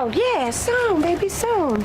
Oh, yeah, soon, baby, soon.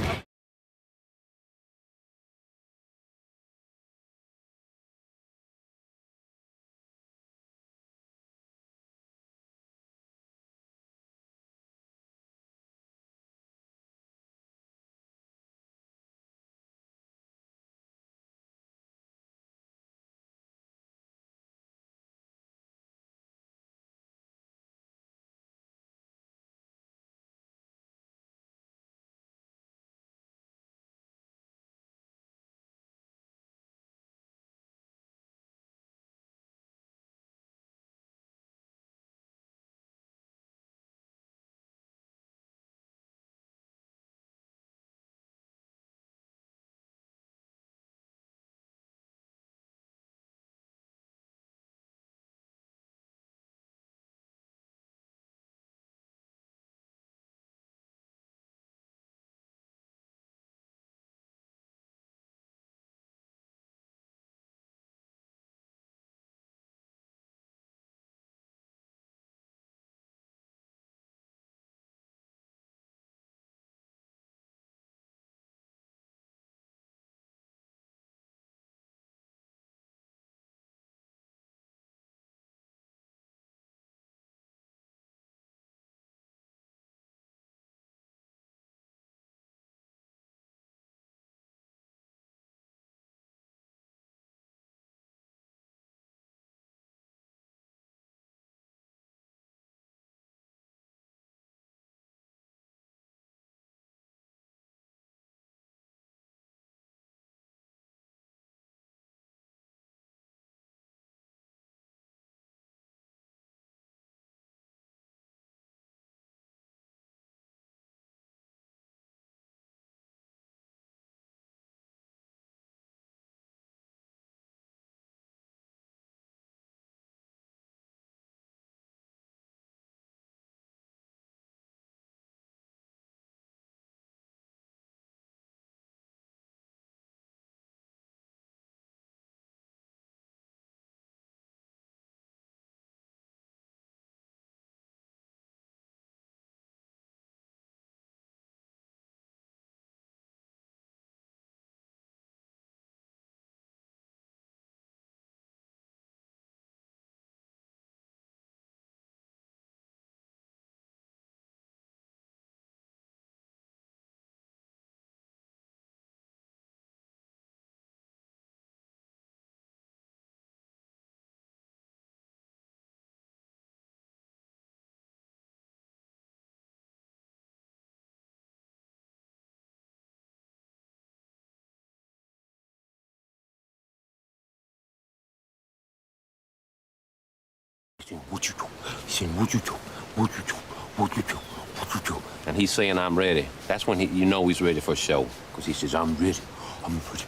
What you do? He's saying, what you do? What you do? What you do? What you do? And he's saying, I'm ready. That's when you know he's ready for show. Because he says, I'm ready. I'm ready.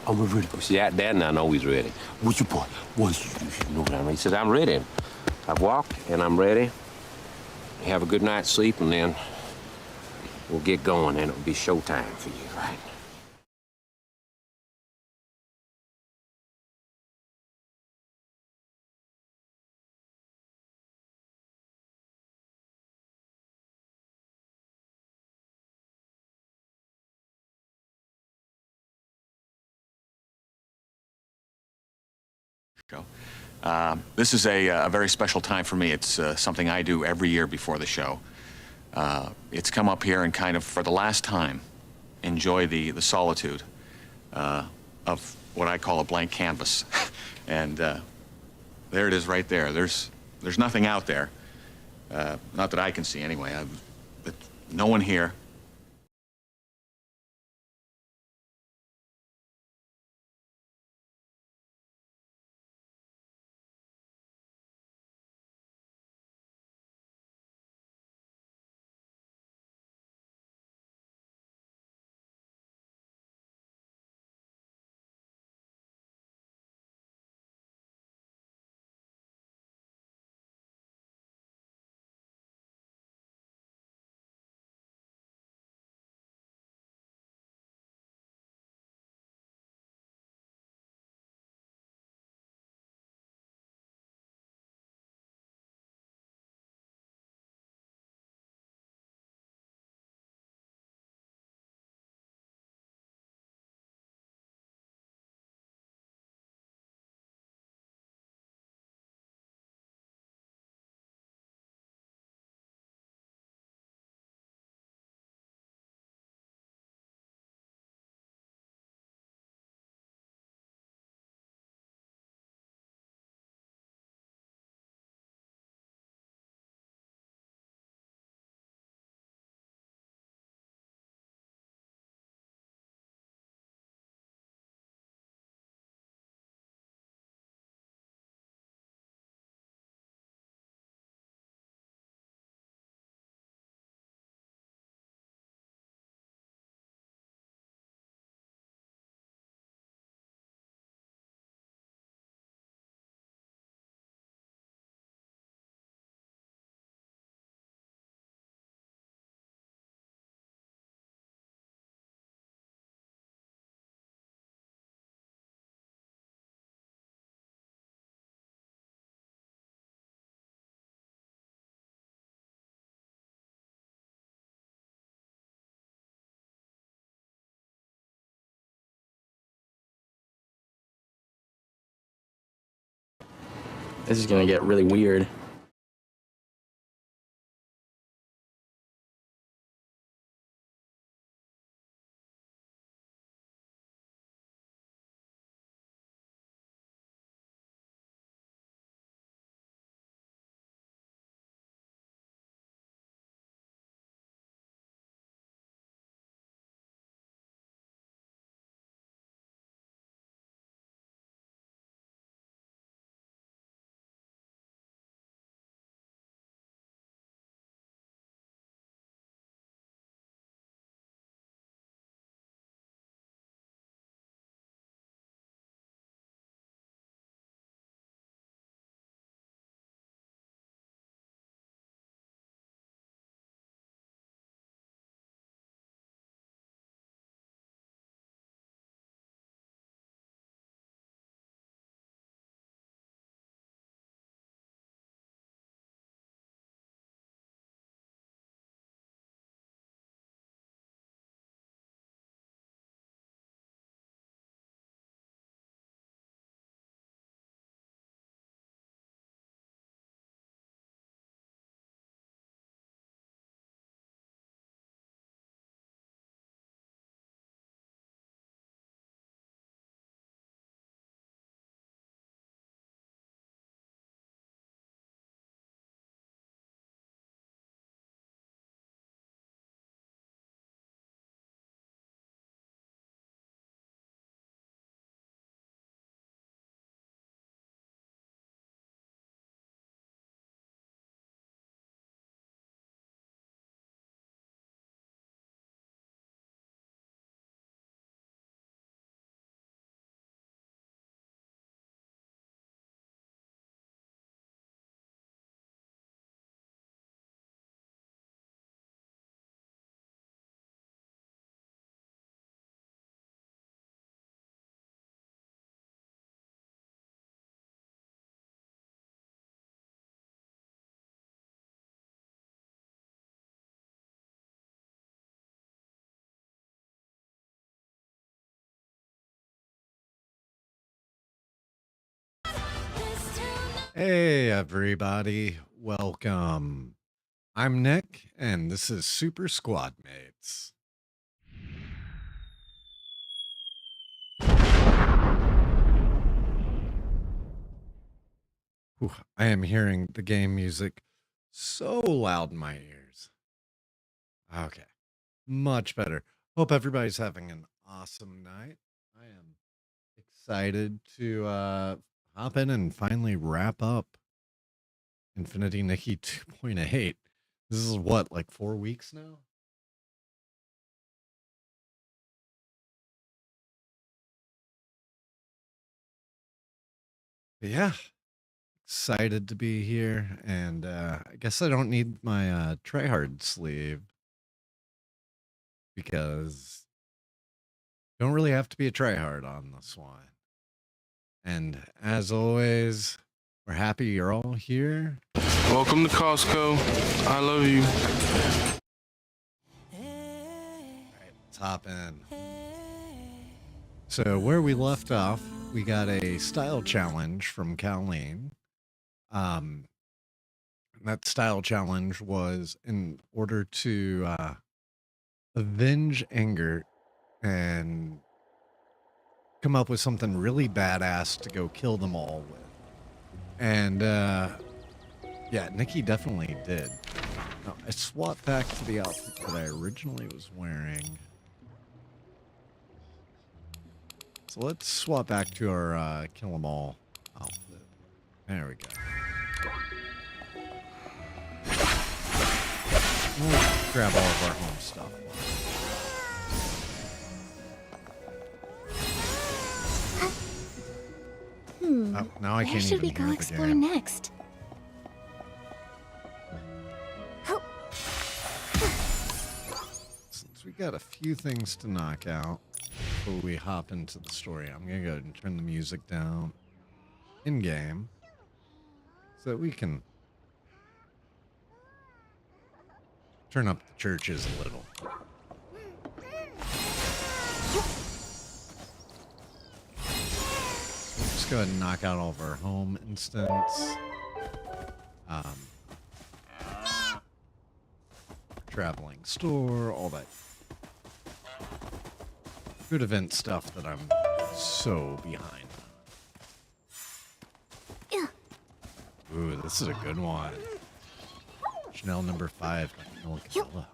I'm ready. See, that and I know he's ready. What you boy? What you know what I mean? He says, I'm ready. I've walked and I'm ready. Have a good night's sleep and then we'll get going and it'll be showtime for you, right? Show. This is a very special time for me. It's something I do every year before the show. It's come up here and kind of, for the last time, enjoy the solitude of what I call a blank canvas. And there it is right there. There's nothing out there. Not that I can see anyway. But no one here. This is gonna get really weird. Hey, everybody. Welcome. I'm Nick, and this is Super Squad Mates. Whew, I am hearing the game music so loud in my ears. Okay, much better. Hope everybody's having an awesome night. I am excited to hop in and finally wrap up Infinity Nikki 2.8. This is what, like 4 weeks now? But yeah, excited to be here, and I guess I don't need my tryhard sleeve because don't really have to be a tryhard on this one. And as always, we're happy you're all here. Welcome to Costco. I love you. All right, let's hop in. So where we left off, we got a style challenge from Colleen. That style challenge was in order to avenge anger and come up with something really badass to go kill them all with. And yeah, Nikki definitely did. Now, I swapped back to the outfit that I originally was wearing. So let's swap back to our kill 'em all outfit. There we go. We'll grab all of our home stuff. Oh, now I can't Where should we even go hear the explore game. next? Since we got a few things to knock out before we hop into the story, I'm gonna go ahead and turn the music down in game so that we can turn up the churches a little. Just go ahead and knock out all of our home instants. Traveling store, all that food event stuff that I'm so behind on. Ooh, this is a good one. Chanel number 5. Camilla.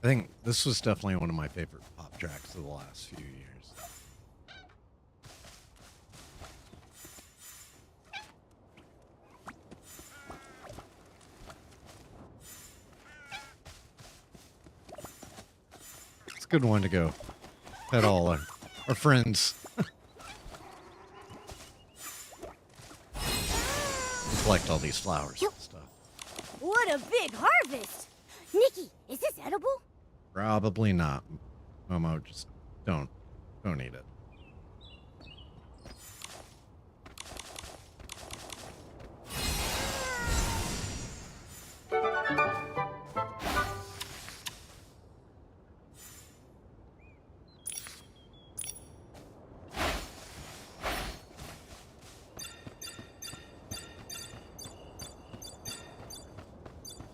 I think this was definitely one of my favorite pop tracks of the last few years. It's a good one to go pet all our friends. Collect all these flowers and stuff. What a big harvest! Nikki, is this edible? Probably not. Momo, just don't eat it.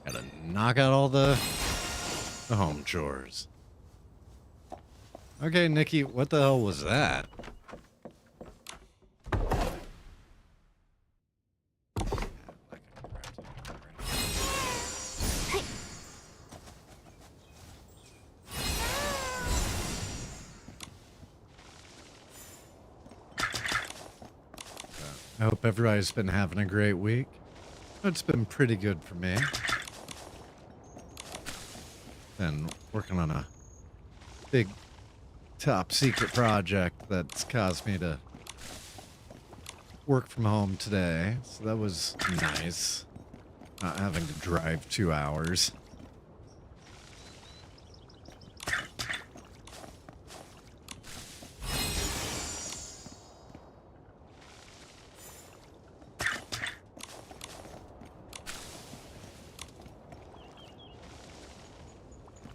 Gotta knock out all the home chores. Okay, Nikki, what the hell was that? I hope everybody's been having a great week. It's been pretty good for me. Been working on a big top secret project that's caused me to work from home today. So that was nice. Not having to drive 2 hours.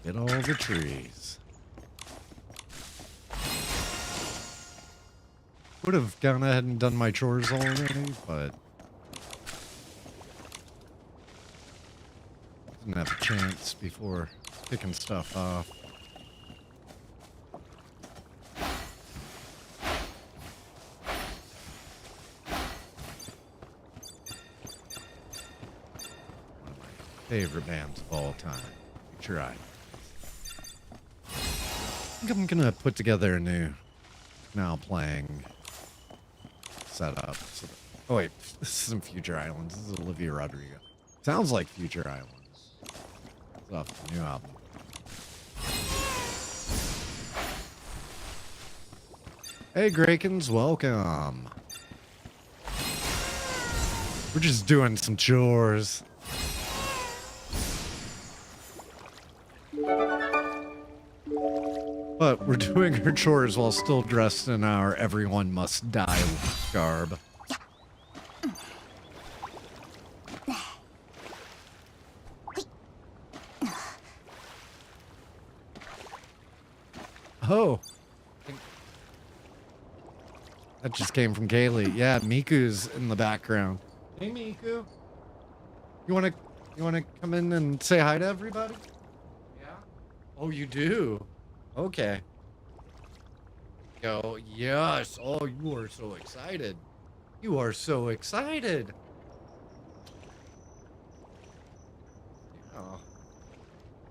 Get all the trees. Would have gone ahead and done my chores already, but didn't have a chance before picking stuff off. One of my favorite bands of all time. Future Idol. I think I'm gonna put together a new now playing setup. So oh wait, this isn't Future Islands. This is Olivia Rodrigo. Sounds like Future Islands. It's off the new album. Hey Grakens, welcome. We're just doing some chores. But we're doing our chores while still dressed in our everyone must die garb. Oh. That just came from Kaylee. Yeah, Miku's in the background. Hey Miku. You wanna come in and say hi to everybody? Yeah? Oh, you do? Okay. Go, yes. Oh, you are so excited. You are so excited. Yeah.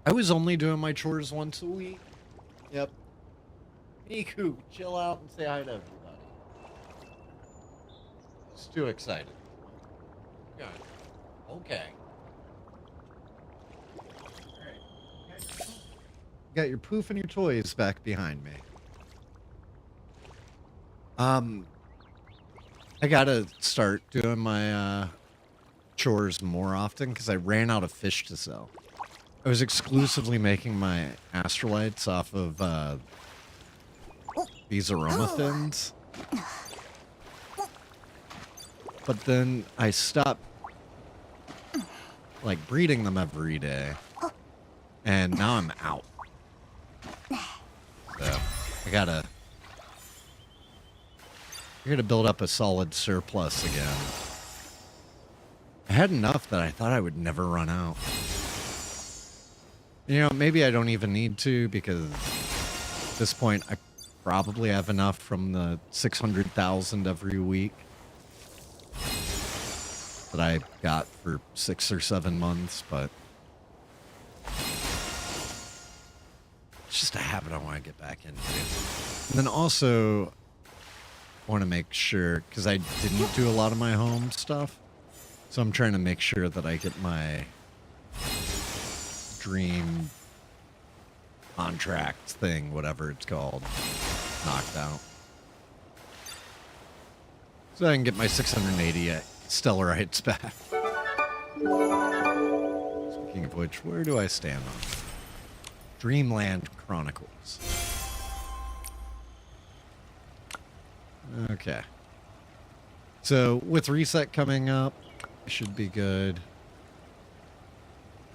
I was only doing my chores once a week. Yep. Miku, chill out and say hi to everybody. Just too excited. Good. Okay. Got your poof and your toys back behind me. I gotta start doing my chores more often because I ran out of fish to sell. I was exclusively making my astrolites off of these aroma fins. But then I stopped like breeding them every day. And now I'm out. So I gotta build up a solid surplus again. I had enough that I thought I would never run out. You know, maybe I don't even need to, because at this point I probably have enough from the 600,000 every week that I got for 6 or 7 months, but it's just a habit I want to get back into. And then also I want to make sure, because I didn't do a lot of my home stuff, so I'm trying to make sure that I get my dream contract thing, whatever it's called, knocked out. So I can get my 680 Stellarites back. Speaking of which, where do I stand on Dreamland Chronicles? Okay. So with reset coming up, I should be good.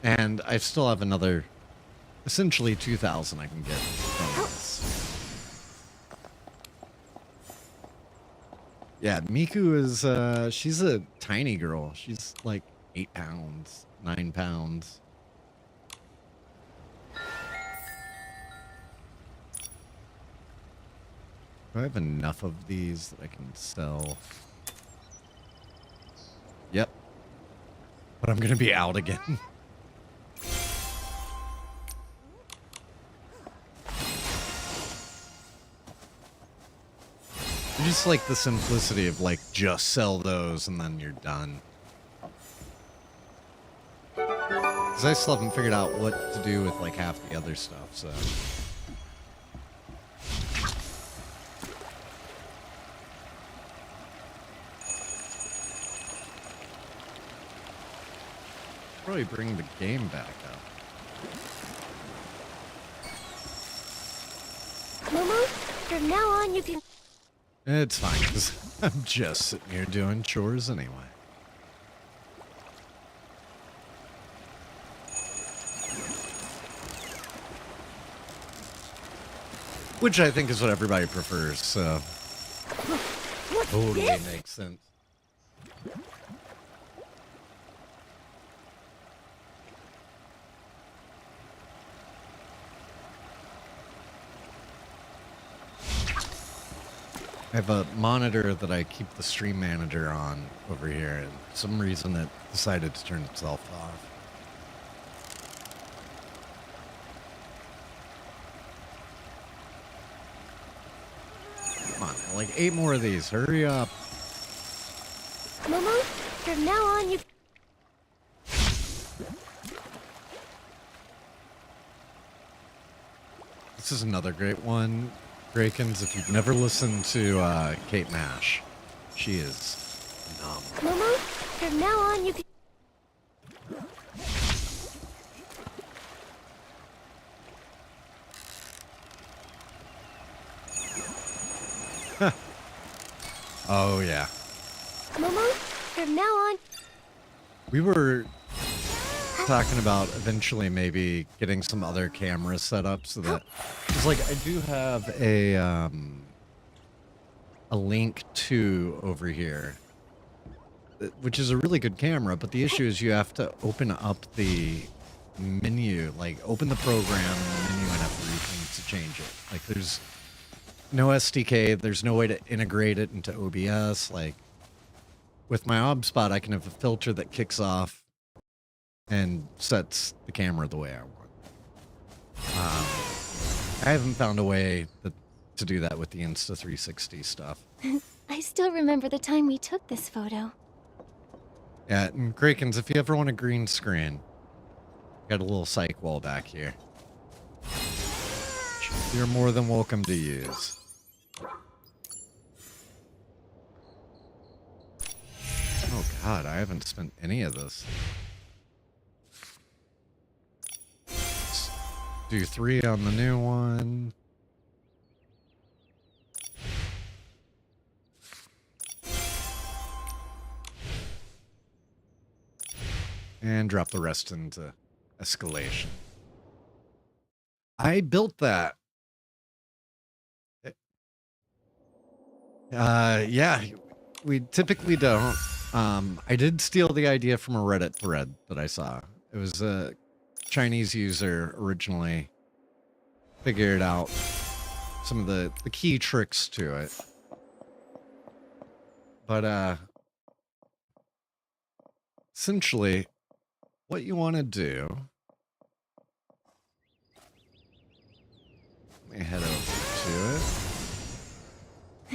And I still have another, essentially 2,000 I can get from this. Yeah, Miku is, she's a tiny girl. She's like 8 pounds, 9 pounds. Do I have enough of these that I can sell? Yep. But I'm going to be out again. I just like the simplicity of, like, just sell those and then you're done. Because I still haven't figured out what to do with, like, half the other stuff, so... Probably bring the game back up. Momo, from now on you can... It's fine, because I'm just sitting here doing chores anyway. Which I think is what everybody prefers, so... What's Totally this? makes sense. I have a monitor that I keep the stream manager on over here, and for some reason it decided to turn itself off. Come on, like 8 more of these. Hurry up. Momo, from now on you... This is another great one. Drakens, if you've never listened to Kate Nash, she is phenomenal. Momo, from now on you can... Oh, yeah. Momo, from now on... We were talking about eventually maybe getting some other cameras set up so that... Because, like, I do have a Link 2 over here, which is a really good camera, but the issue is you have to open up the menu, like, open the program and the menu and everything to change it. Like, there's no SDK, there's no way to integrate it into OBS. Like, with my OBSpot, I can have a filter that kicks off and sets the camera the way I want. I haven't found a way to do that with the Insta360 stuff. I still remember the time we took this photo. Yeah, and Krakens, if you ever want a green screen, got a little psych wall back here. You're more than welcome to use. Oh god, I haven't spent any of this. Let's do 3 on the new one. And drop the rest into escalation. I built that. Yeah, we typically don't. I did steal the idea from a Reddit thread that I saw. It was a Chinese user originally figured out some of the key tricks to it. But essentially, what you want to do, let me head over to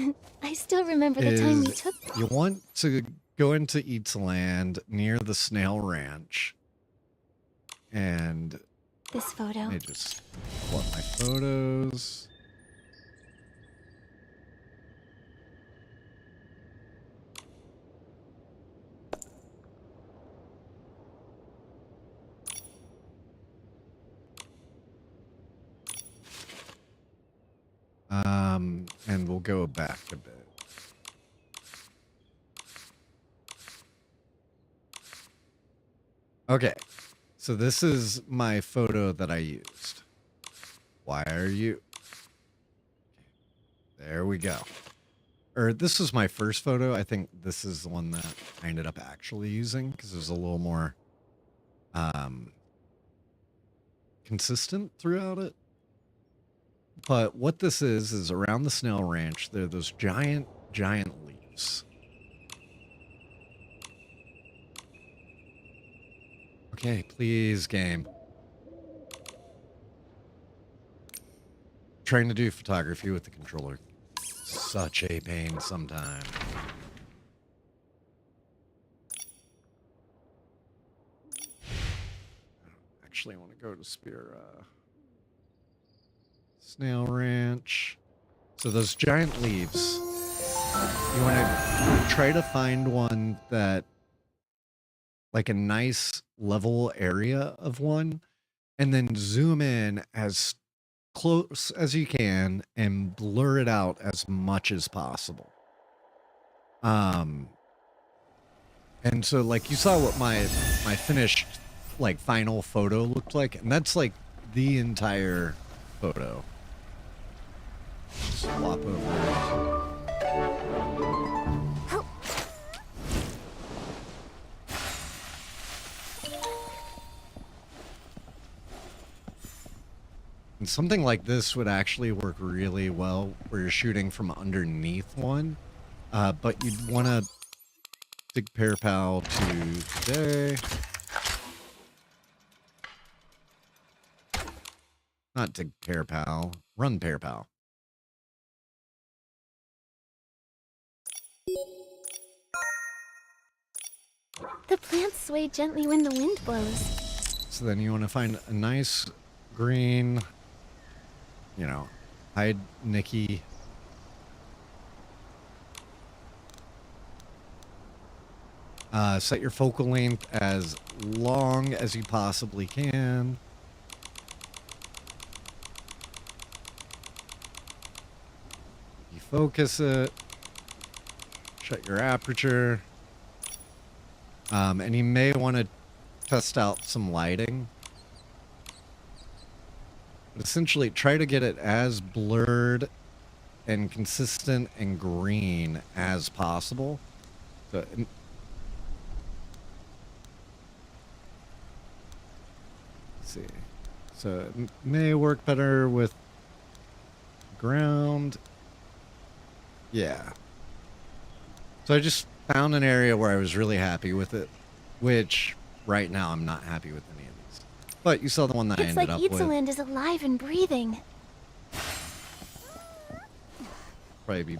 it. I still remember the time we took. You want to go into Eats Land near the snail ranch. And This photo. let me just pull up my photos. And we'll go back a bit. Okay, so this is my photo that I used. Why are you? There we go. Or this is my first photo. I think this is the one that I ended up actually using because it was a little more consistent throughout it. But what this is around the snail ranch, there are those giant leaves. Okay, please, game. Trying to do photography with the controller. Such a pain sometimes. Actually, I want to go to Snail Ranch. So those giant leaves, you want to try to find one that, like a nice level area of one, and then zoom in as close as you can and blur it out as much as possible. And so like you saw what my finished like final photo looked like, and that's like the entire photo. Swap over. And something like this would actually work really well where you're shooting from underneath one. But you'd want to dig pair pal to today. Not dig pair pal, run pair pal. The plants sway gently when the wind blows. So then you want to find a nice green, you know, hide Nikki. Set your focal length as long as you possibly can. You focus it. Shut your aperture. And you may want to test out some lighting. But essentially, try to get it as blurred and consistent and green as possible. So, let's see. So it may work better with ground. Yeah. So I just found an area where I was really happy with it, which right now I'm not happy with any of these. But you saw the one that I ended up with. It's like Eatsaland is alive and breathing. Probably be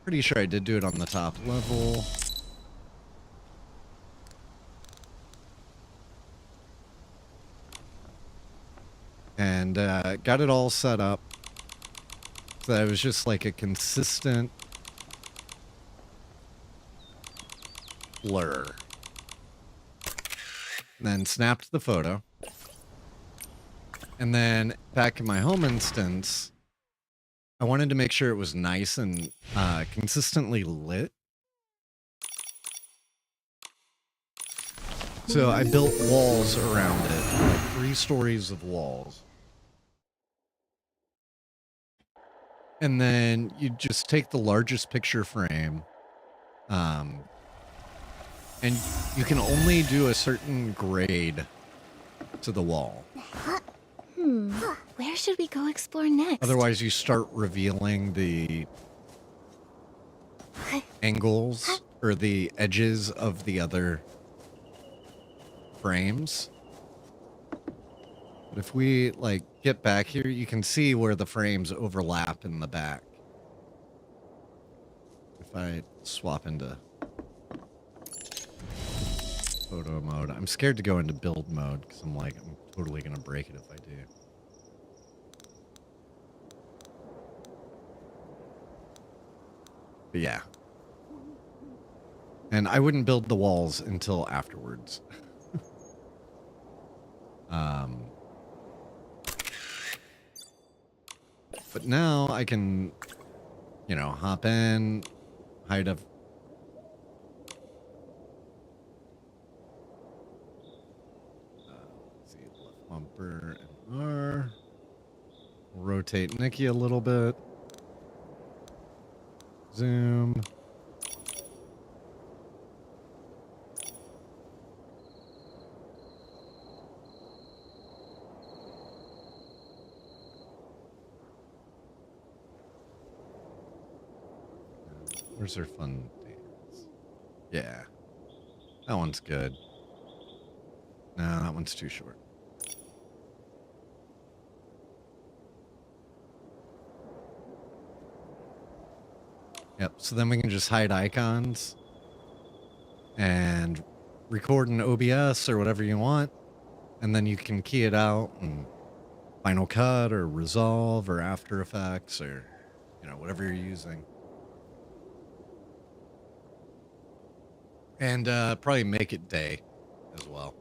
pretty sure I did do it on the top level. And got it all set up so that it was just like a consistent blur. And then snapped the photo. And then back in my home instance, I wanted to make sure it was nice and consistently lit. So I built walls around it, like 3 stories of walls. And then you just take the largest picture frame, and you can only do a certain grade to the wall. Where should we go explore next? Otherwise, you start revealing the angles or the edges of the other frames. But if we, like, get back here, you can see where the frames overlap in the back. If I swap into photo mode. I'm scared to go into build mode because I'm like, I'm totally going to break it if I do. But yeah. And I wouldn't build the walls until afterwards. But now I can, you know, hop in, hide a... let's see, left bumper and R. Rotate Nikki a little bit. Zoom. Where's their fun dance? Yeah. That one's good. No, that one's too short. Yep, so then we can just hide icons and record in OBS or whatever you want. And then you can key it out in Final Cut or Resolve or After Effects or, you know, whatever you're using. And probably make it day as well.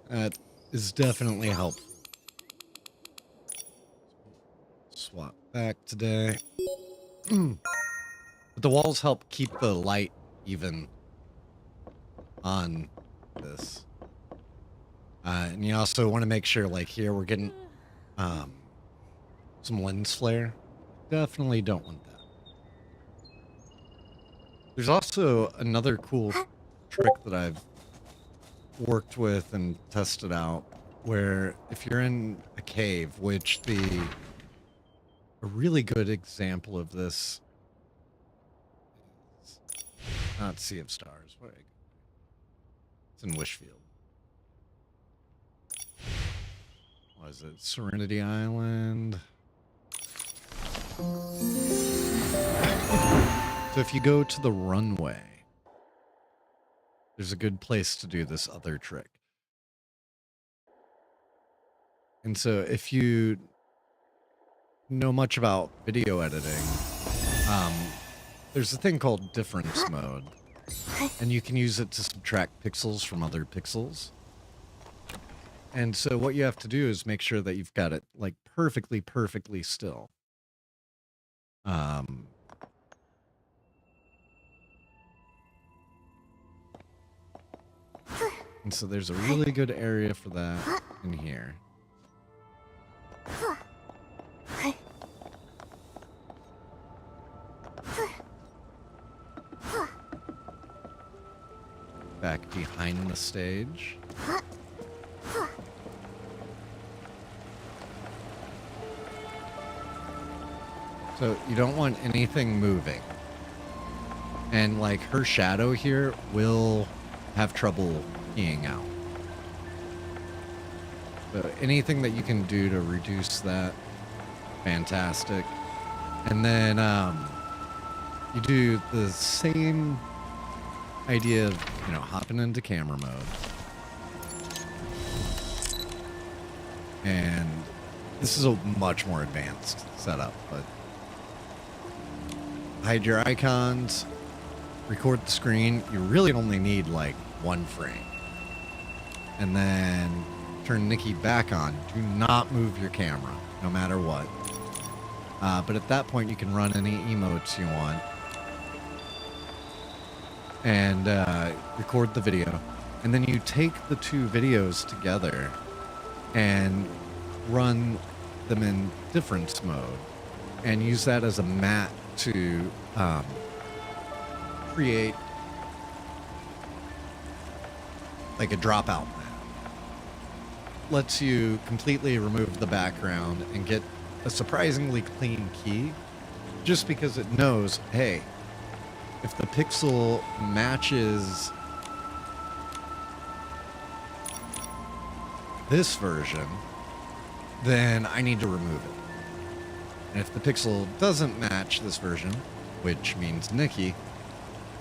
That is definitely helpful. Swap back today. But the walls help keep the light even on this. And you also want to make sure, like here, we're getting some lens flare. Definitely don't want that. There's also another cool trick that I've worked with and tested out, where if you're in a cave, which a really good example of this is not Sea of Stars. Where it's in Wishfield. What is it? Serenity Island. So if you go to the runway, there's a good place to do this other trick. And so if you know much about video editing, there's a thing called difference mode, and you can use it to subtract pixels from other pixels. And so what you have to do is make sure that you've got it like perfectly still. And so there's a really good area for that in here. Back behind the stage. So you don't want anything moving. And like her shadow here will have trouble keying out. So anything that you can do to reduce that, fantastic. And then you do the same idea of, you know, hopping into camera mode. And this is a much more advanced setup, but hide your icons, record the screen. You really only need like 1 frame. And then turn Nikki back on. Do not move your camera, no matter what. But at that point, you can run any emotes you want. and record the video. And then you take the two videos together and run them in difference mode and use that as a mat to create like a dropout map. Lets you completely remove the background and get a surprisingly clean key just because it knows, hey, if the pixel matches this version, then I need to remove it. And if the pixel doesn't match this version, which means Nikki,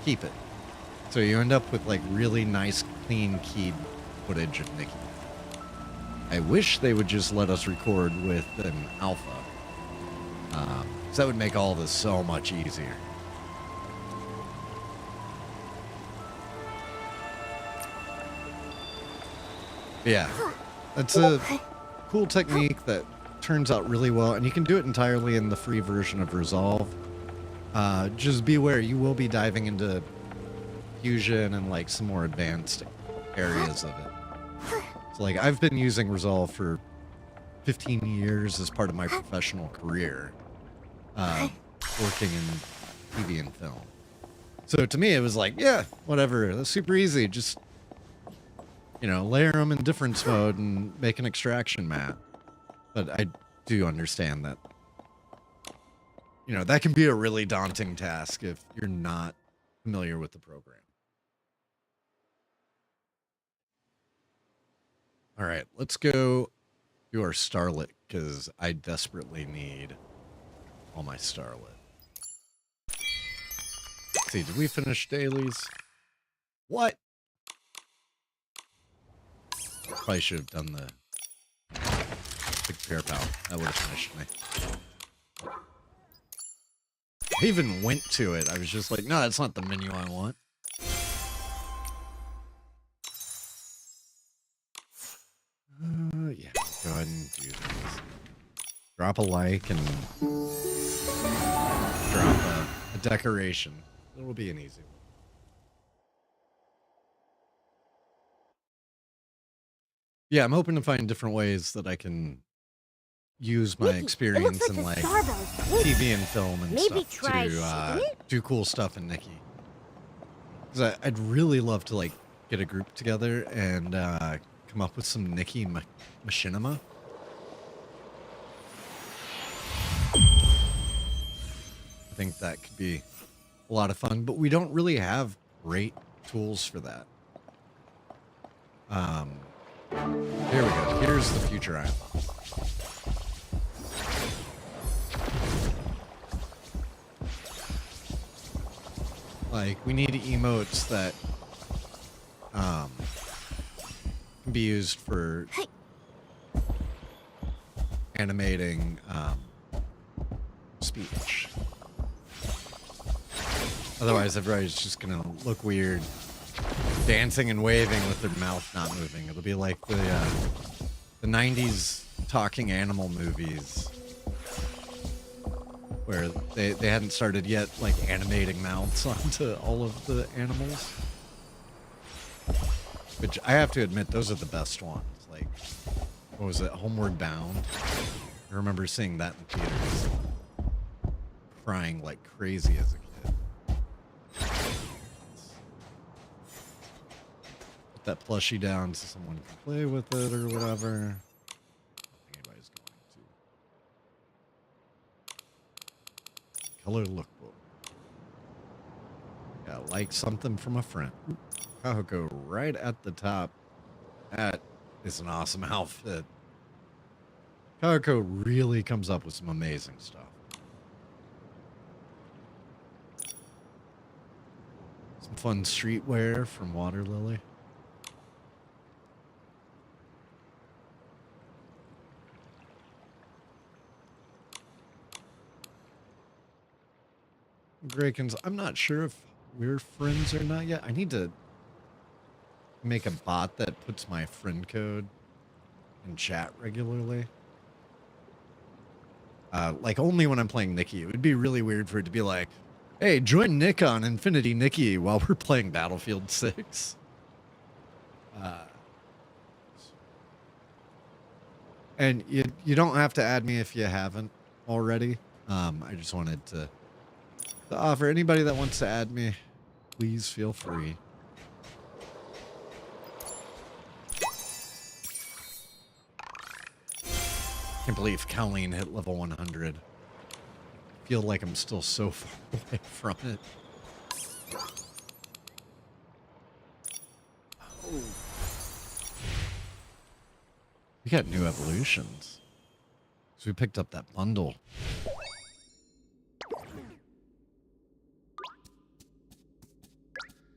keep it. So you end up with like really nice, clean keyed footage of Nikki. I wish they would just let us record with an alpha. So that would make all this so much easier. Yeah, that's a cool technique that turns out really well, and you can do it entirely in the free version of Resolve. Just beware, you will be diving into Fusion and like some more advanced areas of it. So like I've been using Resolve for 15 years as part of my professional career, working in TV and film. So to me, it was like, yeah, whatever, that's super easy. Just, you know, layer them in difference mode and make an extraction map. But I do understand that, you know, that can be a really daunting task if you're not familiar with the program. All right, let's go do our starlit because I desperately need all my starlit. Let's see, did we finish dailies? What? Probably should have done the big pair pal. That would have finished me. I even went to it. I was just like, no, that's not the menu I want. Yeah, go ahead and do this. Drop a like and drop a decoration. It'll be an easy one. Yeah, I'm hoping to find different ways that I can use my experience in like TV and film and stuff to do cool stuff in Nikki. Because I'd really love to like get a group together and come up with some Nikki machinima. I think that could be a lot of fun, but we don't really have great tools for that. Here we go. Here's the future island. Like, we need emotes that can be used for animating speech. Otherwise, everybody's just gonna look weird, dancing and waving with their mouth not moving. It'll be like the 90s talking animal movies where they hadn't started yet like animating mouths onto all of the animals. Which I have to admit, those are the best ones. Like, what was it, Homeward Bound? I remember seeing that in theaters, crying like crazy as a kid. Put that plushie down so someone can play with it or whatever. I don't think anybody's going to. Color lookbook. Got like something from a friend. Kahoko right at the top. That is an awesome outfit. Kahoko really comes up with some amazing stuff. Some fun streetwear from Water Lily. Grakens, I'm not sure if we're friends or not yet. I need to make a bot that puts my friend code in chat regularly. Like only when I'm playing Nikki. It would be really weird for it to be like, Hey, join Nick on Infinity Nikki while we're playing Battlefield 6. And you don't have to add me if you haven't already. I just wanted to offer anybody that wants to add me, please feel free. Can't believe Colleen hit level 100. Feel like I'm still so far away from it. Oh. We got new evolutions. So we picked up that bundle.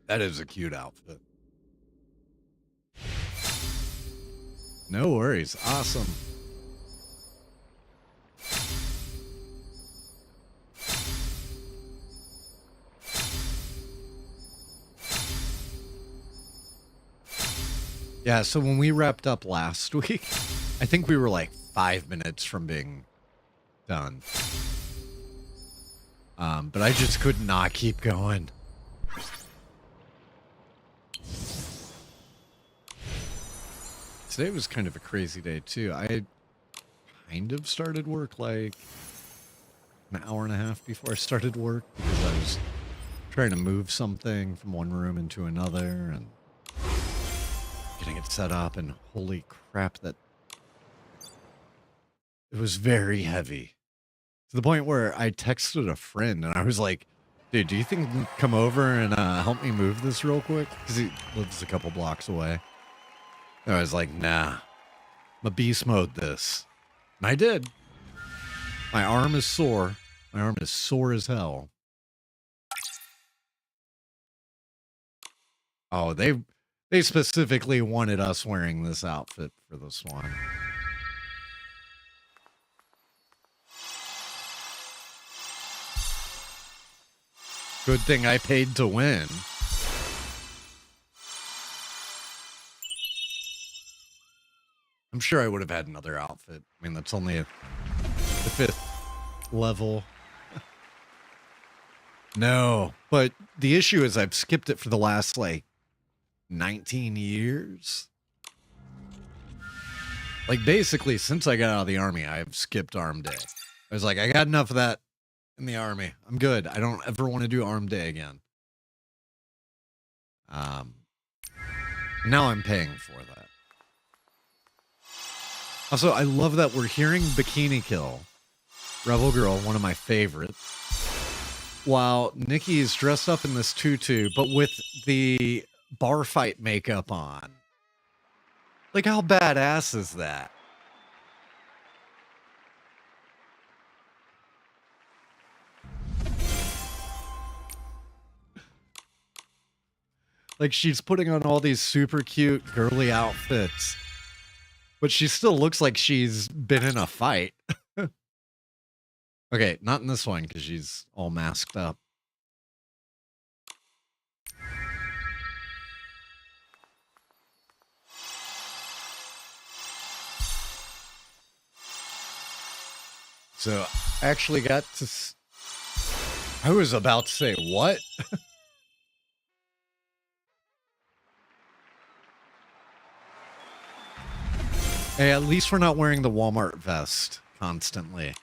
That is a cute outfit. No worries. Awesome. Yeah, so when we wrapped up last week, I think we were like 5 minutes from being done. But I just could not keep going. Today was kind of a crazy day too. I kind of started work like an hour and a half before I started work because I was trying to move something from one room into another and getting it set up, and holy crap, that it was very heavy. To the point where I texted a friend and I was like, dude, do you think you can come over and help me move this real quick? Because he lives a couple blocks away. And I was like, nah, I'm a beast mode this. And I did. My arm is sore. My arm is sore as hell. Oh, they specifically wanted us wearing this outfit for this one. Good thing I paid to win. I'm sure I would have had another outfit. I mean, that's only the 5th level. No, but the issue is I've skipped it for the last, like, 19 years. Like, basically, since I got out of the army, I've skipped arm day. I was like, I got enough of that in the army. I'm good. I don't ever want to do arm day again. Now I'm paying for that. Also, I love that we're hearing Bikini Kill, Rebel Girl, one of my favorites, while Nikki is dressed up in this tutu, but with the bar fight makeup on. Like, how badass is that? Like, she's putting on all these super cute girly outfits, but she still looks like she's been in a fight. Okay, not in this one, because she's all masked up. So, I actually got to... I was about to say, what? Hey, at least we're not wearing the Walmart vest constantly.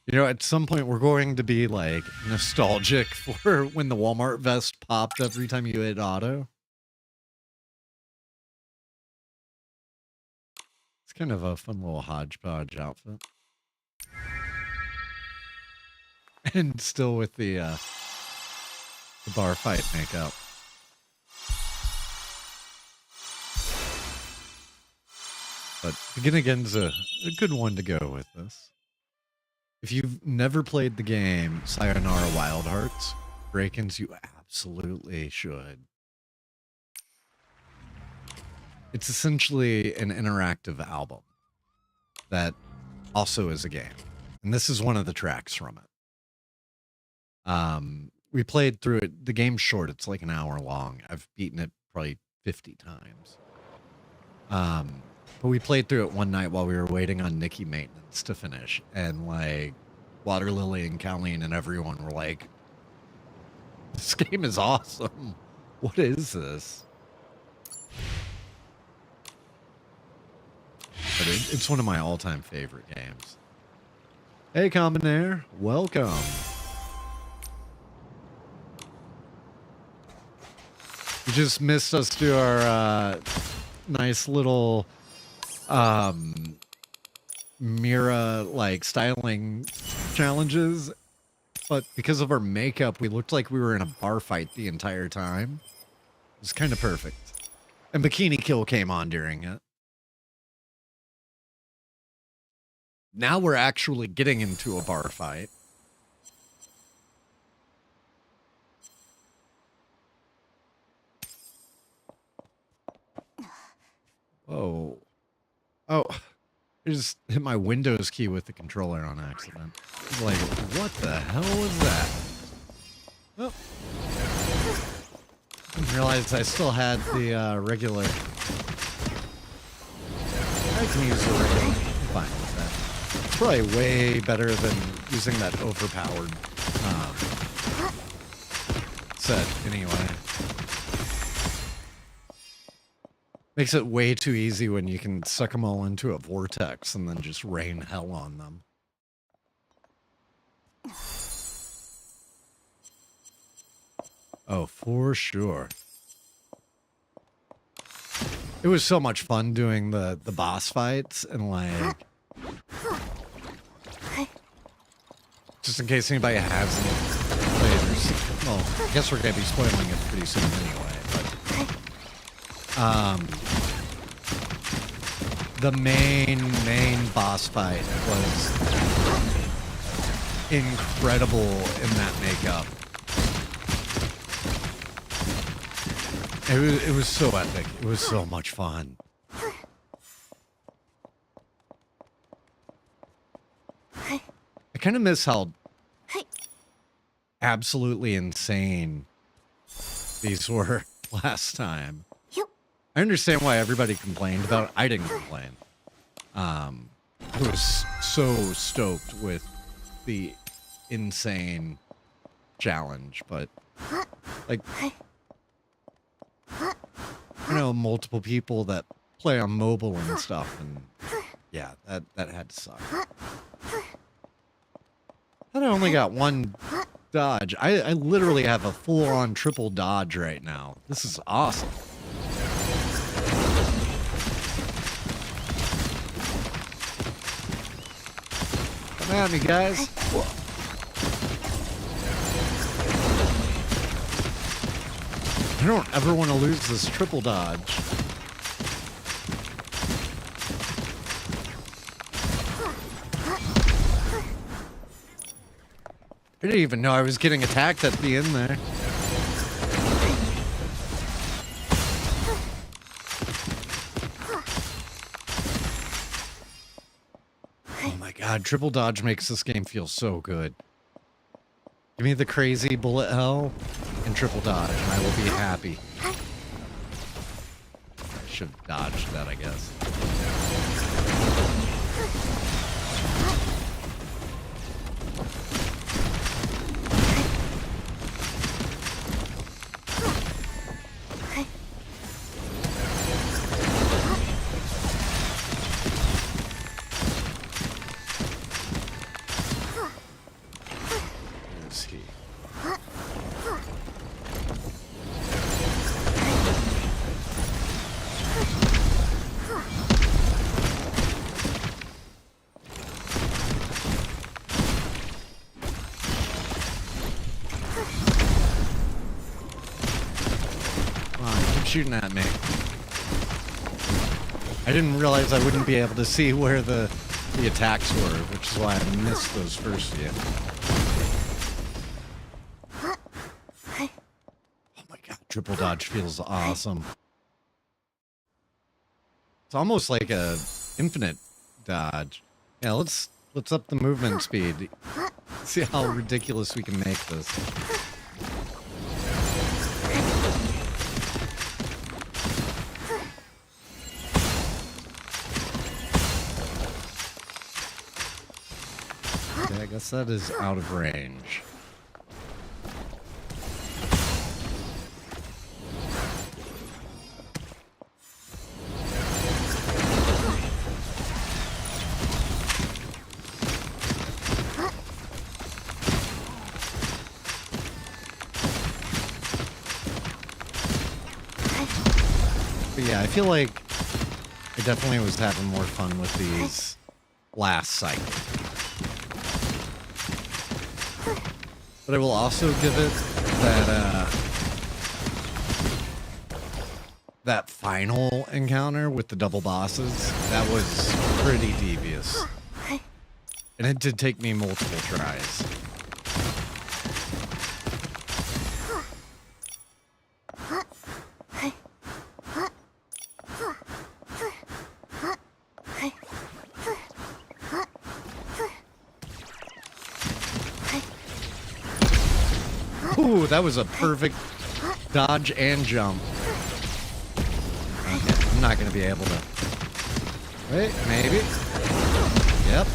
You know, at some point we're going to be, like, nostalgic for when the Walmart vest popped every time you hit auto. It's kind of a fun little hodgepodge outfit. And still with the bar fight makeup. But Begin Again's a good one to go with this. If you've never played the game Sayonara Wild Hearts, Break-ins, you absolutely should. It's essentially an interactive album that also is a game. And this is one of the tracks from it. We played through it. The game's short. It's like an hour long. I've beaten it probably 50 times. But we played through it one night while we were waiting on Nikki maintenance to finish. And, like, Water Lily and Colleen and everyone were like, this game is awesome. What is this? But it's one of my all-time favorite games. Hey, Combinaire. Welcome. You just missed us do our nice little Mira like styling challenges, but because of our makeup we looked like we were in a bar fight the entire time. It was kind of perfect. And Bikini Kill came on during it. Now we're actually getting into a bar fight. Whoa. Oh, I just hit my Windows key with the controller on accident. I was like, what the hell was that? Oh. Didn't realize I still had the regular. I can use the regular. I'm fine with that. It's probably way better than using that overpowered set anyway. Makes it way too easy when you can suck them all into a vortex and then just rain hell on them. Oh, for sure. It was so much fun doing the boss fights and like... Just in case anybody hasn't played or seen... Well, I guess we're going to be spoiling it pretty soon anyway, but... the main boss fight was incredible in that makeup. It was so epic. It was so much fun. I kind of miss how absolutely insane these were last time. I understand why everybody complained about it. I didn't complain. I was so stoked with the insane challenge, but like, I know multiple people that play on mobile and stuff, and yeah, that had to suck. I only got one dodge. I literally have a full-on triple dodge right now. This is awesome. Come at me, guys. I don't ever want to lose this triple dodge. I didn't even know I was getting attacked at the end there. Oh my god, triple dodge makes this game feel so good. Give me the crazy bullet hell and triple dodge, and I will be happy. I should have dodged that, I guess. Shooting at me. I didn't realize I wouldn't be able to see where the attacks were, which is why I missed those first few. Oh my god, triple dodge feels awesome. It's almost like a infinite dodge. Yeah, let's up the movement speed. See how ridiculous we can make this. Okay, I guess that is out of range. But yeah, I feel like I definitely was having more fun with these last cycle. But I will also give it that that final encounter with the double bosses. That was pretty devious. And it did take me multiple tries. Ooh, that was a perfect dodge and jump. Okay, I'm not going to be able to... Wait, maybe? Yep.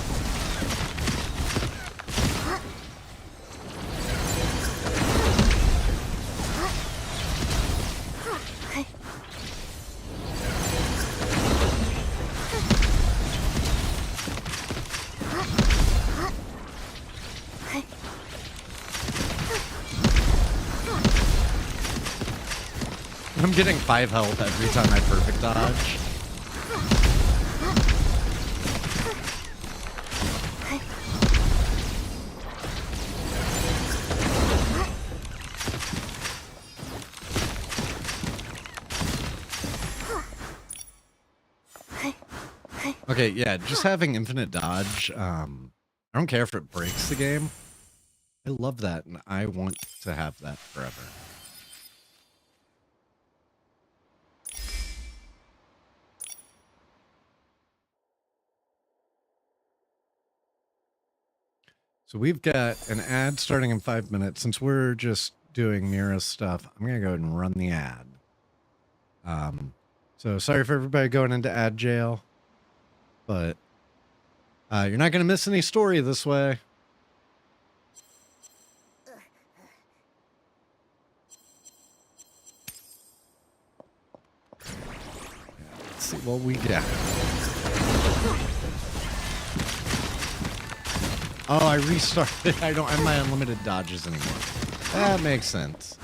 I'm getting 5 health every time I perfect dodge. Okay, yeah, just having infinite dodge, I don't care if it breaks the game. I love that, and I want to have that forever. So we've got an ad starting in 5 minutes. Since we're just doing Mira's stuff, I'm going to go ahead and run the ad. So sorry for everybody going into ad jail, but you're not going to miss any story this way. Let's see what we got. Oh, I restarted. I don't have my unlimited dodges anymore. That makes sense.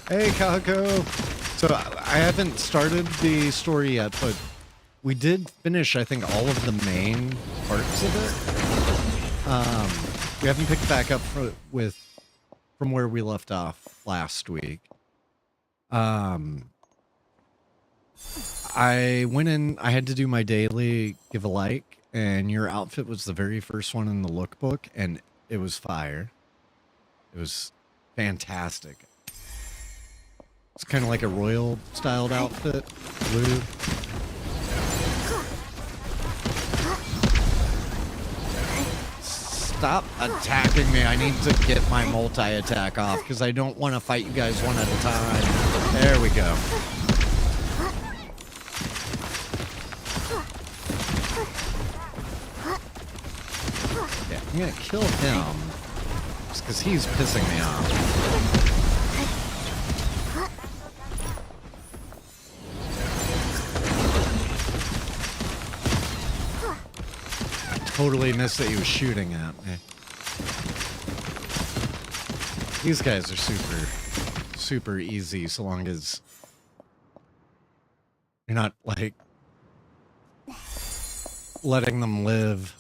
Hey, Kako. So I haven't started the story yet, but we did finish, I think, all of the main parts of it. We haven't picked back up from where we left off last week. I went in, I had to do my daily give a like, and your outfit was the very first one in the lookbook, and it was fire. It was fantastic. It's kind of like a royal styled outfit, blue. Stop attacking me. I need to get my multi-attack off because I don't want to fight you guys one at a time. There we go. Yeah, I'm going to kill him just because he's pissing me off. Totally missed that he was shooting at me. These guys are super easy so long as you're not, like, letting them live.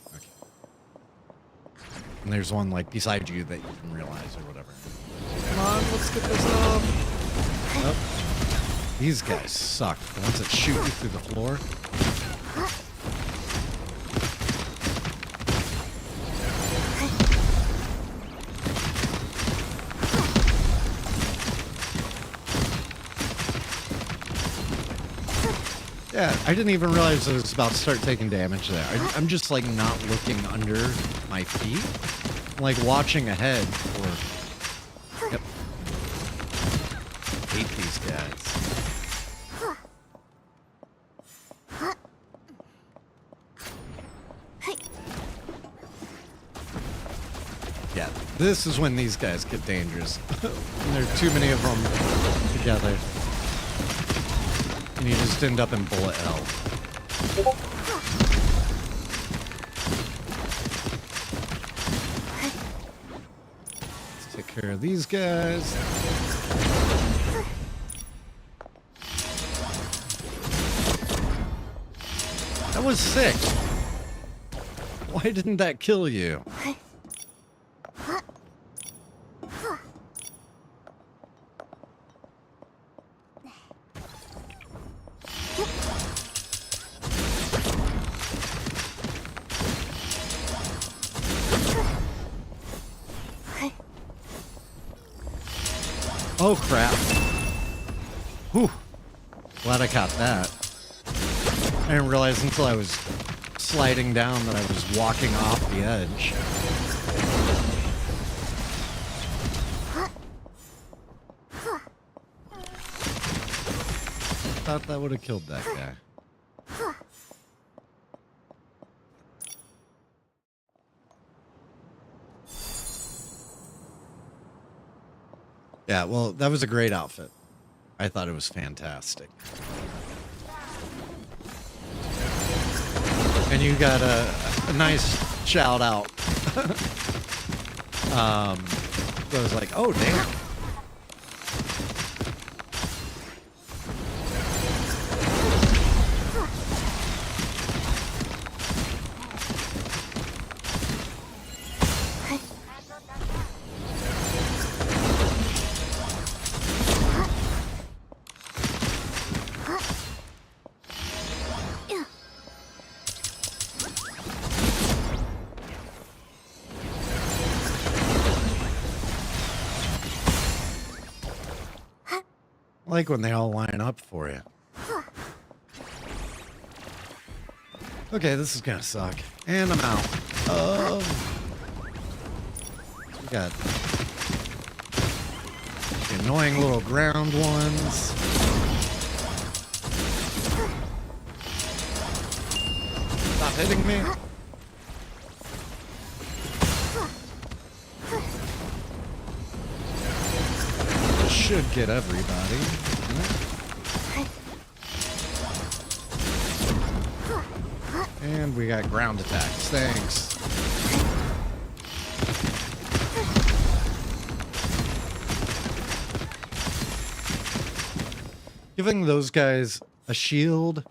Okay. And there's one, like, beside you that you can realize or whatever. Come on, let's get this off. Oh. These guys suck. The ones that shoot you through the floor. Yeah, I didn't even realize I was about to start taking damage there. I'm just, like, not looking under my feet. like watching ahead for... Yep. Hate these guys. Yeah, this is when these guys get dangerous. When there are too many of them together. And you just end up in bullet hell. Let's take care of these guys. That was sick. Why didn't that kill you? Oh crap. Whew. Glad I caught that. I didn't realize until I was sliding down that I was walking off the edge. Thought that would have killed that guy. Yeah, well, that was a great outfit. I thought it was fantastic. And you got a nice shout out. I was like, oh, damn. I like when they all line up for you. Okay, this is gonna suck. And I'm out. We got the annoying little ground ones. Stop hitting me. This should get everybody. And we got ground attacks. Thanks. Giving those guys a shield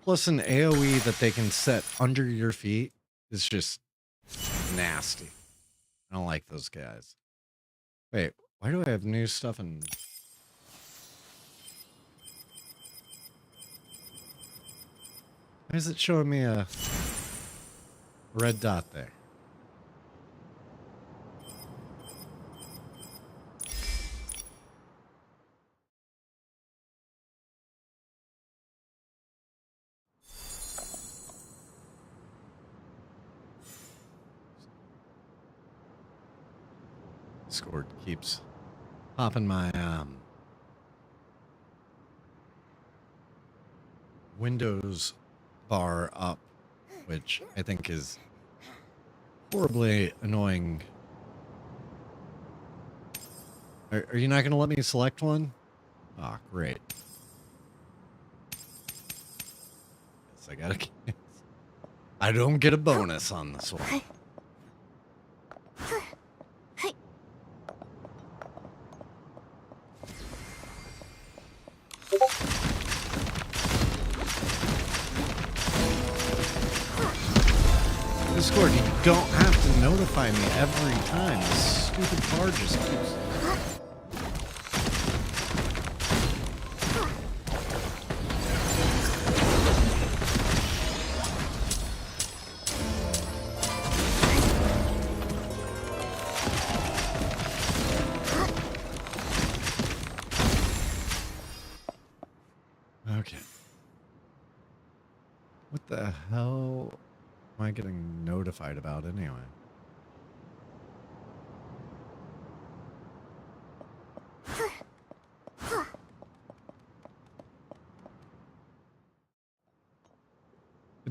plus an AoE that they can set under your feet is just nasty. I don't like those guys. Wait, why do I have new stuff in... Why is it showing me a red dot there? Discord keeps popping my Windows bar up, which I think is horribly annoying. Are you not going to let me select one? Ah, great. Guess I gotta. I don't get a bonus on this one. Discord, you don't have to notify me every time. This stupid bar just keeps... Okay. What the hell am I getting notified about anyway?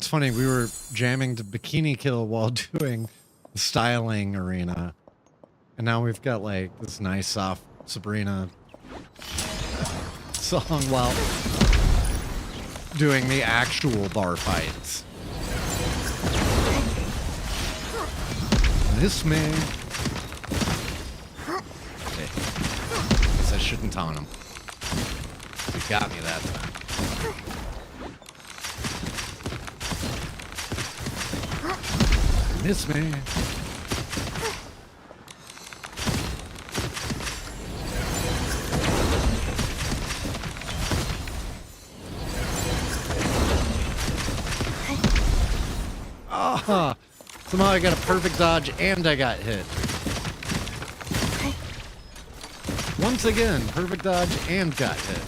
It's funny, we were jamming to Bikini Kill while doing the styling arena. And now we've got like this nice soft Sabrina song while doing the actual bar fights. This man. Hey, guess I shouldn't taunt him. He got me that time. This man. Ah, somehow I got a perfect dodge and I got hit. Once again, perfect dodge and got hit.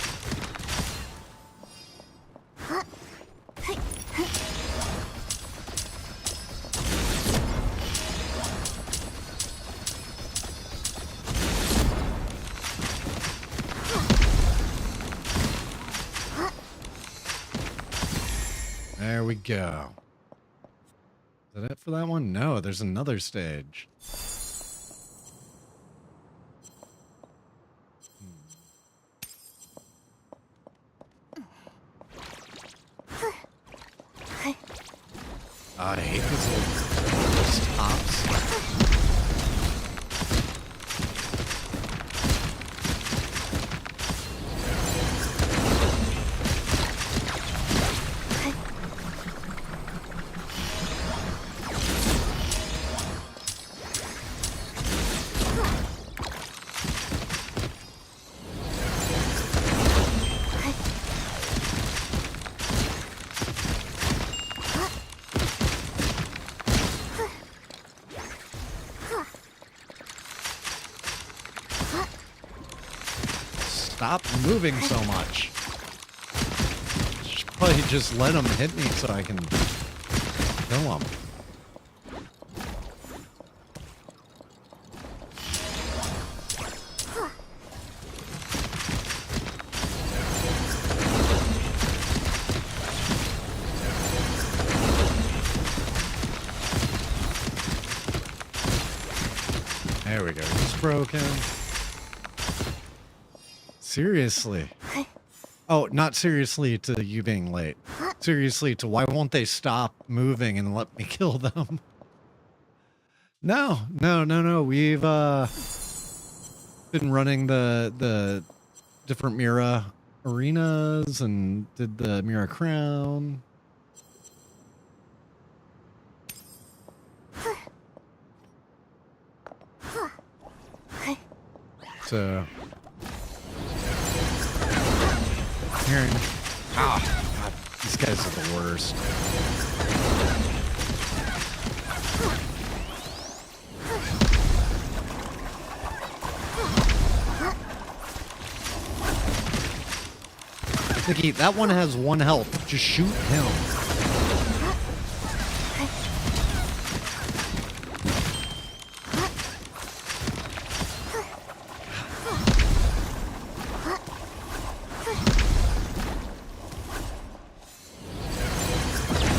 There we go. Is that it for that one? No, there's another stage. I hate this little stops. Stop moving so much. Should probably just let him hit me so I can kill him. There we go. He's broken. Seriously. Oh, not seriously to you being late. Seriously to why won't they stop moving and let me kill them? No. We've been running the different Mira arenas and did the Mira Crown. So hearing, God, these guys are the worst. Nikki, that one has 1 health. Just shoot him.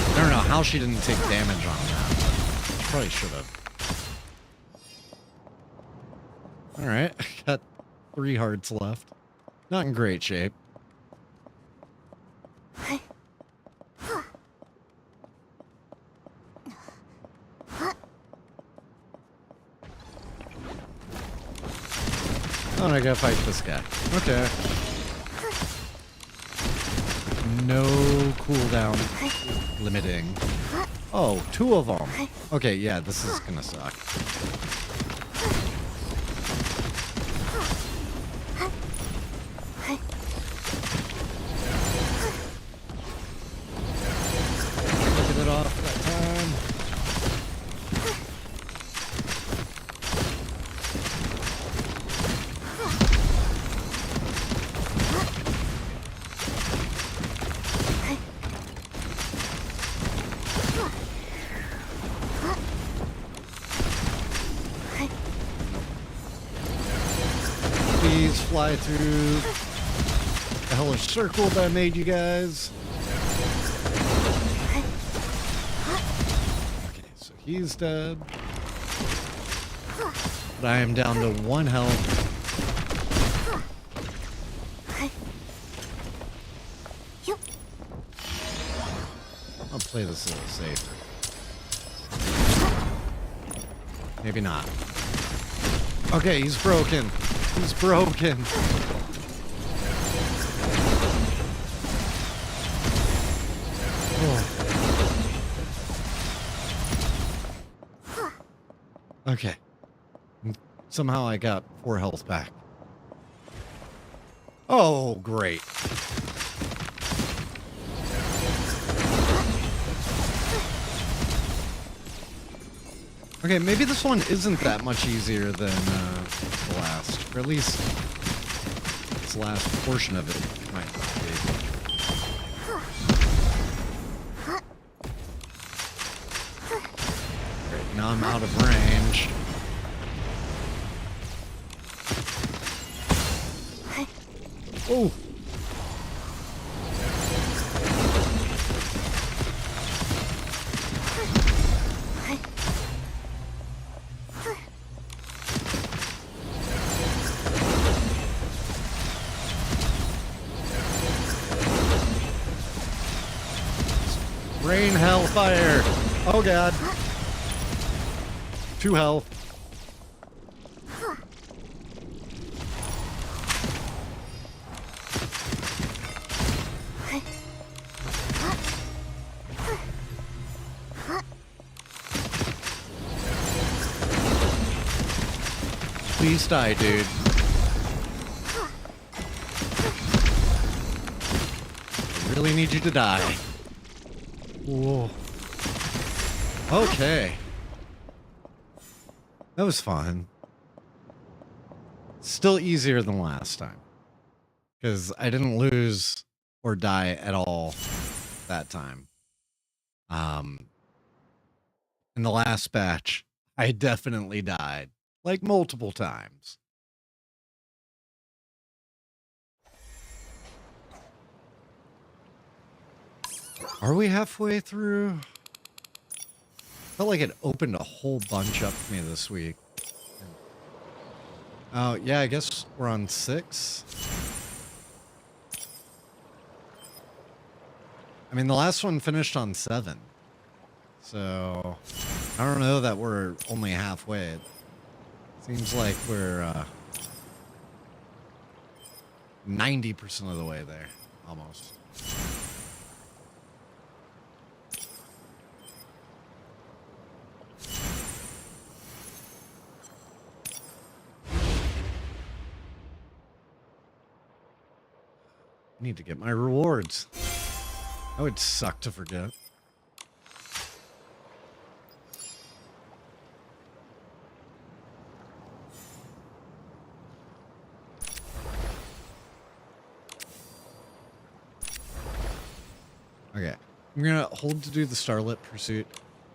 I don't know how she didn't take damage on that. She probably should have. Alright, got 3 hearts left. Not in great shape. Oh, and I gotta fight this guy. Okay. No cooldown limiting. Oh, 2 of them. Okay, yeah, this is gonna suck. Get it off that time. Please fly through the hellish circle that I made you guys. He's dead. But I am down to 1 health. I'll play this a little safer. Maybe not. Okay, he's broken. He's broken. Oh. Okay. Somehow I got 4 health back. Oh, great. Okay, maybe this one isn't that much easier than the last. Or at least this last portion of it might be. Great, now I'm out of range. Oh! Rain hellfire! Oh god. 2 health. Please die, dude. I really need you to die. Whoa. Okay. That was fun. Still easier than last time. Because I didn't lose or die at all that time. In the last batch, I definitely died. Like multiple times. Are we halfway through? Felt like it opened a whole bunch up for me this week. Oh, yeah, I guess we're on 6. I mean, the last one finished on 7. So, I don't know that we're only halfway. It seems like we're 90% of the way there, almost. I need to get my rewards. That would suck to forget. Okay, I'm gonna hold to do the Starlit Pursuit.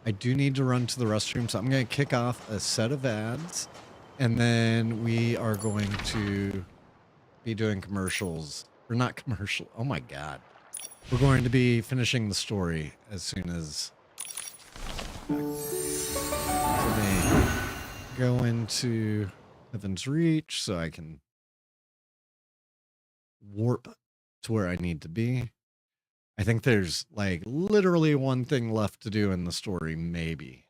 I do need to run to the restroom, so I'm gonna kick off a set of ads, and then we are going to be doing commercials. Or not commercial. Oh my god. We're going to be finishing the story as soon as they go into Heaven's Reach so I can warp to where I need to be. I think there's like literally one thing left to do in the story, maybe.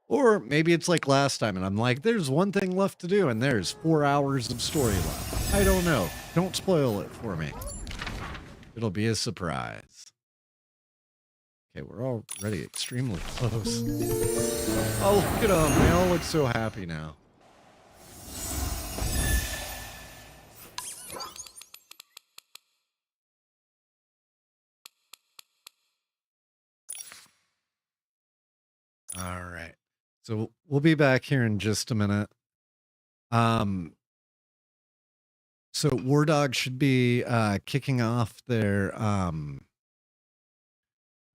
Or maybe it's like last time and I'm like, there's one thing left to do and there's 4 hours of story left. I don't know. Don't spoil it for me. It'll be a surprise. Okay, we're already extremely close. Oh, look at them. They all look so happy now. All right. So we'll be back here in just a minute. So War Dog should be kicking off their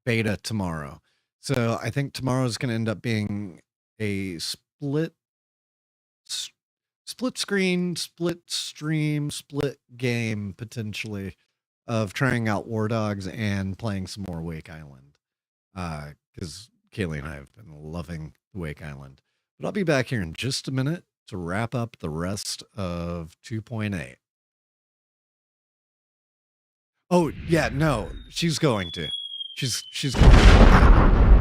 beta tomorrow. So I think tomorrow is going to end up being a split screen, split stream, split game potentially of trying out War Dogs and playing some more Wake Island. Because Kaylee and I have been loving the Wake Island. But I'll be back here in just a minute to wrap up the rest of 2.8. Oh, yeah, no, she's going to. She's going to.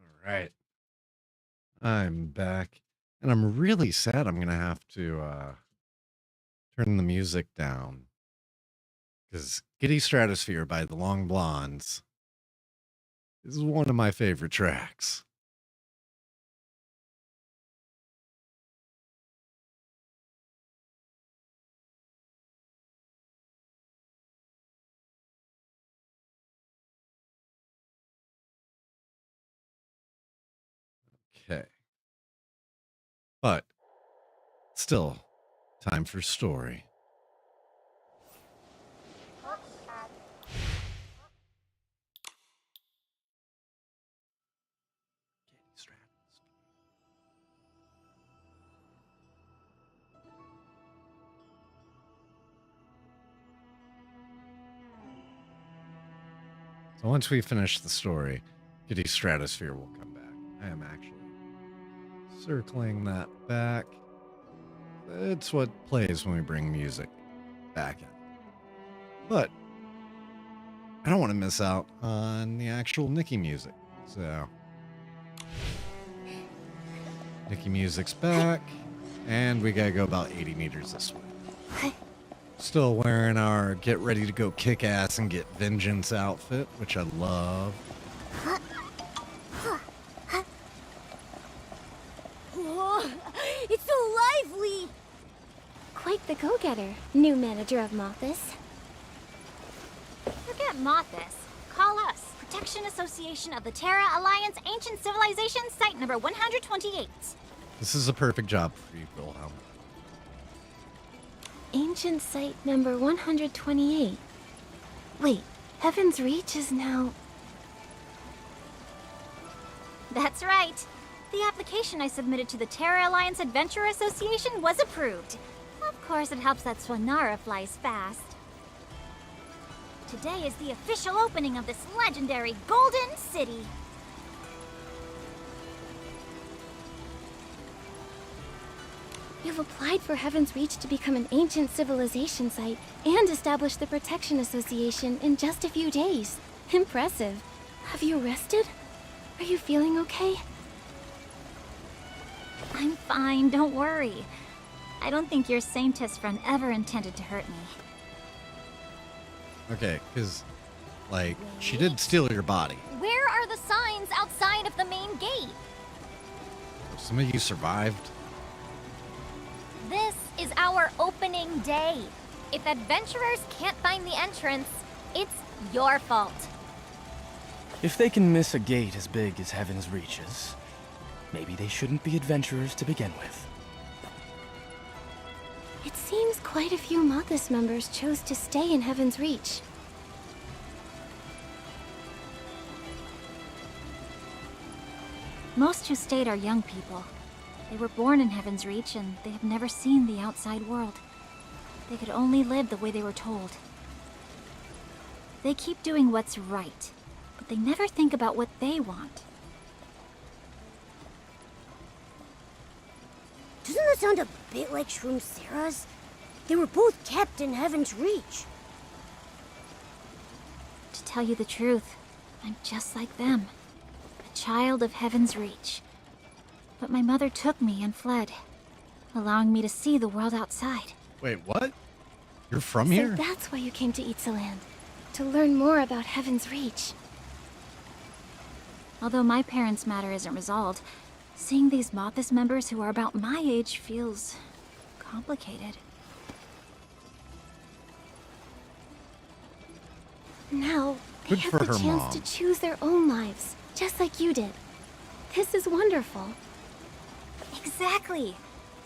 All right. I'm back, and I'm really sad I'm gonna have to turn the music down because Giddy Stratosphere by the Long Blondes is one of my favorite tracks. Okay. But still, time for story. So once we finish the story, Giddy Stratosphere will come back. I am actually circling that back. It's what plays when we bring music back in. But I don't want to miss out on the actual Nikki music. So Nikki music's back, and we gotta go about 80 meters this way. Still wearing our get ready to go kick ass and get vengeance outfit, which I love. Whoa, it's so lively! Quite the go-getter, new manager of Mothis. Forget Mothis. Call us. Protection Association of the Terra Alliance Ancient Civilization, Site number 128. This is a perfect job for you, Wilhelm. Ancient site number 128. Wait, Heaven's Reach is now... That's right. The application I submitted to the Terra Alliance Adventure Association was approved. Of course, it helps that Swanara flies fast. Today is the official opening of this legendary Golden City. You've applied for Heaven's Reach to become an ancient civilization site and establish the Protection Association in just a few days. Impressive. Have you rested? Are you feeling okay? I'm fine, don't worry. I don't think your Saintess friend ever intended to hurt me. Okay, because, like, she did steal your body. Where are the signs outside of the main gate? Some of you survived. This is our opening day. If adventurers can't find the entrance, it's your fault. If they can miss a gate as big as Heaven's Reaches, maybe they shouldn't be adventurers to begin with. It seems quite a few Mothis members chose to stay in Heaven's Reach. Most who stayed are young people. They were born in Heaven's Reach, and they have never seen the outside world. They could only live the way they were told. They keep doing what's right, but they never think about what they want. Doesn't that sound a bit like Shroom Sarah's? They were both kept in Heaven's Reach. To tell you the truth, I'm just like them. A child of Heaven's Reach. But my mother took me and fled, allowing me to see the world outside. Wait, what? You're from So here? that's why you came to Itzaland, to learn more about Heaven's Reach. Although my parents' matter isn't resolved, seeing these Mothis members who are about my age feels complicated. Now, they Good have for the her chance mom. to choose their own lives, just like you did. This is wonderful. Exactly.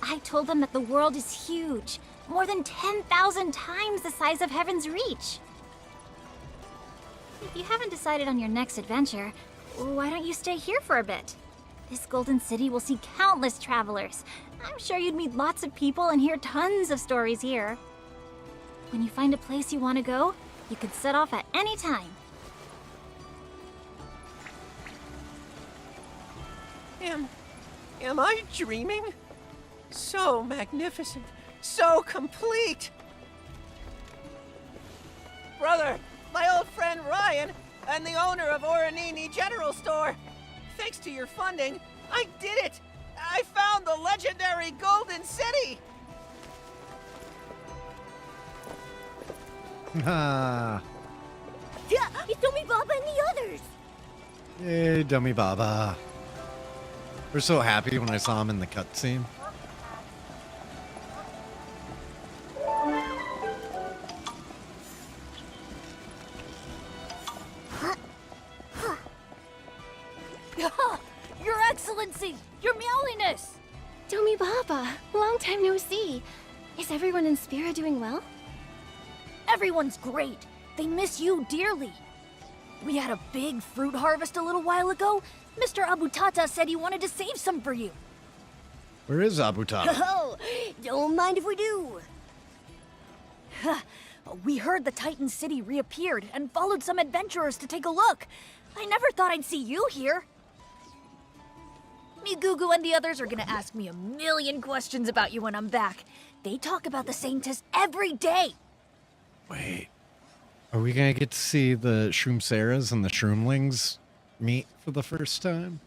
I told them that the world is huge, more than 10,000 times the size of Heaven's Reach. If you haven't decided on your next adventure, why don't you stay here for a bit? This golden city will see countless travelers. I'm sure you'd meet lots of people and hear tons of stories here. When you find a place you want to go, you can set off at any time. Am I dreaming? So magnificent, so complete. Brother, my old friend Ryan, and the owner of Oranini General Store. Thanks to your funding, I did it! I found the legendary Golden City! Ah, Yeah, it's Dummy Baba and the others. hey, Dummy Baba. We're so happy when I saw him in the cutscene. Your Excellency! Your Meowliness! Domi Baba, long time no see. Is everyone in Spira doing well? Everyone's great. They miss you dearly. We had a big fruit harvest a little while ago. Mr. Abutata said he wanted to save some for you. Where is Abutata? Oh, don't mind if we do. We heard the Titan City reappeared and followed some adventurers to take a look. I never thought I'd see you here. Migugu and the others are gonna ask me a million questions about you when I'm back. They talk about the Saintess every day. Wait. Are we gonna get to see the Shroomseras and the Shroomlings meet for the first time?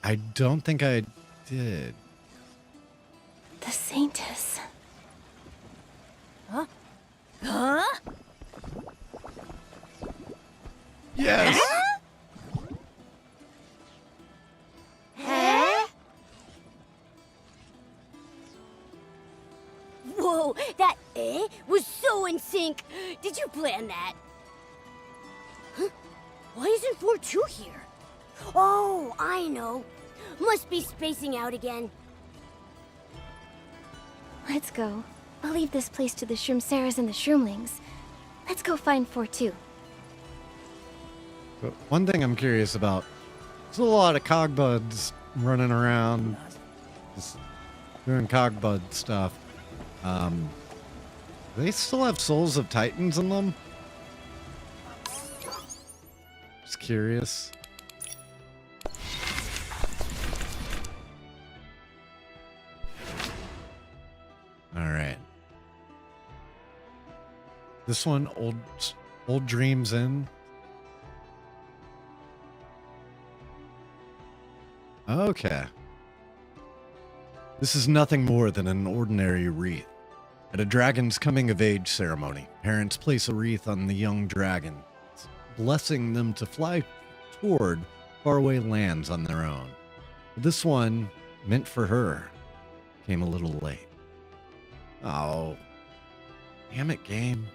I don't think I did. The Saintess. Huh? Yes! Huh? Whoa, that was so in sync. Did you plan that? Huh? Why isn't 4-2 here? Oh, I know. Must be spacing out again. Let's go. I'll leave this place to the Shroomseras and the Shroomlings. Let's go find 4-2. But one thing I'm curious about, there's a lot of Cogbuds running around, just doing Cogbud stuff. Do they still have Souls of Titans in them? Just curious. Alright. This one, Old Dreams Inn. Okay. This is nothing more than an ordinary wreath. At a dragon's coming-of-age ceremony, parents place a wreath on the young dragon, blessing them to fly toward faraway lands on their own. But this one, meant for her, came a little late. Oh. Damn it, game.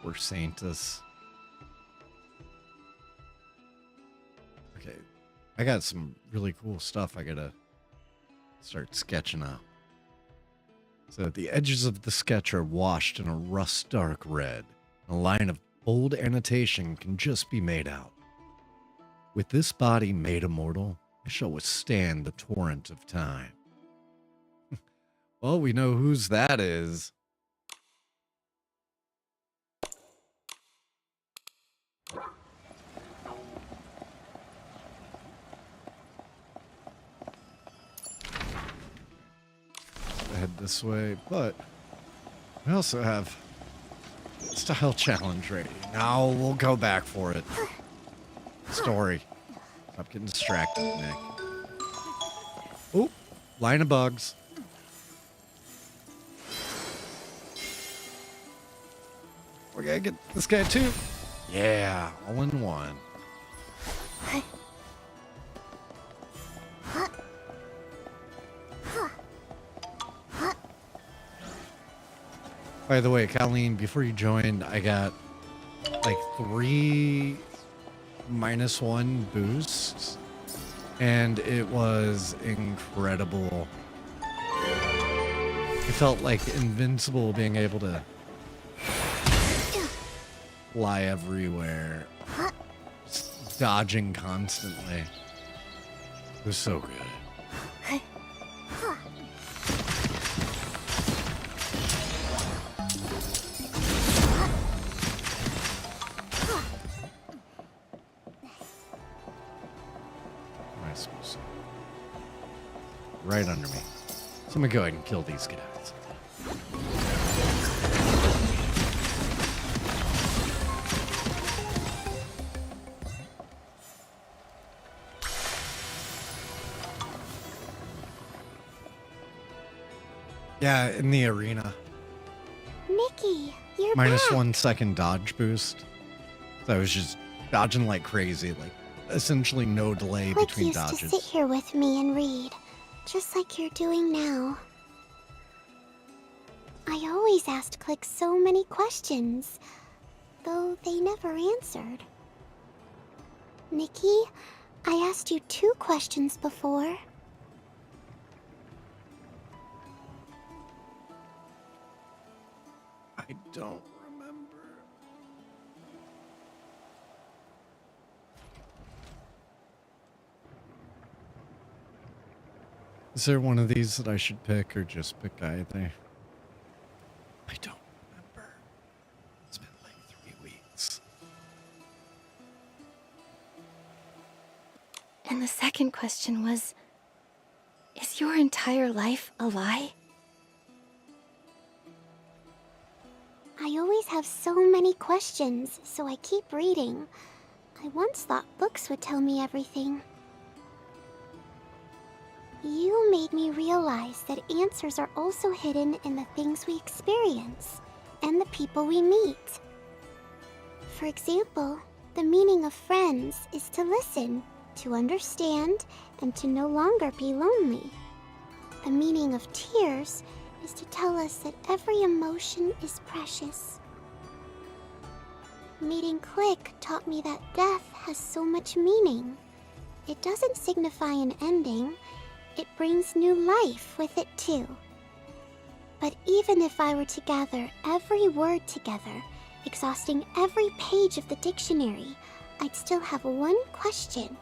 Poor Saintus. Okay. I got some really cool stuff I gotta start sketching up. So the edges of the sketch are washed in a rust-dark red. A line of bold annotation can just be made out. With this body made immortal, I shall withstand the torrent of time. Well, we know whose that is. Head this way, but we also have style challenge ready. Now we'll go back for it. Story. Stop getting distracted, Nick. Oop, line of bugs. We gotta get this guy too. Yeah, all in one. By the way, Colleen, before you joined, I got like 3 -1 boosts, and it was incredible. It felt like invincible, being able to fly everywhere, just dodging constantly. It was so good. Right under me. So I'm gonna go ahead and kill these guys. Yeah, in the arena. Nikki, you're Minus back. 1 second dodge boost. So I was just dodging like crazy, like essentially no delay Click between used dodges. to sit here with me and read, just like you're doing now. I always asked Click so many questions, though they never answered. Nikki, I asked you 2 questions before. I don't remember. Is there one of these that I should pick or just pick either? I don't remember. It's been like 3 weeks. And the second question was, is your entire life a lie? I always have so many questions, so I keep reading. I once thought books would tell me everything. You made me realize that answers are also hidden in the things we experience and the people we meet. For example, the meaning of friends is to listen, to understand, and to no longer be lonely. The meaning of tears is to tell us that every emotion is precious. Meeting Click taught me that death has so much meaning. It doesn't signify an ending, it brings new life with it too. But even if I were to gather every word together, exhausting every page of the dictionary, I'd still have one question.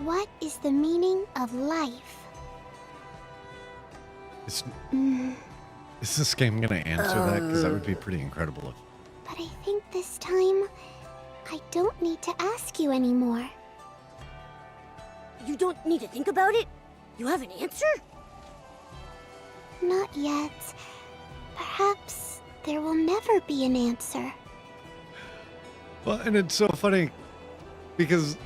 What is the meaning of life? Is this game gonna answer that? Because that would be pretty incredible. But I think this time, I don't need to ask you anymore. You don't need to think about it? You have an answer? Not yet. Perhaps there will never be an answer. Well, and it's so funny because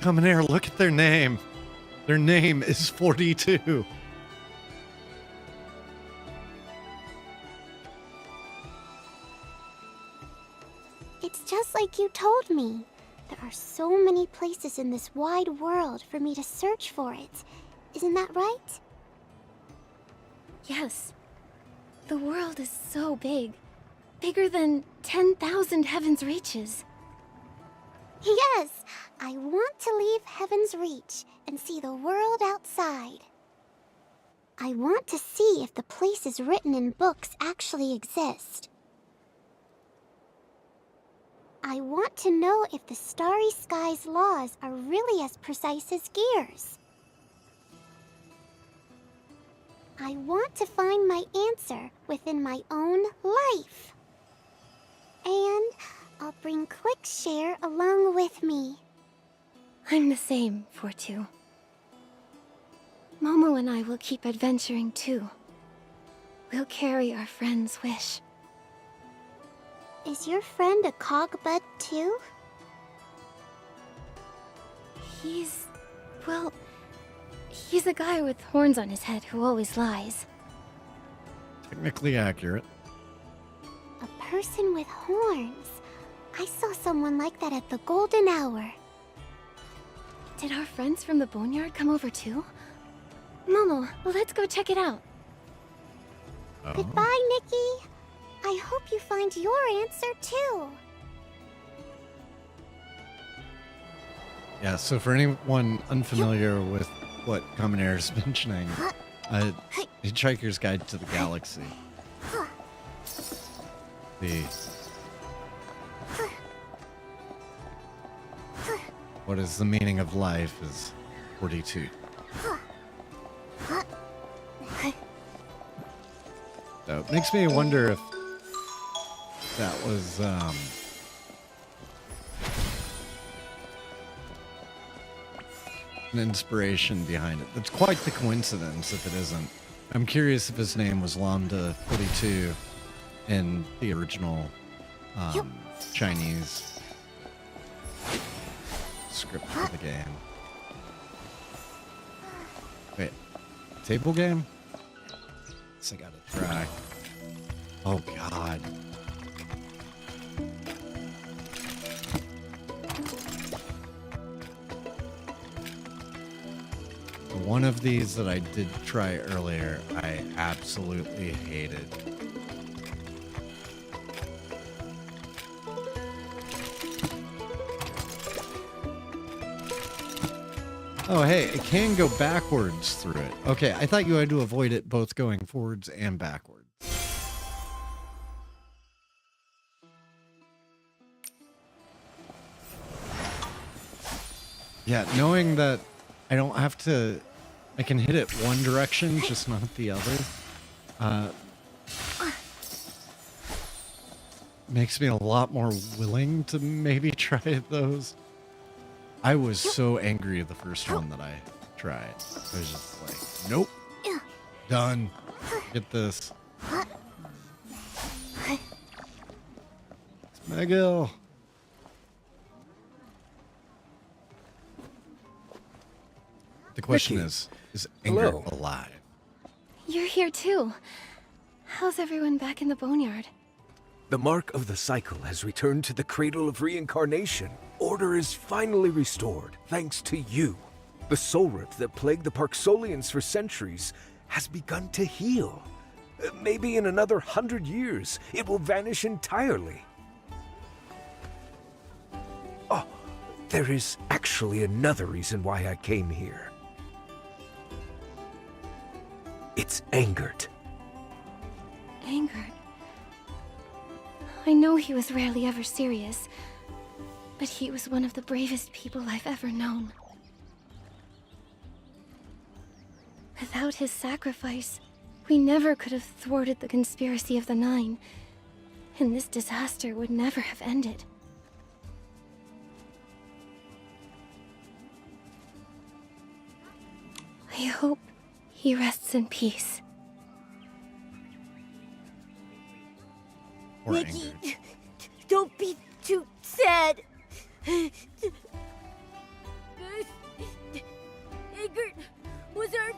come in here, look at their name. Their name is 42. It's just like you told me. There are so many places in this wide world for me to search for it. Isn't that right? Yes. The world is so big. Bigger than 10,000 heaven's reaches. Yes, I want to leave Heaven's Reach and see the world outside. I want to see if the places written in books actually exist. I want to know if the starry sky's laws are really as precise as Gear's. I want to find my answer within my own life. And I'll bring Clickshare along with me. I'm the same, Fortu. Momo and I will keep adventuring too. We'll carry our friend's wish. Is your friend a cogbud too? Well, he's a guy with horns on his head who always lies. Technically accurate. A person with horns. I saw someone like that at the Golden Hour. Did our friends from the Boneyard come over too? Momo, let's go check it out. Oh. Goodbye, Nikki. I hope you find your answer too. Yeah, so for anyone unfamiliar with what Common Air is mentioning, Hitchhiker's Guide to the Galaxy. What is the meaning of life is 42. So it makes me wonder if that was an inspiration behind it. That's quite the coincidence if it isn't. I'm curious if his name was Lambda 42 in the original Chinese script for the game. Wait, table game? spots I gotta try. Oh, God. One of these that I did try earlier, I absolutely hated. Oh, hey, it can go backwards through it. Okay, I thought you had to avoid it both going forwards and backwards. Yeah, knowing that I don't have to... I can hit it one direction, just not the other. Makes me a lot more willing to maybe try those. I was so angry the first one that I tried. I was just like, nope. Done. Get this. Miguel. The question Nikki. is Ingrid Hello. alive? You're here too. How's everyone back in the boneyard? The mark of the cycle has returned to the cradle of reincarnation. Order is finally restored, thanks to you. The soul rift that plagued the Parksolians for centuries has begun to heal. Maybe in another 100 years, it will vanish entirely. Oh, there is actually another reason why I came here. It's Angert. Angert. I know he was rarely ever serious, but he was one of the bravest people I've ever known. Without his sacrifice, we never could have thwarted the conspiracy of the Nine, and this disaster would never have ended. I hope he rests in peace. Or Nikki, Ingrid. don't be too sad. Ingrid was our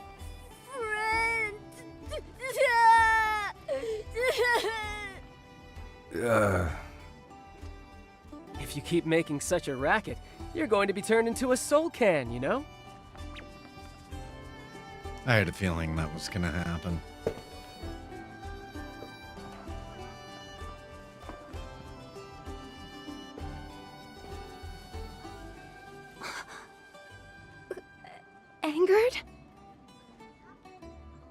friend. If you keep making such a racket, you're going to be turned into a soul can, you know? I had a feeling that was gonna happen. Angert?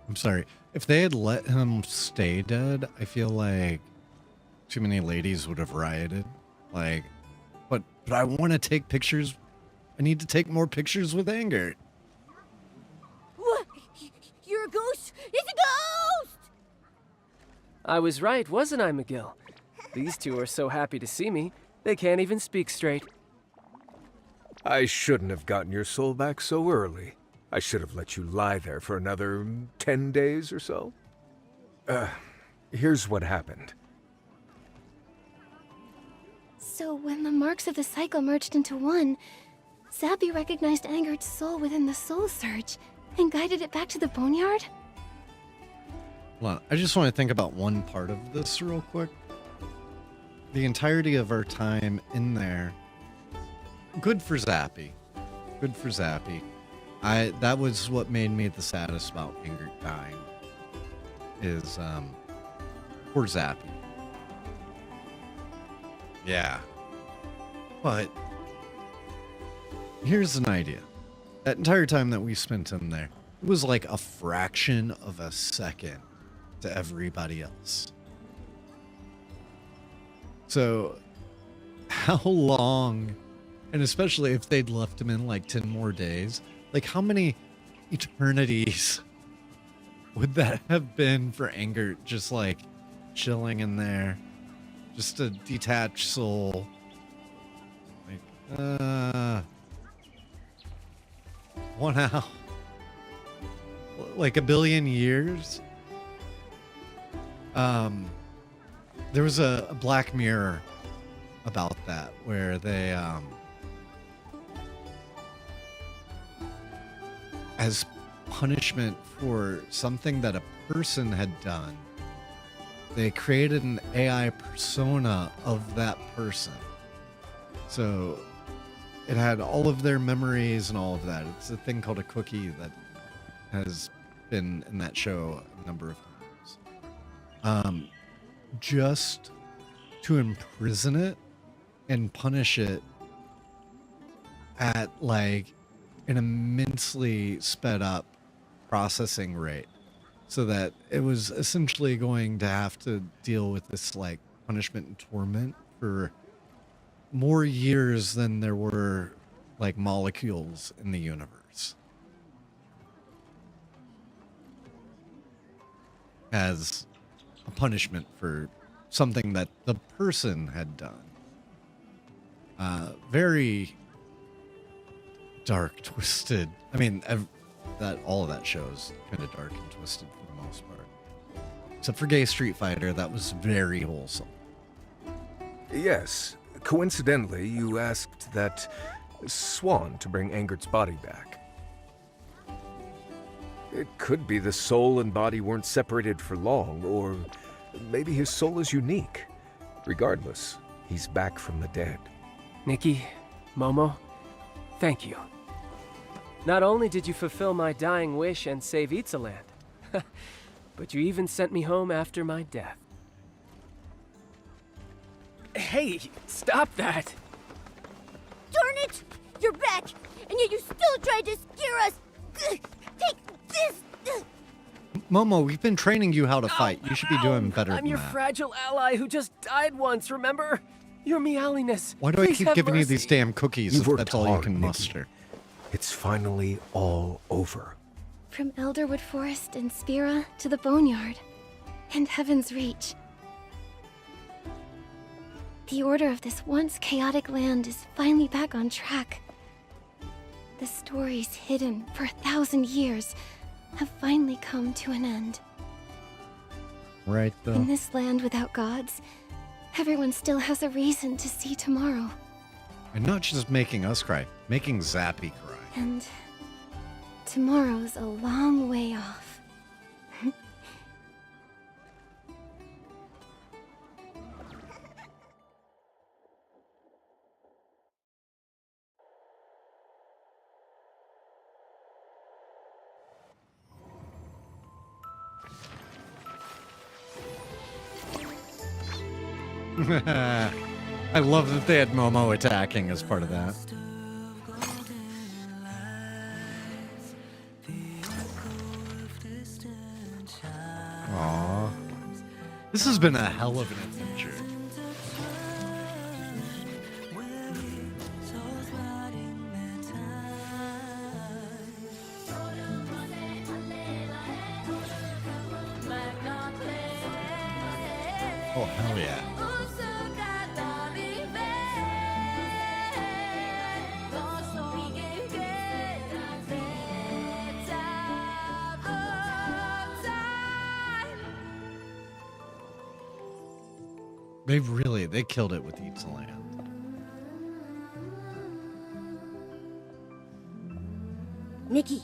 I'm sorry. If they had let him stay dead, I feel like too many ladies would have rioted. Like, but I want to take pictures. I need to take more pictures with Angert. What? You're a ghost? It's a ghost! I was right, wasn't I, McGill? These two are so happy to see me, they can't even speak straight. I shouldn't have gotten your soul back so early. I should have let you lie there for another 10 days or so. Here's what happened. So when the marks of the cycle merged into one, Zappy recognized Angert's soul within the soul surge and guided it back to the boneyard? Hold on. I just want to think about one part of this real quick. The entirety of our time in there. Good for Zappy. Good for Zappy. That was what made me the saddest about Ingrid dying. Is poor Zappy. Yeah. But here's an idea. That entire time that we spent in there, it was like a fraction of a second to everybody else. So how long, and especially if they'd left him in like 10 more days, like how many eternities would that have been for Angert just like chilling in there? Just a detached soul. Like, what now? Like a billion years? There was a Black Mirror about that where they, as punishment for something that a person had done, they created an AI persona of that person. So it had all of their memories and all of that. It's a thing called a cookie that has been in that show a number of times. Just to imprison it and punish it at like an immensely sped up processing rate, so that it was essentially going to have to deal with this like punishment and torment for more years than there were like molecules in the universe, as a punishment for something that the person had done. Very dark, twisted. I mean, that all of that show is kind of dark and twisted for the most part, except for Gay Street Fighter. That was very wholesome. Yes. Coincidentally, you asked that Swan to bring Angert's body back. It could be the soul and body weren't separated for long, or maybe his soul is unique. Regardless, he's back from the dead. Nikki, Momo, thank you. Not only did you fulfill my dying wish and save Itzaland, but you even sent me home after my death. Hey, stop that! Darn it! You're back, and yet you still tried to scare us! Take this! Momo, we've been training you how to fight. You should be doing better I'm than your that. fragile ally who just died once, remember? Your meowliness. Why do I Please keep have giving you mercy. these damn cookies You've if worked that's all you hard, can Nikki. muster? It's finally all over. From Elderwood Forest and Spira to the Boneyard and Heaven's Reach. The order of this once chaotic land is finally back on track. The stories hidden for 1,000 years have finally come to an end. Right, though. In this land without gods, everyone still has a reason to see tomorrow. And not just making us cry, making Zappy cry. And tomorrow's a long way off. I love that they had Momo attacking as part of that. Aww. This has been a hell of an adventure. Oh, hell yeah. They killed it with Itzaland. Nikki,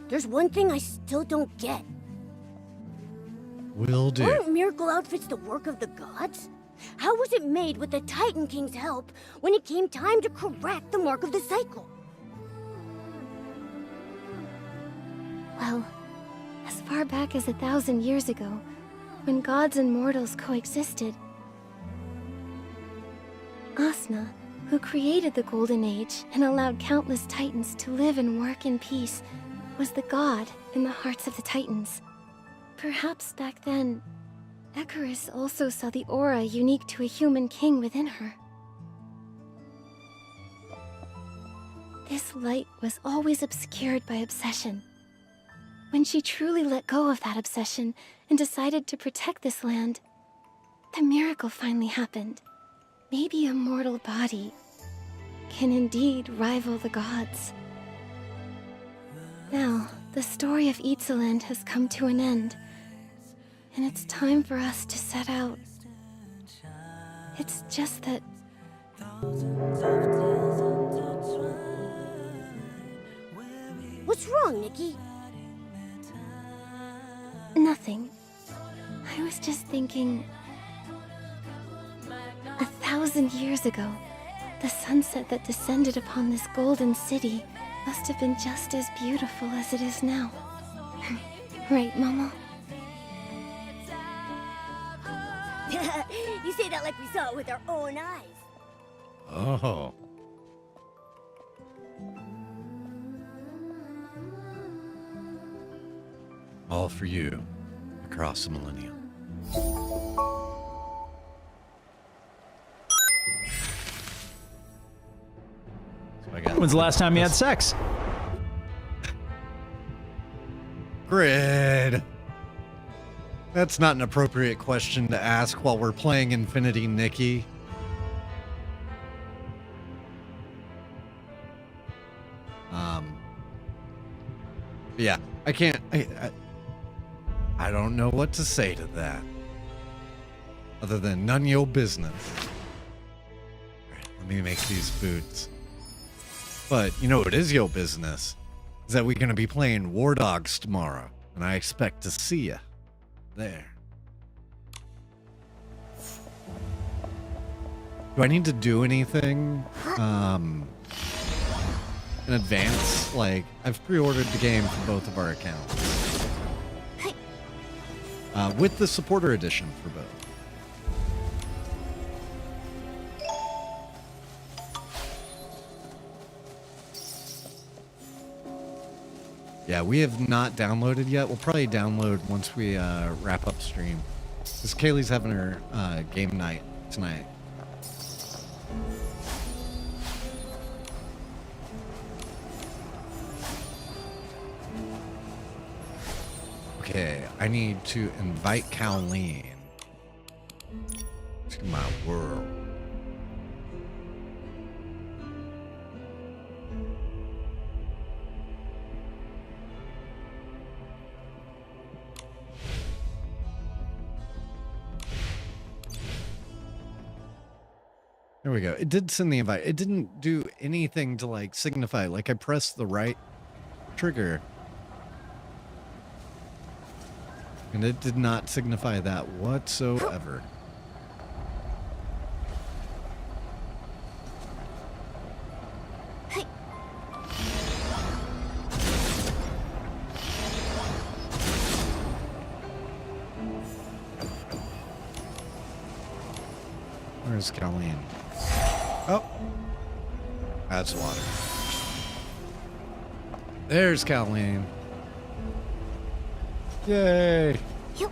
there's one thing I still don't get. Will do. Aren't miracle outfits the work of the gods? How was it made with the Titan King's help when it came time to correct the mark of the cycle? Well, as far back as 1,000 years ago, when gods and mortals coexisted, Asna, who created the Golden Age and allowed countless Titans to live and work in peace, was the god in the hearts of the Titans. Perhaps back then, Icarus also saw the aura unique to a human king within her. This light was always obscured by obsession. When she truly let go of that obsession and decided to protect this land, the miracle finally happened. Maybe a mortal body can indeed rival the gods. Now, the story of Itzaland has come to an end, and it's time for us to set out. It's just that... What's wrong, Nikki? nothing. I was just thinking... 1,000 years ago, the sunset that descended upon this golden city must have been just as beautiful as it is now. Right, Momo? You say that like we saw it with our own eyes. Oh. All for you, across the millennium. When's the last time you had sex? Grid. That's not an appropriate question to ask while we're playing Infinity Nikki. Yeah, I can't. I don't know what to say to that. Other than none your business. Alright, let me make these boots. But, you know what is your business? Is that we're going to be playing War Dogs tomorrow. And I expect to see ya there. Do I need to do anything in advance? Like, I've pre-ordered the game for both of our accounts. With the supporter edition for both. Yeah, we have not downloaded yet. We'll probably download once we wrap up stream. Because Kaylee's having her game night tonight. Okay, I need to invite Colleen to my world. There we go. It did send the invite. It didn't do anything to like signify. Like I pressed the right trigger. And it did not signify that whatsoever. Where's Colleen? Oh, that's water. There's Colleen. Yay! Yep.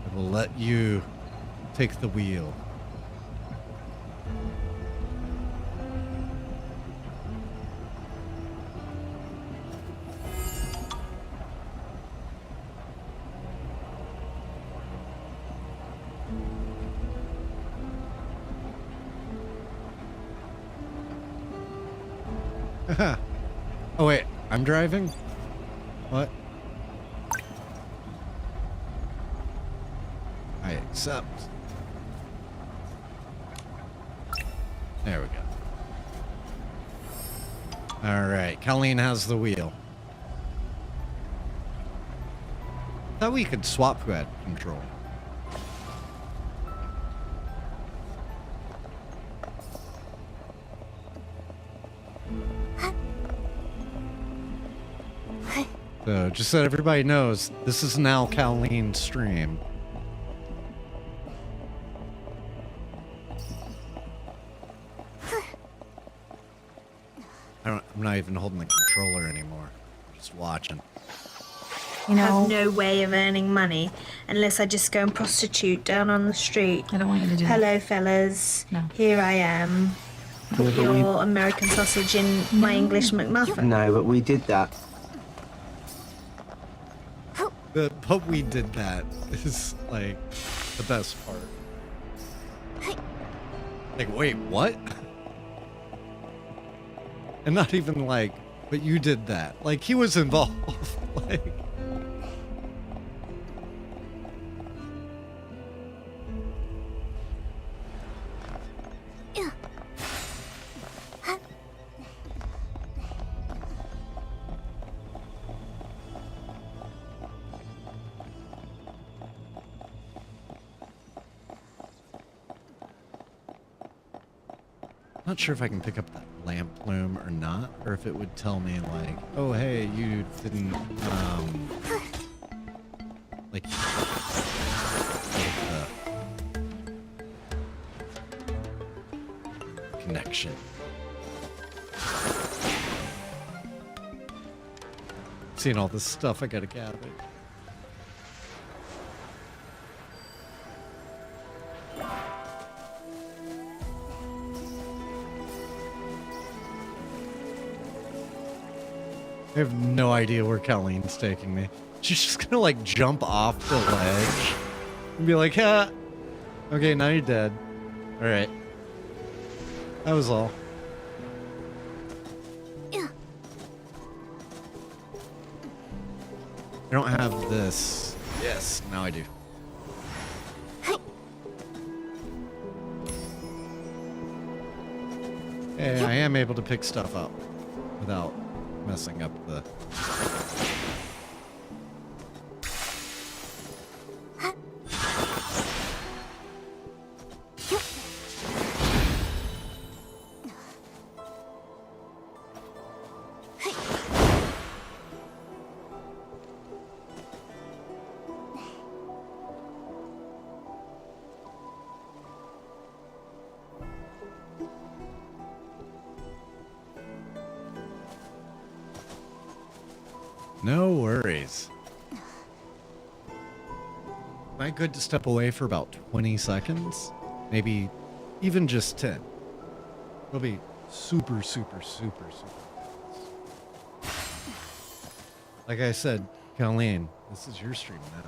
I will let you take the wheel. Oh wait, I'm driving? What? I accept. There we go. Alright, Colleen has the wheel. Thought we could swap who had control. So, just so everybody knows, this is now Colleen's stream. I'm not even holding the controller anymore. I'm just watching. You know, I have no way of earning money unless I just go and prostitute down on the street. I don't want you to do that. Hello, fellas. No. Here I am. Put your American sausage in my English McMuffin. No, but we did that. But we did that is like the best part. Like, wait, what? And not even like, but you did that. Like, he was involved. Like, Not sure if I can pick up that lamp plume or not, or if it would tell me like, oh hey, you didn't like the connection. Seeing all this stuff I gotta gather. I have no idea where Colleen's taking me. She's just gonna like jump off the ledge and be like, "Ha! Okay, now you're dead." All right, that was all. I don't have this. Yes, now I do. Hey, I am able to pick stuff up without messing up the... No worries. Am I good to step away for about 20 seconds? Maybe even just 10. It'll be super, super, super, super. Like I said, Colleen, this is your stream now.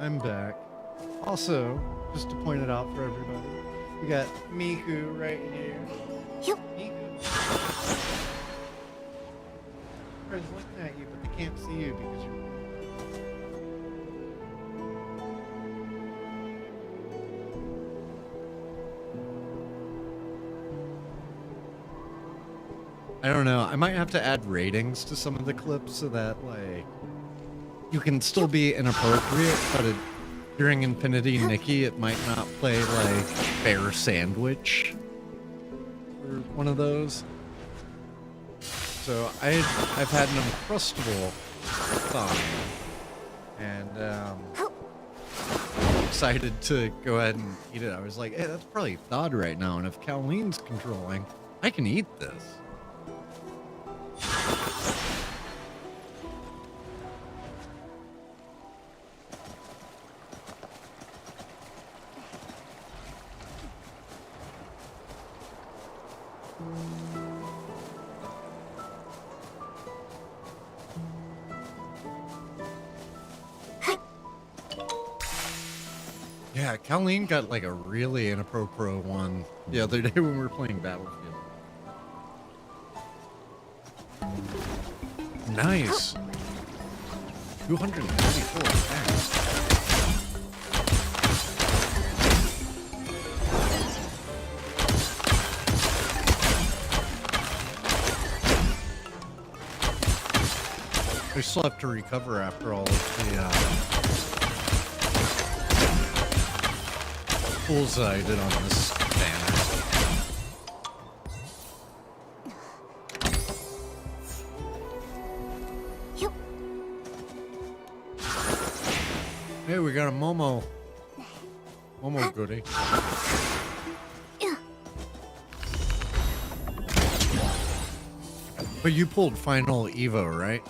I'm back. Also, just to point it out for everybody, we got Miku right here. Yep. Miku. Everyone's looking at you, but they can't see you because you're... I don't know. I might have to add ratings to some of the clips so that, like, you can still be inappropriate, but during Infinity Nikki, it might not play like Bear Sandwich or one of those. So I've had an Uncrustable thigh, and decided to go ahead and eat it. I was like, hey, that's probably thawed right now, and if Colleen's controlling, I can eat this. Yeah, Colleen got like a really inappropriate one the other day when we were playing Battlefield. Nice. 234 attacks. I still have to recover after all of the pulls that I did on this banner. Yep. Hey, we got a Momo goodie. But you pulled Final Evo, right?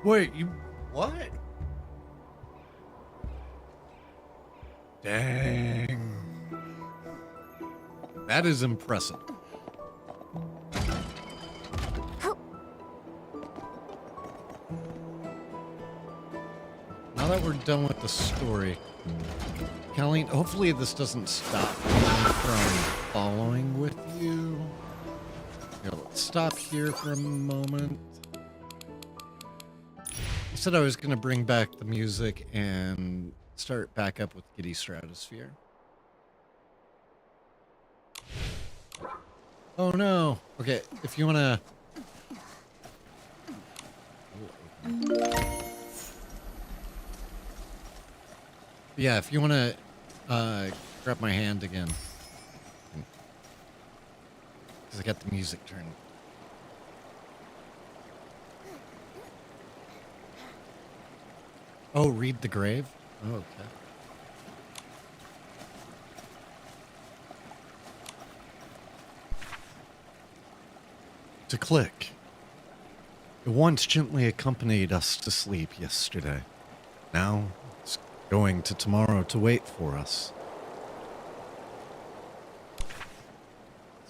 Wait, you... what? Dang. That is impressive. Now that we're done with the story, Colleen, hopefully this doesn't stop me from following with you. Here, let's stop here for a moment. I said I was going to bring back the music and start back up with Giddy Stratosphere. Oh no. Okay, if you want to... Yeah, if you want to grab my hand again. Because I got the music turned. Oh, read the grave? Oh, okay. To click. It once gently accompanied us to sleep yesterday. Now it's going to tomorrow to wait for us.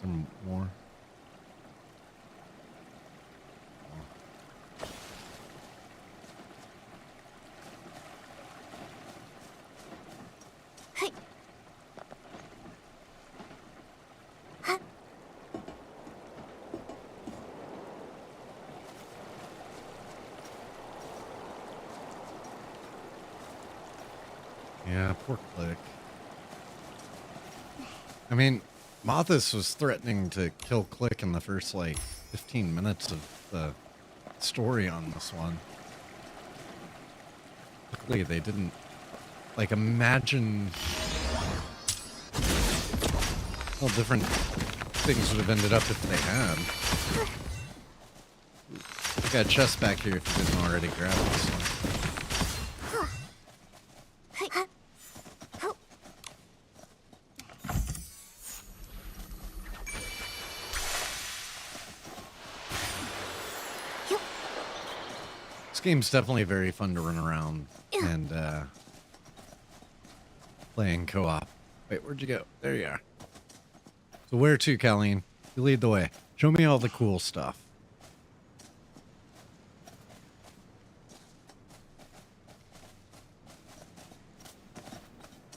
Some more. Yeah, poor Click. I mean, Mothis was threatening to kill Click in the first, like, 15 minutes of the story on this one. Luckily, they didn't. Like, imagine how different things would have ended up if they had. I got a chest back here if you didn't already grab this one. This game's definitely very fun to run around and playing co-op. Wait, where'd you go? There you are. So where to, Colleen? You lead the way. Show me all the cool stuff.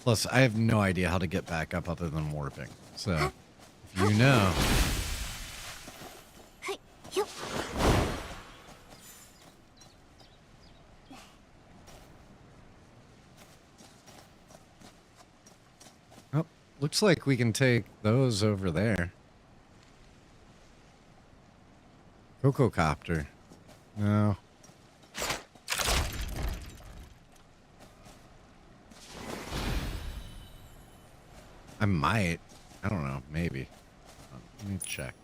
Plus, I have no idea how to get back up other than warping. So, if you know... Oh, looks like we can take those over there. Coco Copter. No. I might. I don't know. Maybe. Let me check.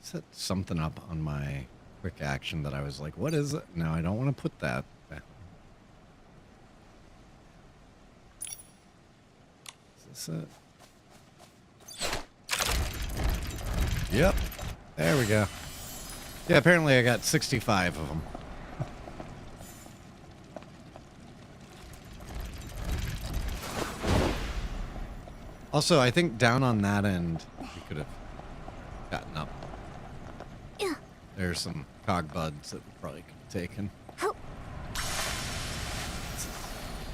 Set something up on my quick action that I was like, what is it? No, I don't want to put that. Is this it? Yep. There we go. Yeah, apparently I got 65 of them. Also, I think down on that end, we could have gotten up. Yeah. There's some cog buds that we probably could have taken.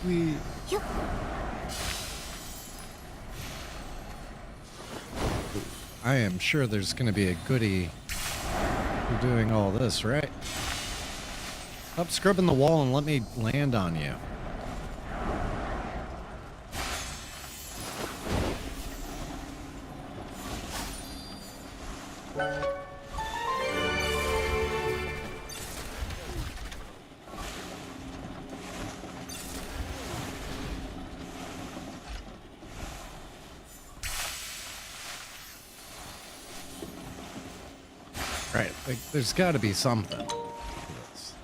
We. Yep. I am sure there's going to be a goodie for doing all this, right? Stop scrubbing the wall and let me land on you. Right, like, there's got to be something to this.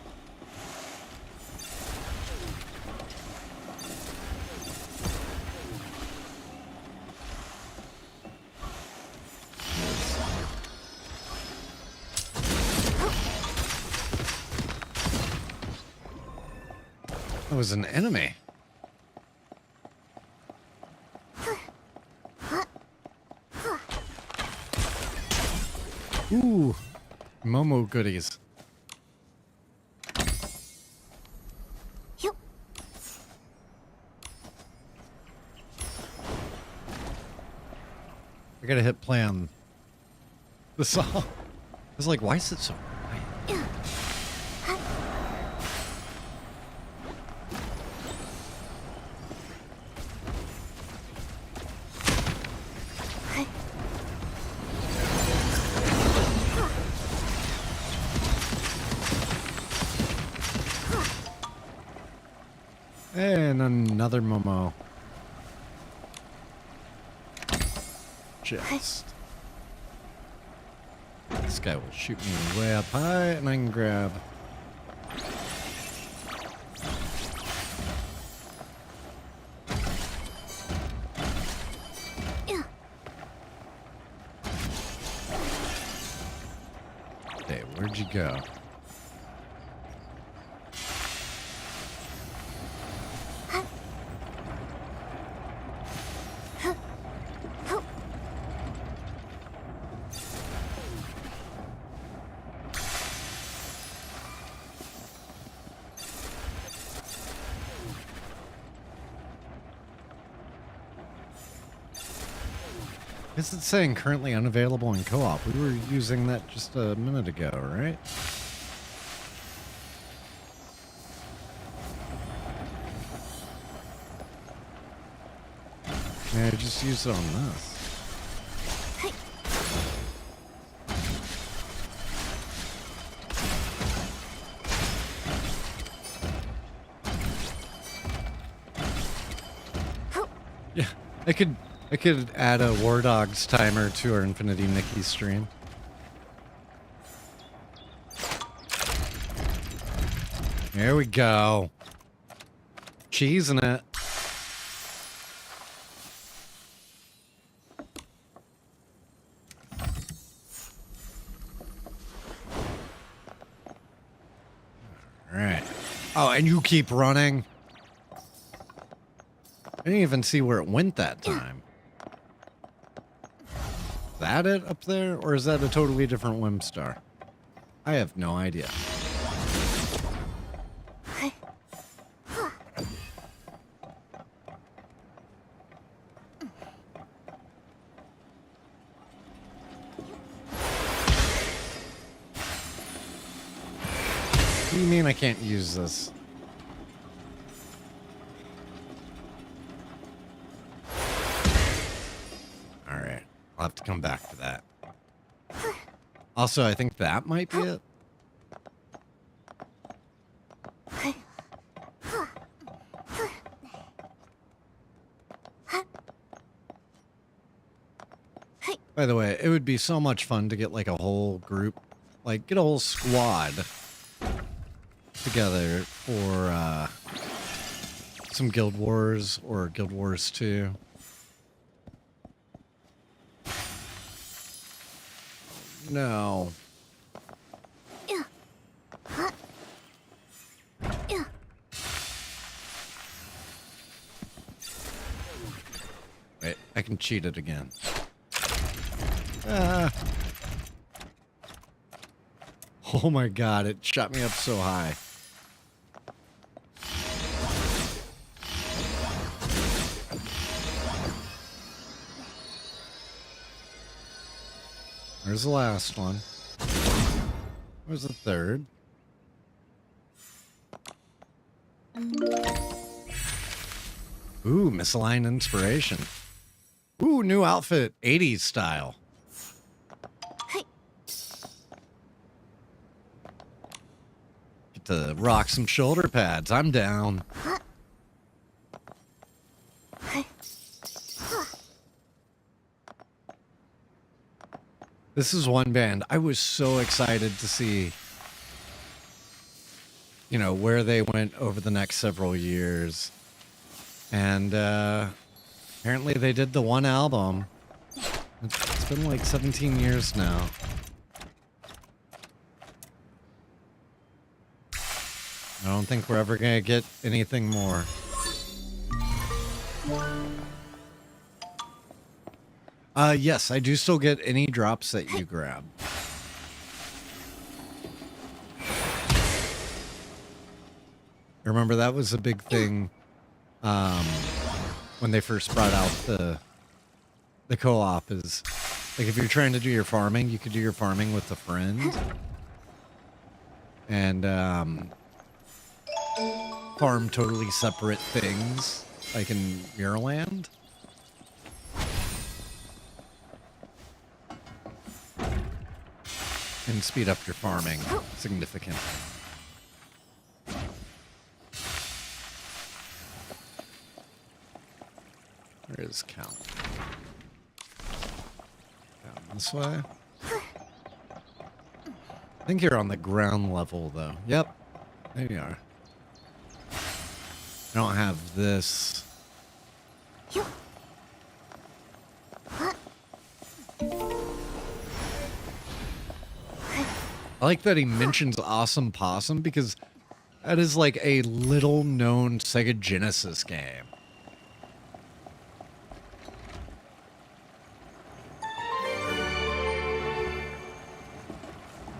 That was an enemy. Momo goodies. I gotta hit play on the song. I was like, why is it so quiet? And another Momo. Just. This guy will shoot me way up high, and I can grab. Okay, where'd you go? Is it saying currently unavailable in co-op? We were using that just a minute ago, right? Yeah, I just used it on this. Yeah, I could add a War Dogs timer to our Infinity Nikki stream. There we go. Cheesing it. All right. Oh, and you keep running. I didn't even see where it went that time. Is that it up there, or is that a totally different Whimstar? I have no idea. What do you mean I can't use this? Alright, I'll have to come back to that. Also, I think that might be it. By the way, it would be so much fun to get like a whole group, like get a whole squad together for some Guild Wars or Guild Wars 2. No. Wait, I can cheat it again. Oh my god, it shot me up so high. There's the last one. Where's the third? Ooh, misaligned inspiration. Ooh, new outfit, 80s style. Get to rock some shoulder pads. I'm down. This is one band I was so excited to see, you know, where they went over the next several years. And apparently they did the one album. It's been like 17 years now. I don't think we're ever going to get anything more. Yes, I do still get any drops that you grab. Remember that was a big thing when they first brought out the co-op is like if you're trying to do your farming, you could do your farming with a friend. And farm totally separate things, like in Muirland. And speed up your farming significantly. Where is Cal? Down this way. I think you're on the ground level, though. Yep. There you are. I don't have this. I like that he mentions Awesome Possum because that is like a little known Sega Genesis game.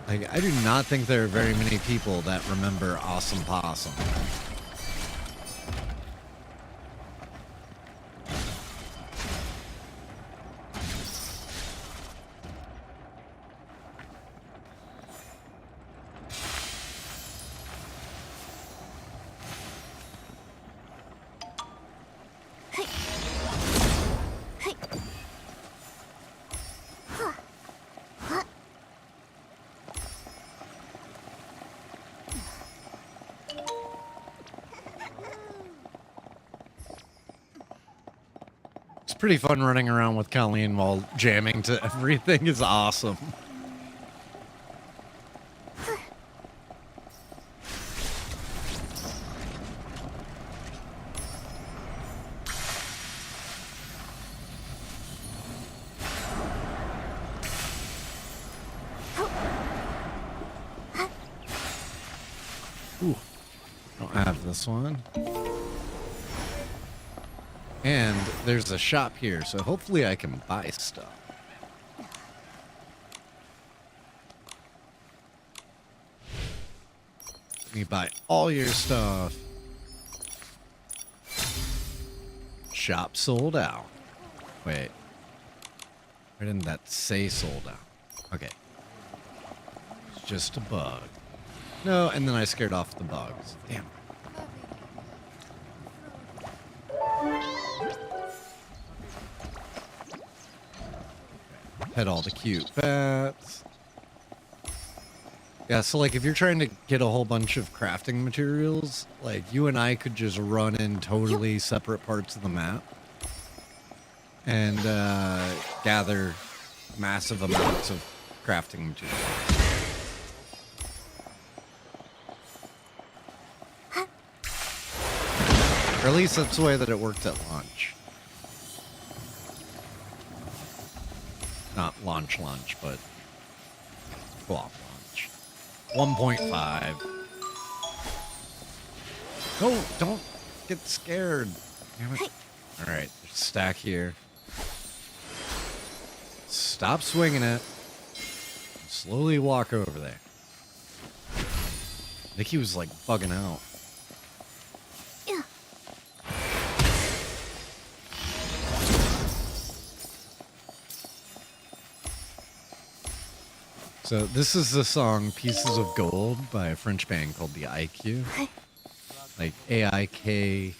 Like, I do not think there are very many people that remember Awesome Possum. Pretty fun running around with Colleen while jamming to everything is awesome. Ooh, don't have this one. And there's a shop here, so hopefully I can buy stuff. You buy all your stuff. Shop sold out. Wait. Why didn't that say sold out? Okay. It's just a bug. No, and then I scared off the bugs. Damn. Had all the cute bats. Yeah, so like if you're trying to get a whole bunch of crafting materials, like you and I could just run in totally separate parts of the map and gather massive amounts of crafting materials. Or at least that's the way that it worked at launch. Not launch, but co-op launch. 1.5. No, don't get scared. Damn it. All right, stack here. Stop swinging it. Slowly walk over there. Nikki was like bugging out. So this is the song Pieces of Gold by a French band called the IQ. Like AIKIU.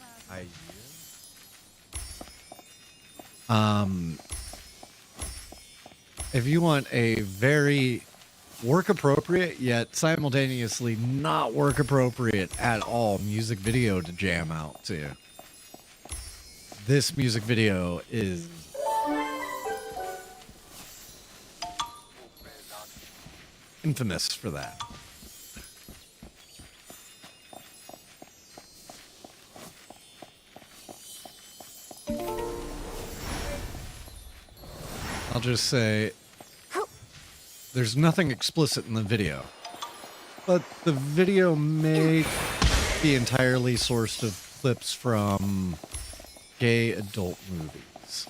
If you want a very work appropriate yet simultaneously not work appropriate at all music video to jam out to, this music video is infamous for that. I'll just say there's nothing explicit in the video, but the video may be entirely sourced of clips from gay adult movies.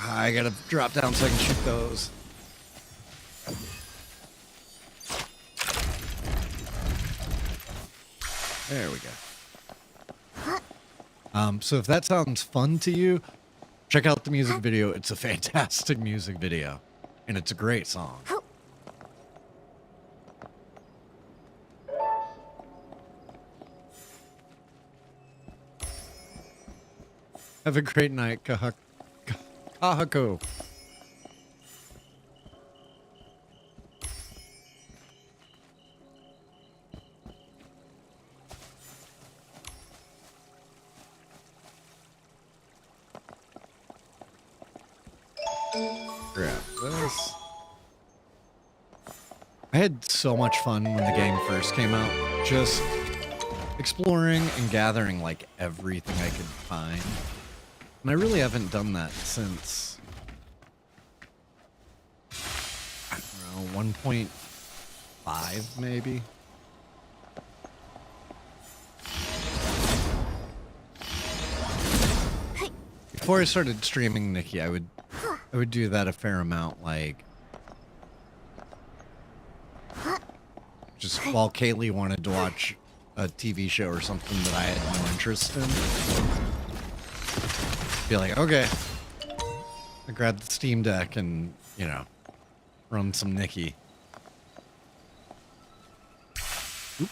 I gotta drop down so I can shoot those. There we go. So if that sounds fun to you, check out the music video. It's a fantastic music video, and it's a great song. Have a great night, Kahako. Grab this. I had so much fun when the game first came out, just exploring and gathering like everything I could find. And I really haven't done that since, I don't know, 1.5 maybe. Before I started streaming Nikki, I would do that a fair amount, like just while Kaylee wanted to watch a TV show or something that I had no interest in. Be like, okay, I grab the Steam Deck and, you know, run some Nikki. Oop.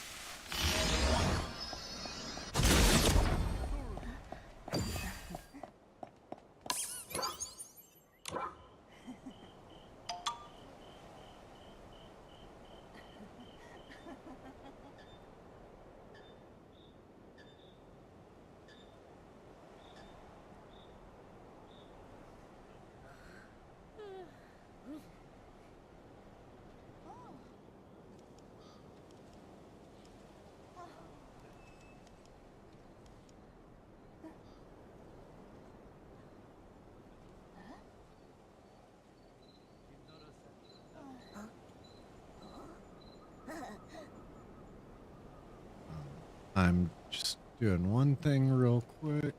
I'm just doing one thing real quick.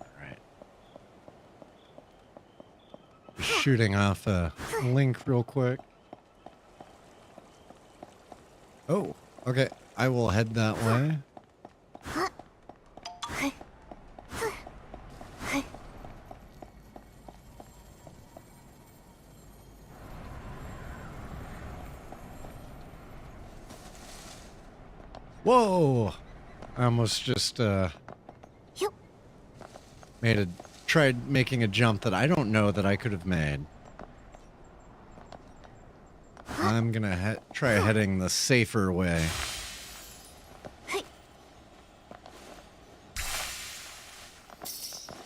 All right. Just shooting off a link real quick. Oh, okay. I will head that way. Whoa! I almost just tried making a jump that I don't know that I could have made. I'm gonna try heading the safer way.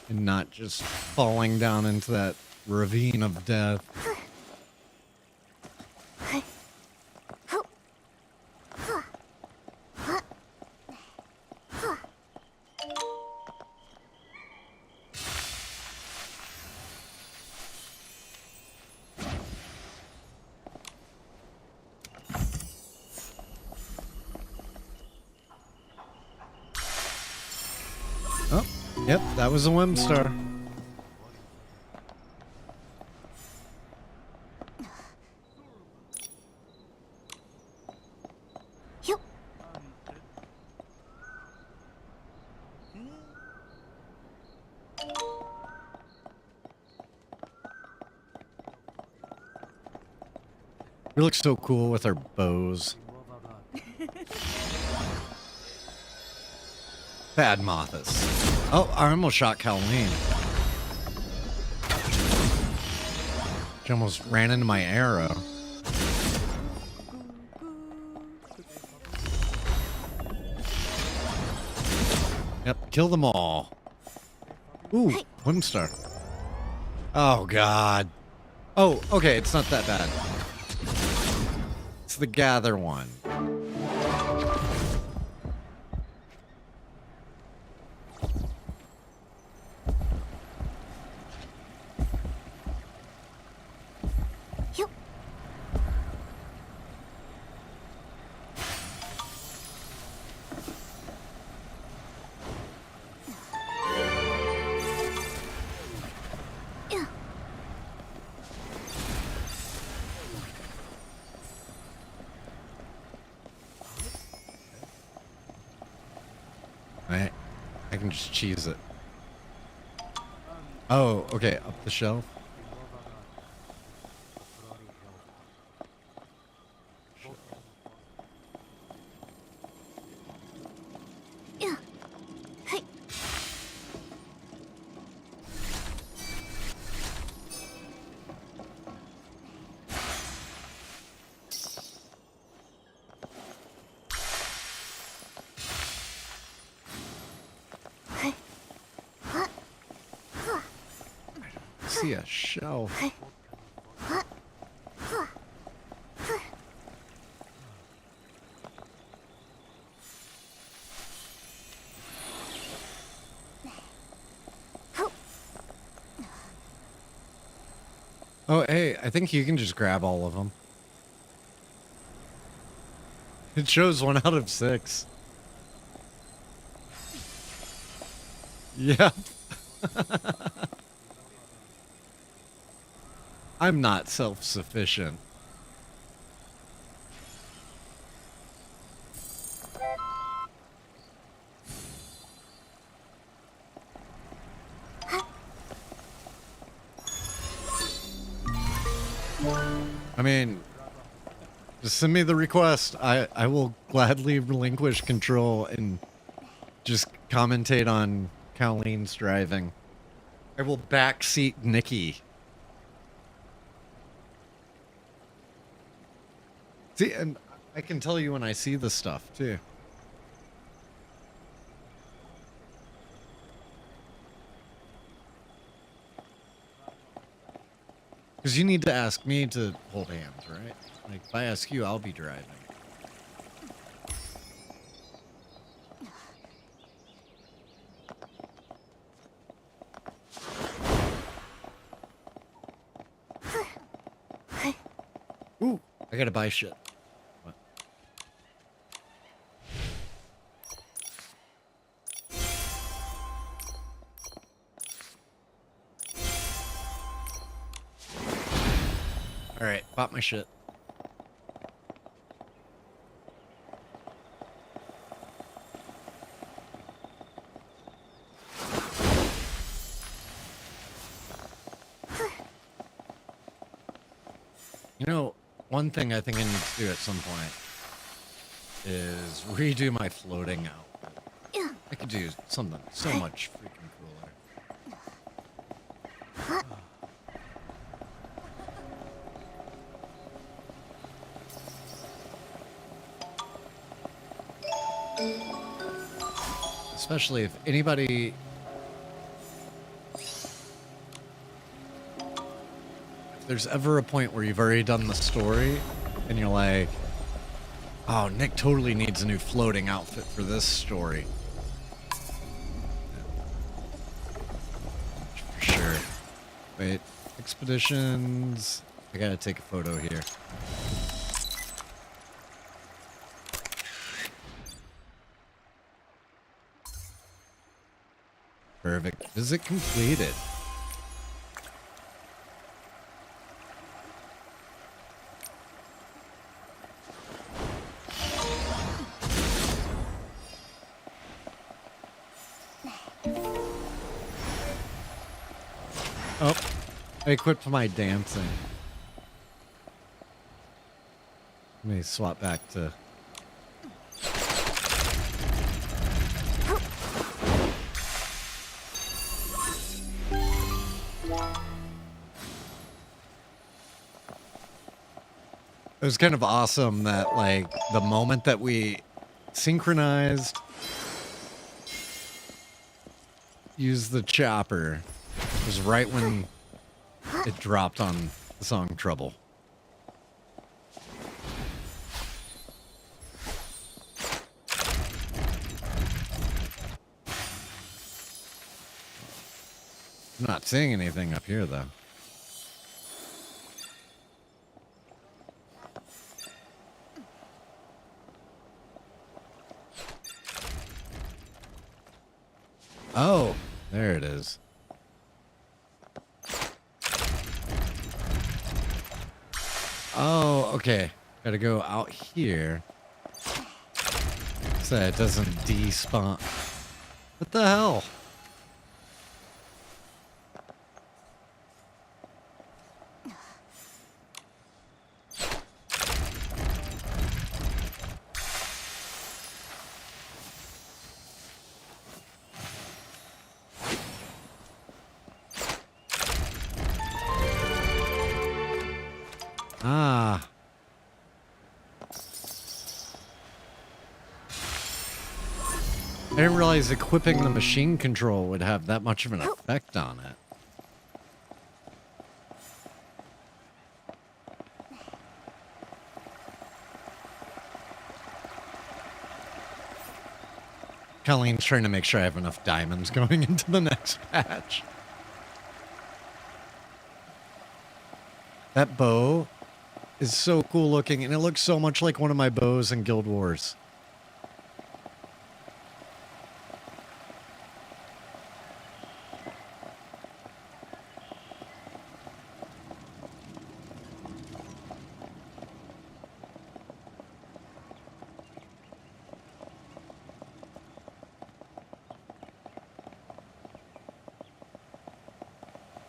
And not just falling down into that ravine of death. Oh, yep, that was a Wimstar. We look so cool with our bows. Bad Mothus. Oh, I almost shot Colleen. She almost ran into my arrow. Yep, kill them all. Ooh, Wimstar. Oh, God. Oh, okay, it's not that bad. It's the Gather one. I can just cheese it. Oh, okay, up the shelf. Yeah. Hey. See a shelf. Oh, hey, I think you can just grab all of them. It shows 1 out of 6. Yeah. I'm not self-sufficient. I mean, just send me the request. I will gladly relinquish control and just commentate on Colleen's driving. I will backseat Nikki. See, and I can tell you when I see the stuff, too. Because you need to ask me to hold hands, right? Like, if I ask you, I'll be driving. Ooh, I gotta buy shit. What? Alright, bought my shit. You know, one thing I think I need to do at some point is redo my floating outfit. I could do something so much freaking cooler. Especially if anybody... If there's ever a point where you've already done the story and you're like, oh, Nick totally needs a new floating outfit for this story. For sure. Wait, expeditions... I gotta take a photo here. Perfect. Visit completed. Oh, I equipped my dancing. Let me swap back to... It was kind of awesome that, like, the moment that we synchronized, used the chopper, was right when it dropped on the song Trouble. I'm not seeing anything up here, though. Oh, there it is. Oh, okay. Gotta go out here so it doesn't despawn. What the hell? Ah. I didn't realize equipping the machine control would have that much of an effect on it. Colleen's trying to make sure I have enough diamonds going into the next patch. That bow is so cool looking, and it looks so much like one of my bows in Guild Wars.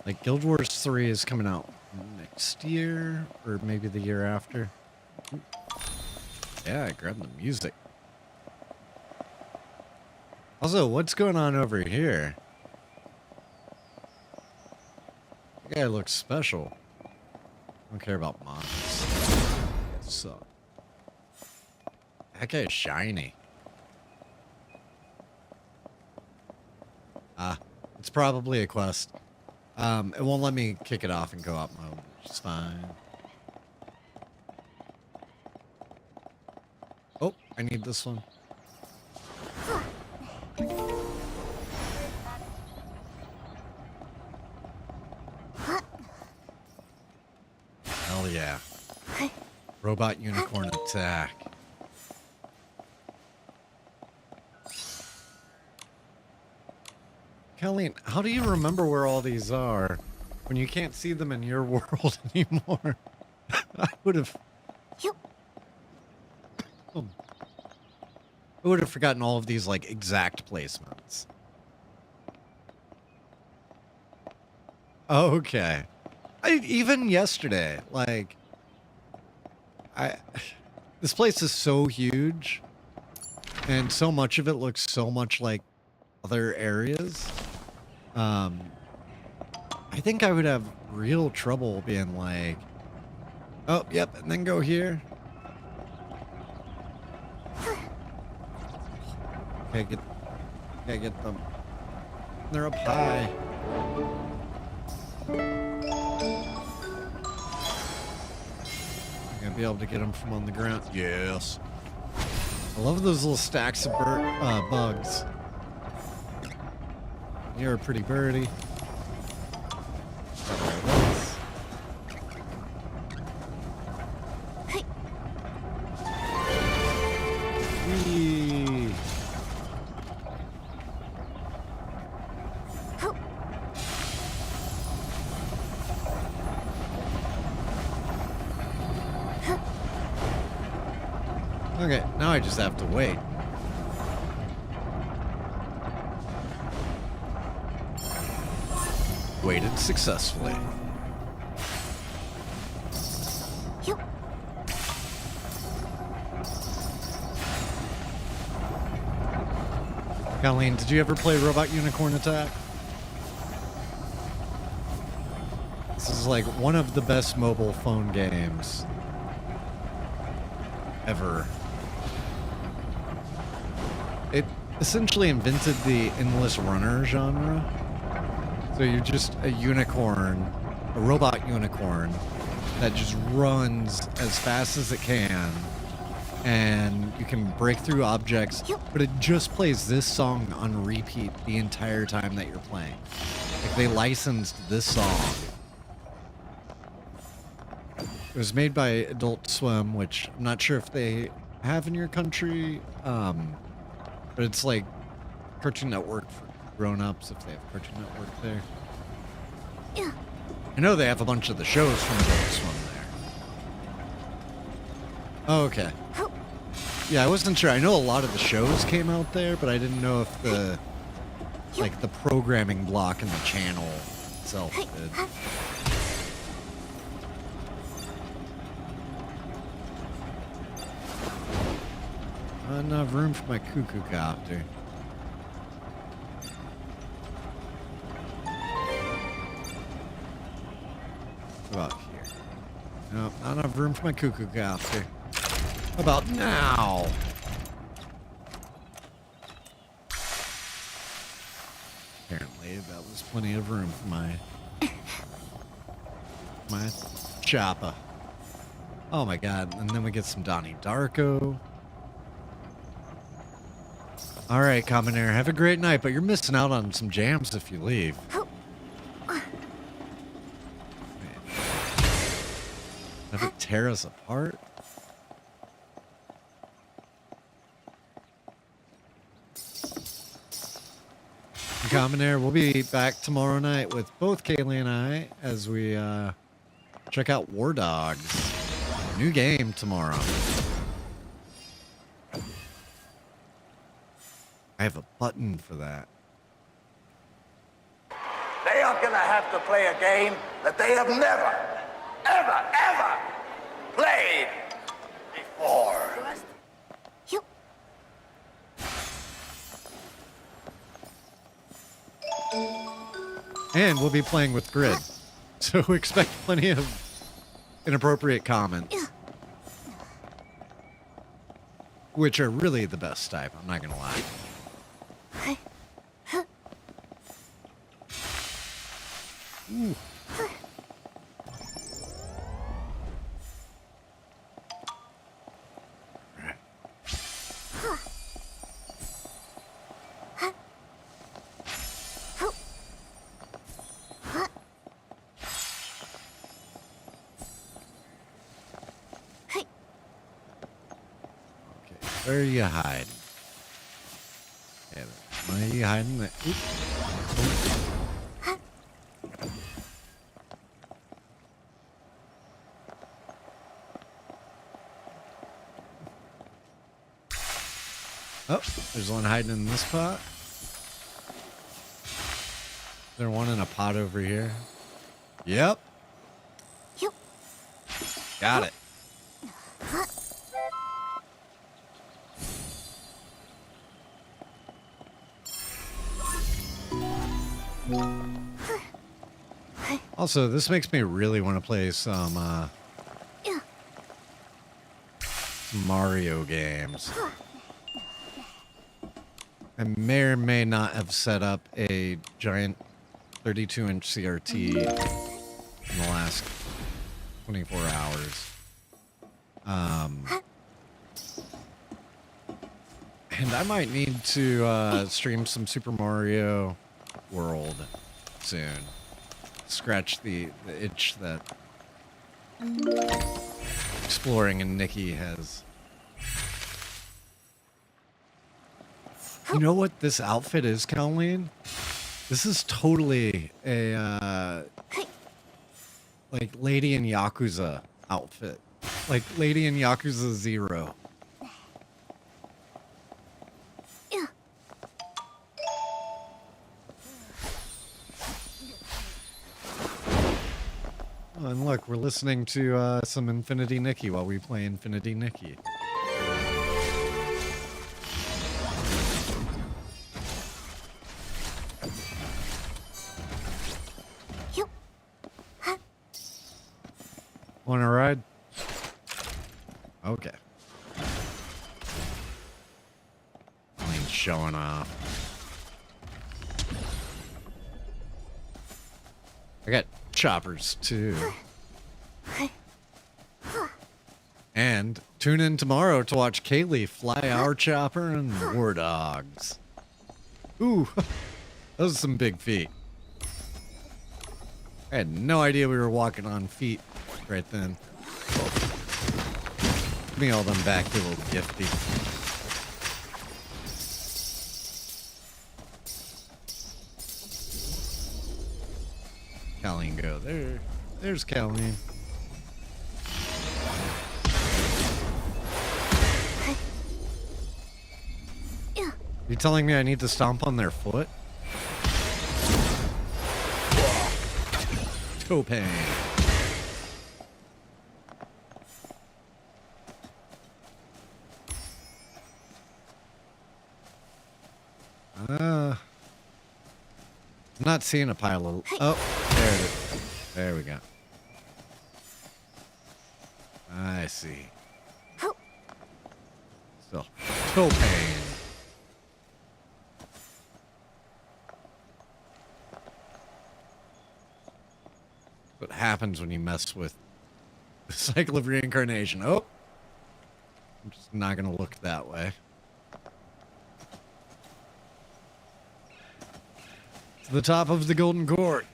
Like, Guild Wars 3 is coming out next year, or maybe the year after. Yeah, I grabbed the music. Also, what's going on over here? That guy looks special. I don't care about mods. So, that guy's shiny. Ah, it's probably a quest. It won't let me kick it off and go up mode, which is fine. Oh, I need this one. Hell yeah. Robot unicorn attack. Colleen, how do you remember where all these are when you can't see them in your world anymore? I would have... I would have forgotten all of these, like, exact placements. Okay. Even yesterday, like... This place is so huge, and so much of it looks so much like other areas. I think I would have real trouble being like, oh, yep, and then go here. Okay, get them. They're up high. I'm gonna be able to get them from on the ground. Yes. I love those little stacks of bugs. You're a pretty birdie. Whee. Okay, now I just have to wait. Waited successfully. Colleen, did you ever play Robot Unicorn Attack? This is like one of the best mobile phone games ever. It essentially invented the endless runner genre. So you're just a unicorn, a robot unicorn, that just runs as fast as it can, and you can break through objects, but it just plays this song on repeat the entire time that you're playing. Like, they licensed this song. It was made by Adult Swim, which I'm not sure if they have in your country, but it's like Cartoon Network for grown-ups, if they have Cartoon Network there. I know they have a bunch of the shows from Adult Swim there. Oh, okay. Yeah, I wasn't sure. I know a lot of the shows came out there, but I didn't know if the like the programming block in the channel itself did. Not enough room for my cuckoo copter. What about here? Nope, not enough room for my cuckoo copter. How about now? Apparently, that was plenty of room for my chopper. Oh my god, and then we get some Donnie Darko. Alright, Commoner, have a great night, but you're missing out on some jams if you leave. Have it tear us apart? Commoner, we'll be back tomorrow night with both Kaylee and I as we check out War Dogs. New game tomorrow. I have a button for that. They are gonna have to play a game that they have never, ever played before. And we'll be playing with Grid. So expect plenty of inappropriate comments. Which are really the best type, I'm not gonna lie. Ooh. Where are you hiding? Yeah, why are you hiding there? Oh, there's one hiding in this pot. Is there one in a pot over here? Yep. Got it. Also, this makes me really want to play some Mario games. I may or may not have set up a giant 32-inch CRT in the last 24 hours. And I might need to stream some Super Mario World soon. Scratch the itch that exploring in Nikki has. You know what this outfit is, Colleen? This is totally a like Lady in Yakuza outfit. Like Lady in Yakuza 0. Oh, and look, we're listening to some Infinity Nikki while we play Infinity Nikki. Want to ride? Okay. I'm showing off. I got choppers too. And tune in tomorrow to watch Kaylee fly our chopper and War Dogs. Ooh, those are some big feet. I had no idea we were walking on feet right then. Give me all them back, you little gifty. Colleen, go there. There's Colleen. You telling me I need to stomp on their foot? toe pain. I'm not seeing a pile of... Oh, there it is. There we go. I see. Still, toe pain. What happens when you mess with the cycle of reincarnation? Oh, I'm just not gonna look that way. To the top of the golden cord.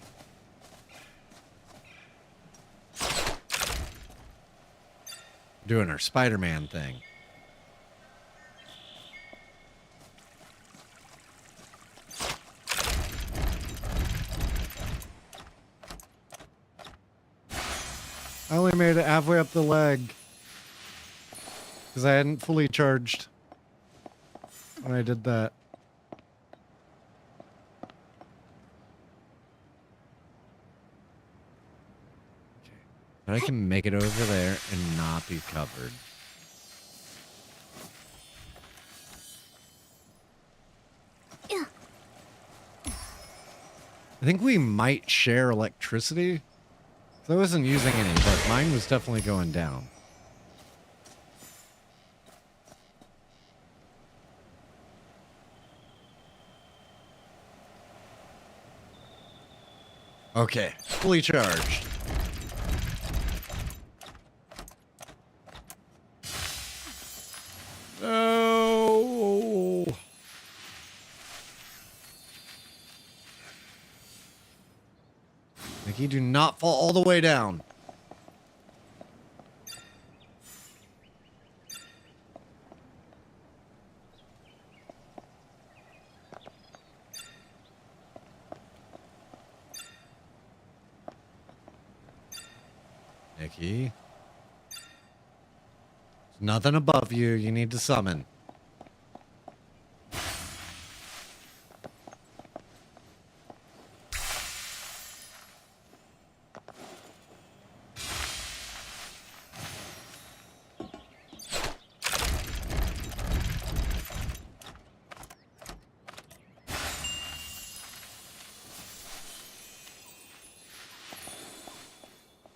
Doing our Spider-Man thing. I only made it halfway up the leg because I hadn't fully charged when I did that. Okay. But I can make it over there and not be covered. I think we might share electricity. So I wasn't using any, but mine was definitely going down. Okay, fully charged. No. Nikki, do not fall all the way down. Nikki. There's nothing above you. You need to summon.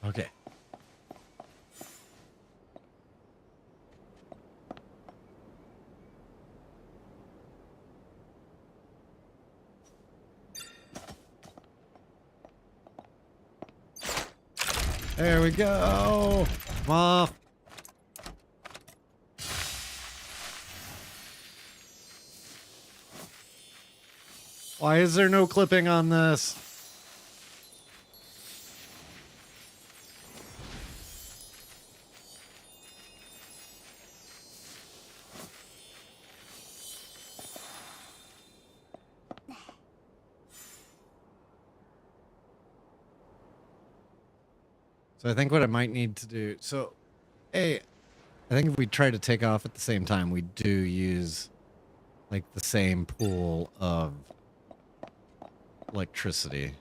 Okay. There we go. Come off. Why is there no clipping on this? So I think what I might need to do, so, hey, I think if we try to take off at the same time, we do use, like, the same pool of electricity.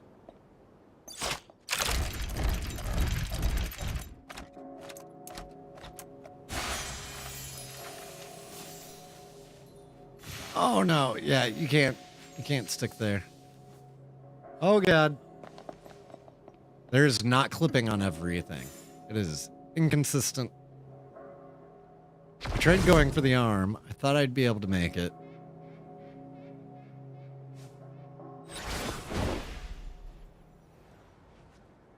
Oh no, yeah, you can't stick there. Oh god. There's not clipping on everything. It is inconsistent. I tried going for the arm. I thought I'd be able to make it.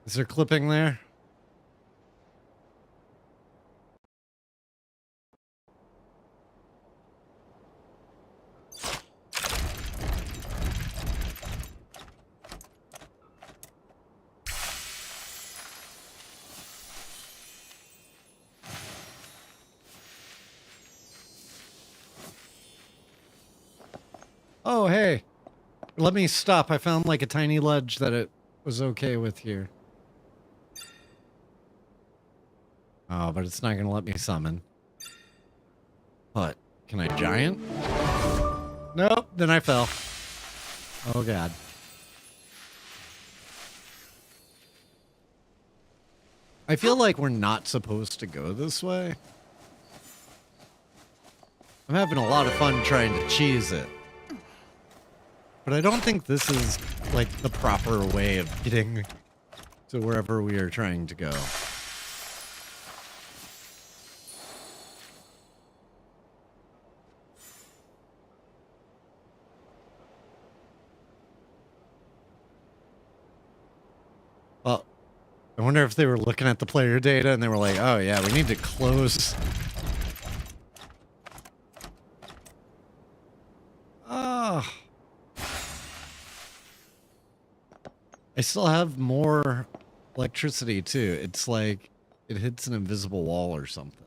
Is there clipping there? Oh, hey. Let me stop. I found like a tiny ledge that it was okay with here. Oh, but it's not going to let me summon. What? Can I giant? Nope. Then I fell. Oh, God. I feel like we're not supposed to go this way. I'm having a lot of fun trying to cheese it. But I don't think this is, like, the proper way of getting to wherever we are trying to go. Well, I wonder if they were looking at the player data and they were like, oh yeah, we need to close. Ah. I still have more electricity too. It's like it hits an invisible wall or something.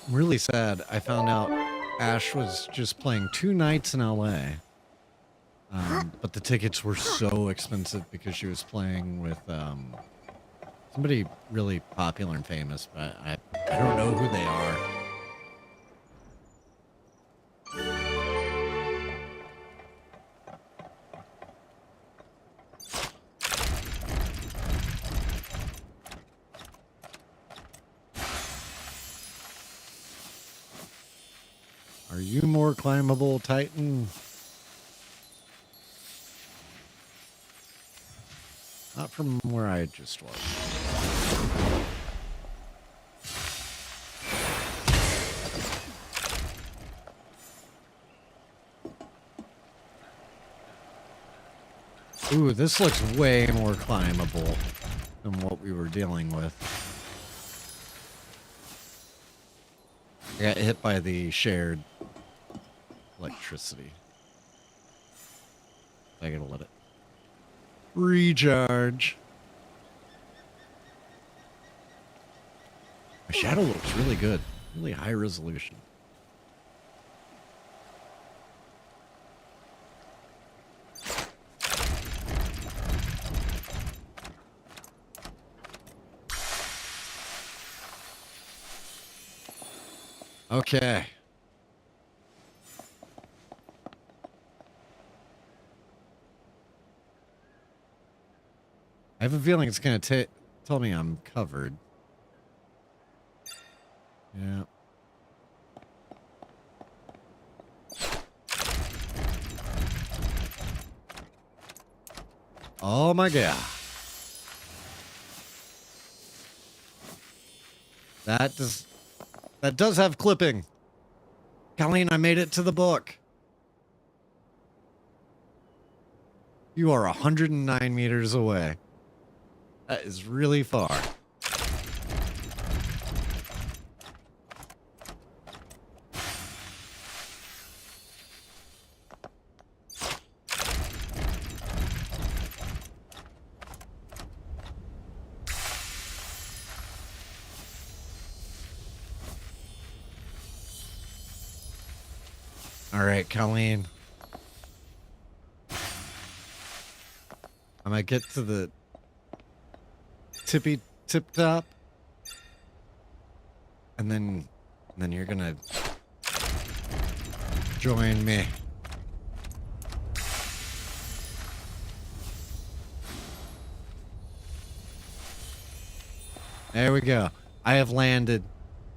I'm really sad. I found out Ash was just playing 2 nights in LA. But the tickets were so expensive because she was playing with somebody really popular and famous, but I don't know who they are. Are you more climbable, Titan? Not from where I just was. Ooh, this looks way more climbable than what we were dealing with. I got hit by the shared electricity. I gotta let it recharge. My shadow looks really good. Really high resolution. Okay. I have a feeling it's going to tell me I'm covered. Yeah. Oh my god. That does have clipping. Colleen, I made it to the book. You are 109 meters away. That is really far. All right, Colleen. I'm gonna get to the tip top, and then you're gonna join me. There we go. I have landed.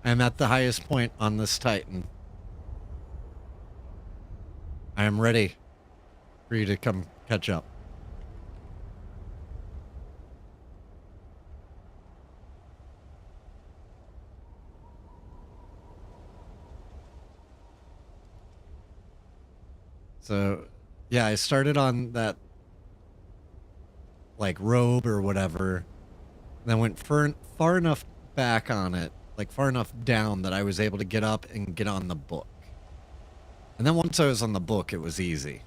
I'm at the highest point on this Titan. I am ready for you to come catch up. So, yeah, I started on that, like, robe or whatever, then went far enough back on it, like, far enough down that I was able to get up and get on the book. And then once I was on the book, it was easy.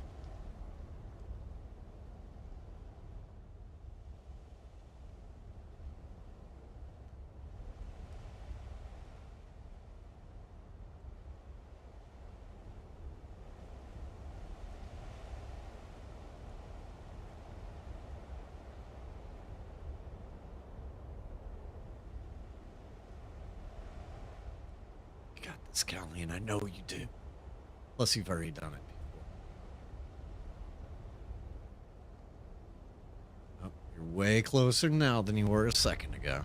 You got this, Callie, and I know you do. Plus, you've already done it before. Oh, you're way closer now than you were a second ago.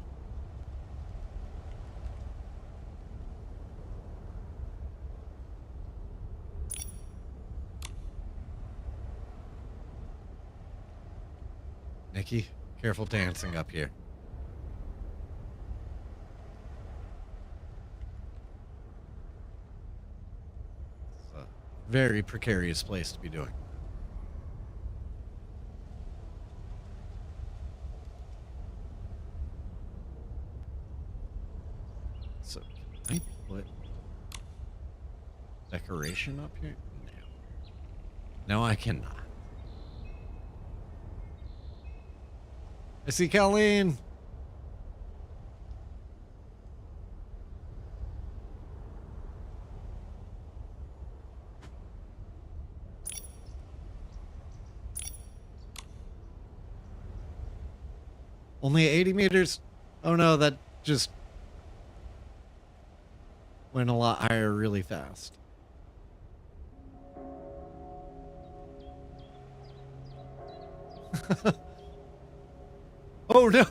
Nikki, careful dancing up here. It's a very precarious place to be doing. So, can I put decoration up here? No. No, I cannot. I see Colleen. Only 80 meters. Oh no, that just went a lot higher really fast. Oh no!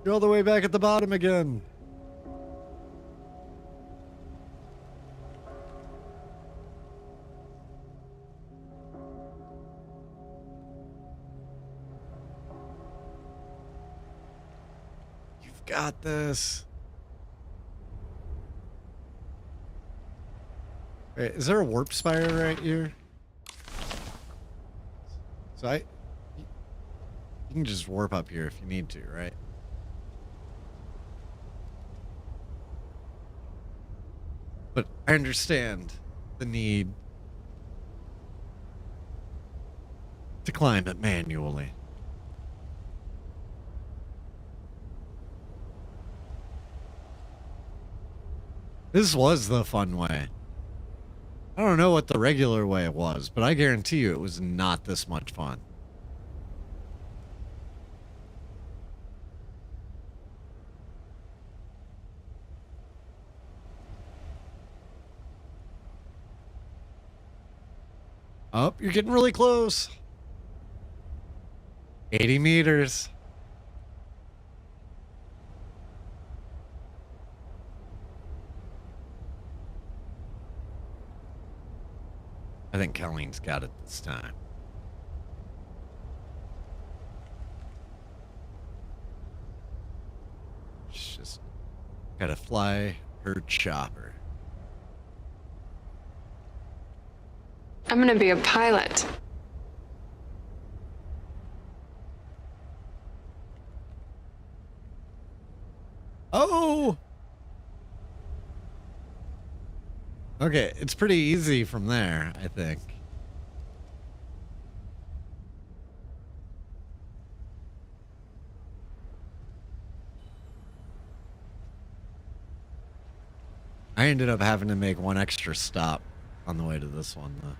You're all the way back at the bottom again. You've got this. Wait, is there a warp spire right here? So you can just warp up here if you need to, right? But I understand the need to climb it manually. This was the fun way. I don't know what the regular way was, but I guarantee you it was not this much fun. Oh, you're getting really close. 80 meters. I think Colleen's got it this time. She's just gotta fly her chopper. I'm gonna be a pilot. Oh! Okay, it's pretty easy from there, I think. I ended up having to make one extra stop on the way to this one, though.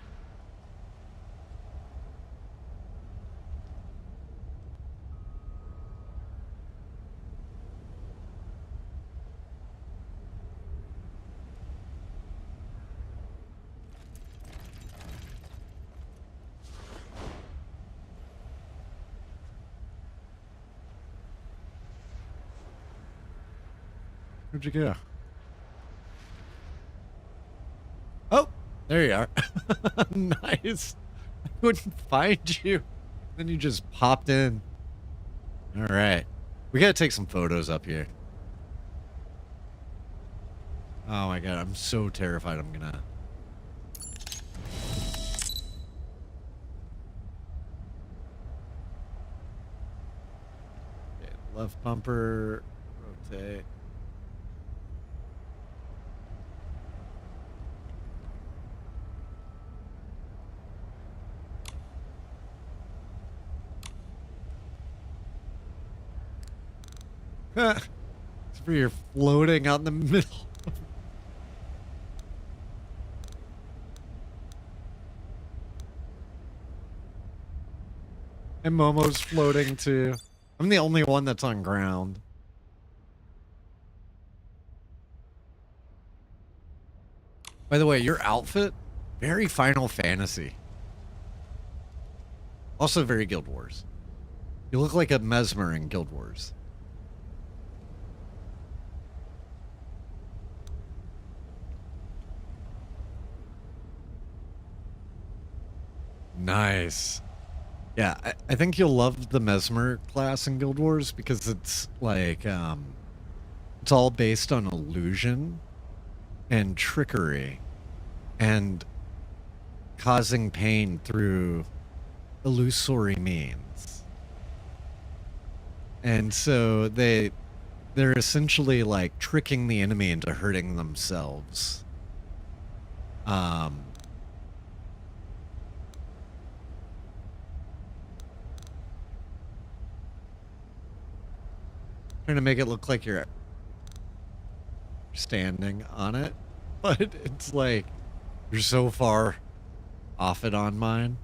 Where'd you go? Oh, there you are. Nice. I couldn't find you. Then you just popped in. All right. We gotta take some photos up here. Oh my god, I'm so terrified I'm gonna... Okay, left bumper, rotate. It's where you're floating out in the middle. And Momo's floating too. I'm the only one that's on ground. By the way, your outfit, very Final Fantasy. Also very Guild Wars. You look like a Mesmer in Guild Wars. Nice. Yeah, I think you'll love the Mesmer class in Guild Wars because it's like, it's all based on illusion and trickery and causing pain through illusory means. And so they're essentially like tricking the enemy into hurting themselves. Trying to make it look like you're standing on it, but it's like you're so far off it on mine.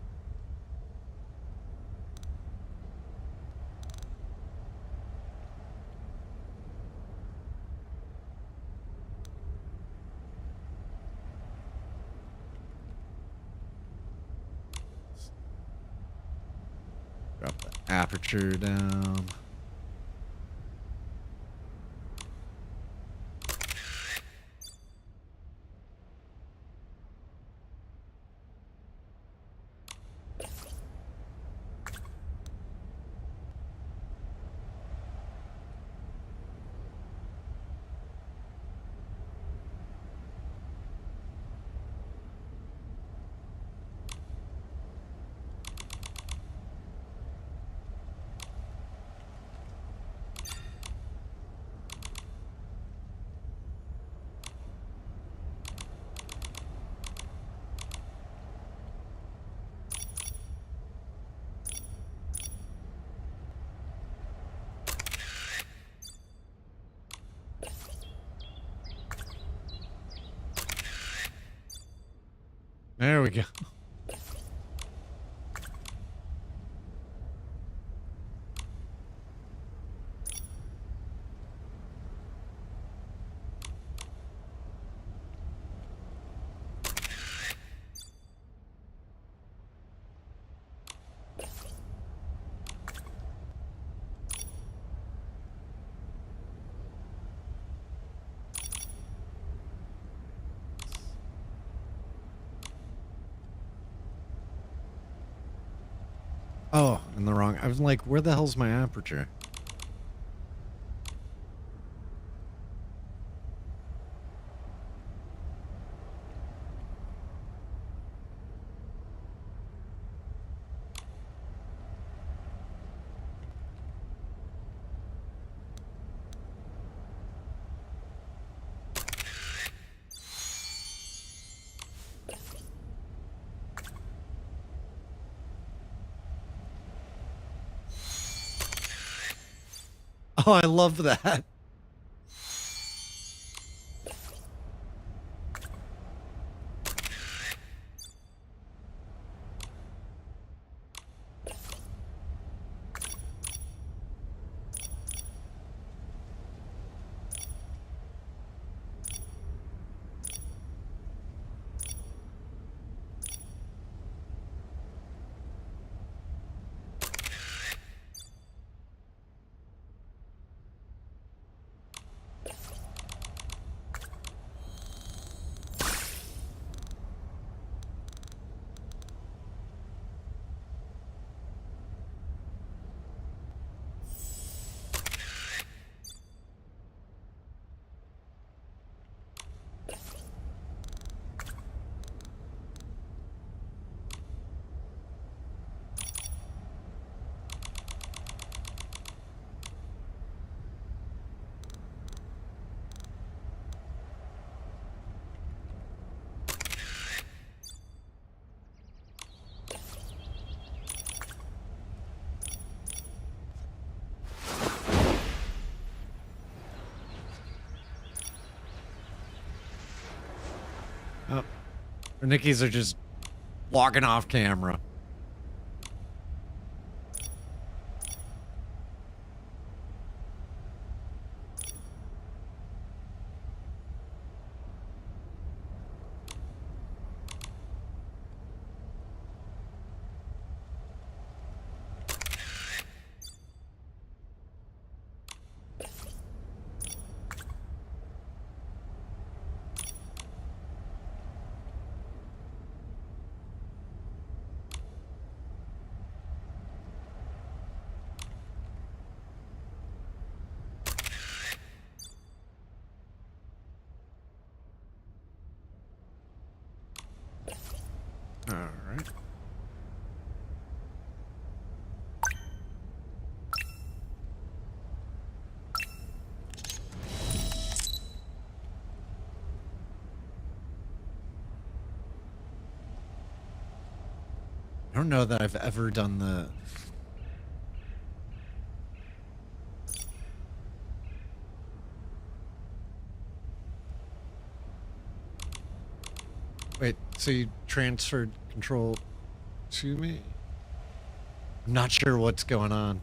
Drop the aperture down. There we go. Oh, in the wrong. I was like, where the hell's my aperture? Oh, I love that. Or Nikki's are just walking off camera. All right. I don't know that I've ever done the... Wait, so you transferred control to me? I'm not sure what's going on.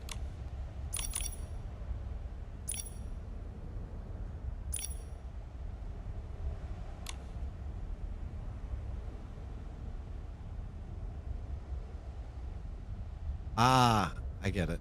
Ah, I get it.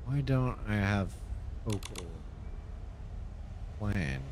Why don't I have focal plane?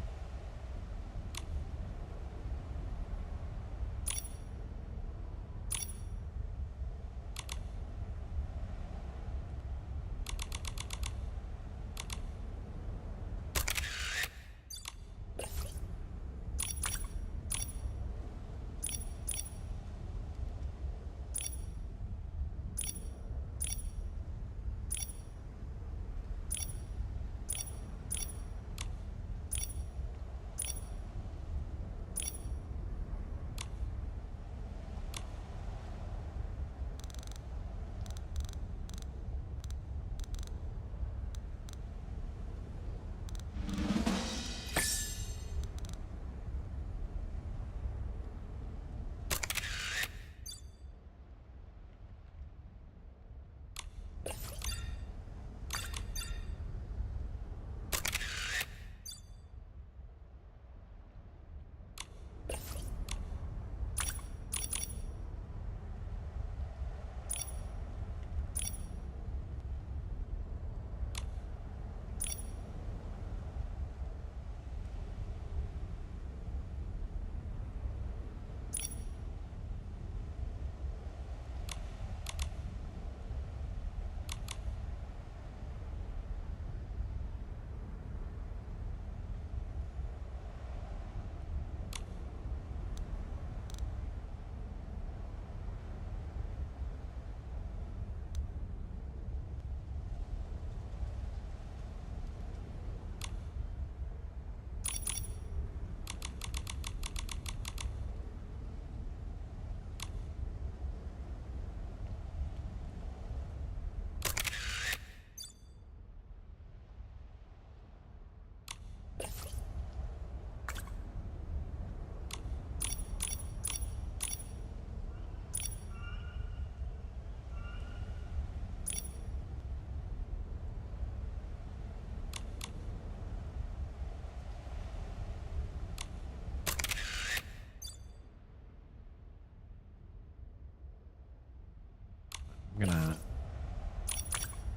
I'm gonna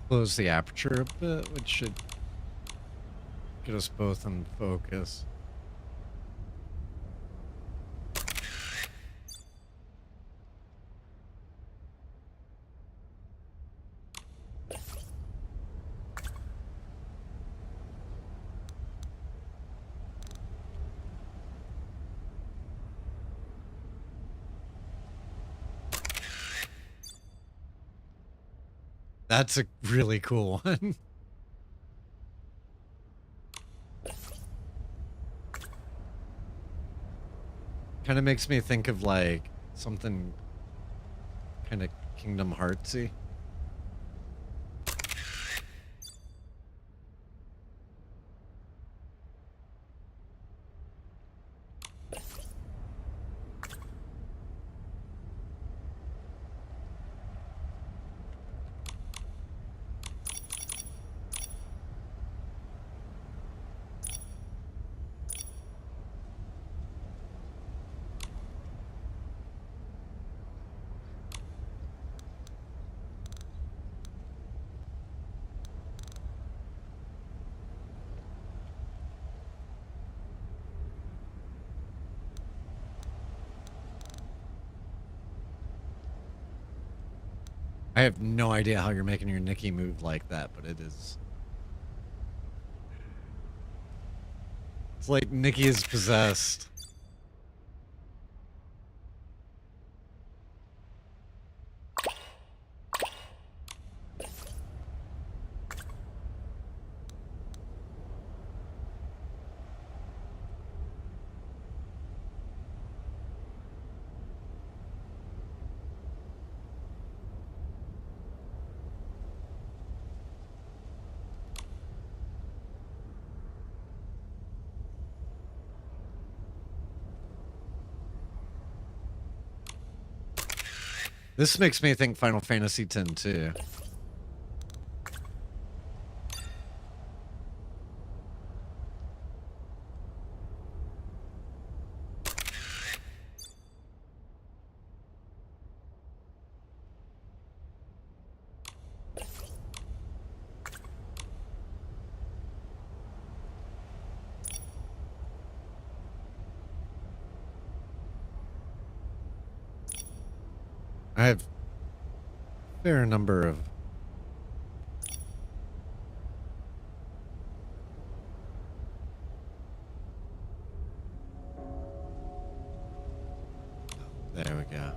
close the aperture a bit, which should get us both in focus. That's a really cool one. Kind of makes me think of like something kind of Kingdom Heartsy. I have no idea how you're making your Nikki move like that, but it is. It's like Nikki is possessed. This makes me think Final Fantasy X too. I have a fair number of there we go.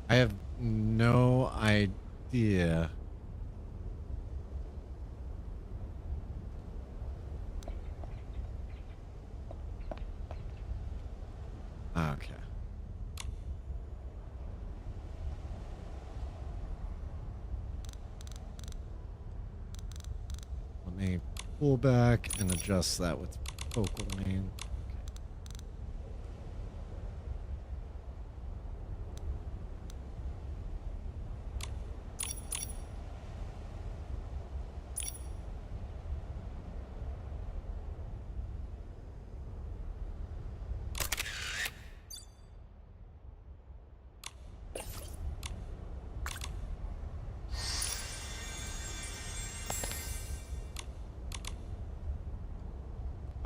I have no idea. Okay. Let me pull back and adjust that with focal main.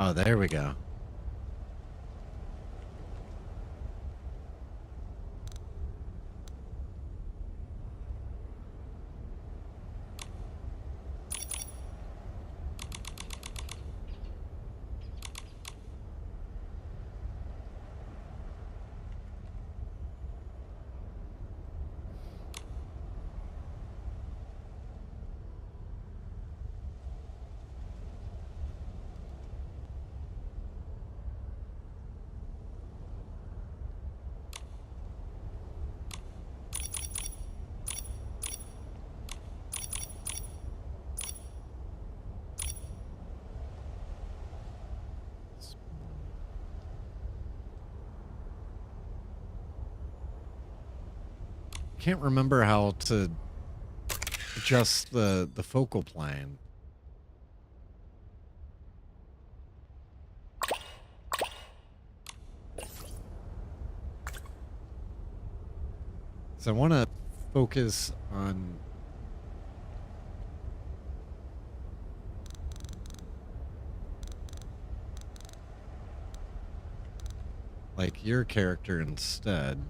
Oh, there we go. can't remember how to adjust the focal plane. So I want to focus on like your character instead.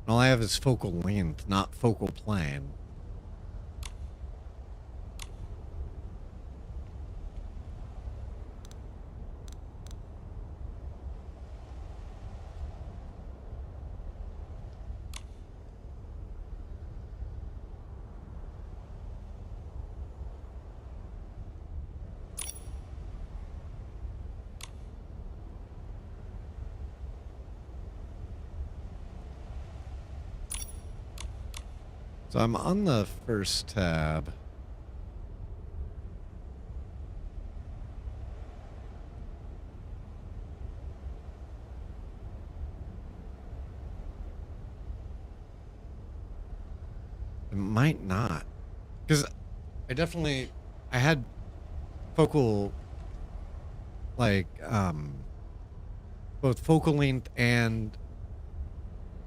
All I have is focal length, not focal plane. So I'm on the first tab. It might not. Because I had focal, like, both focal length and,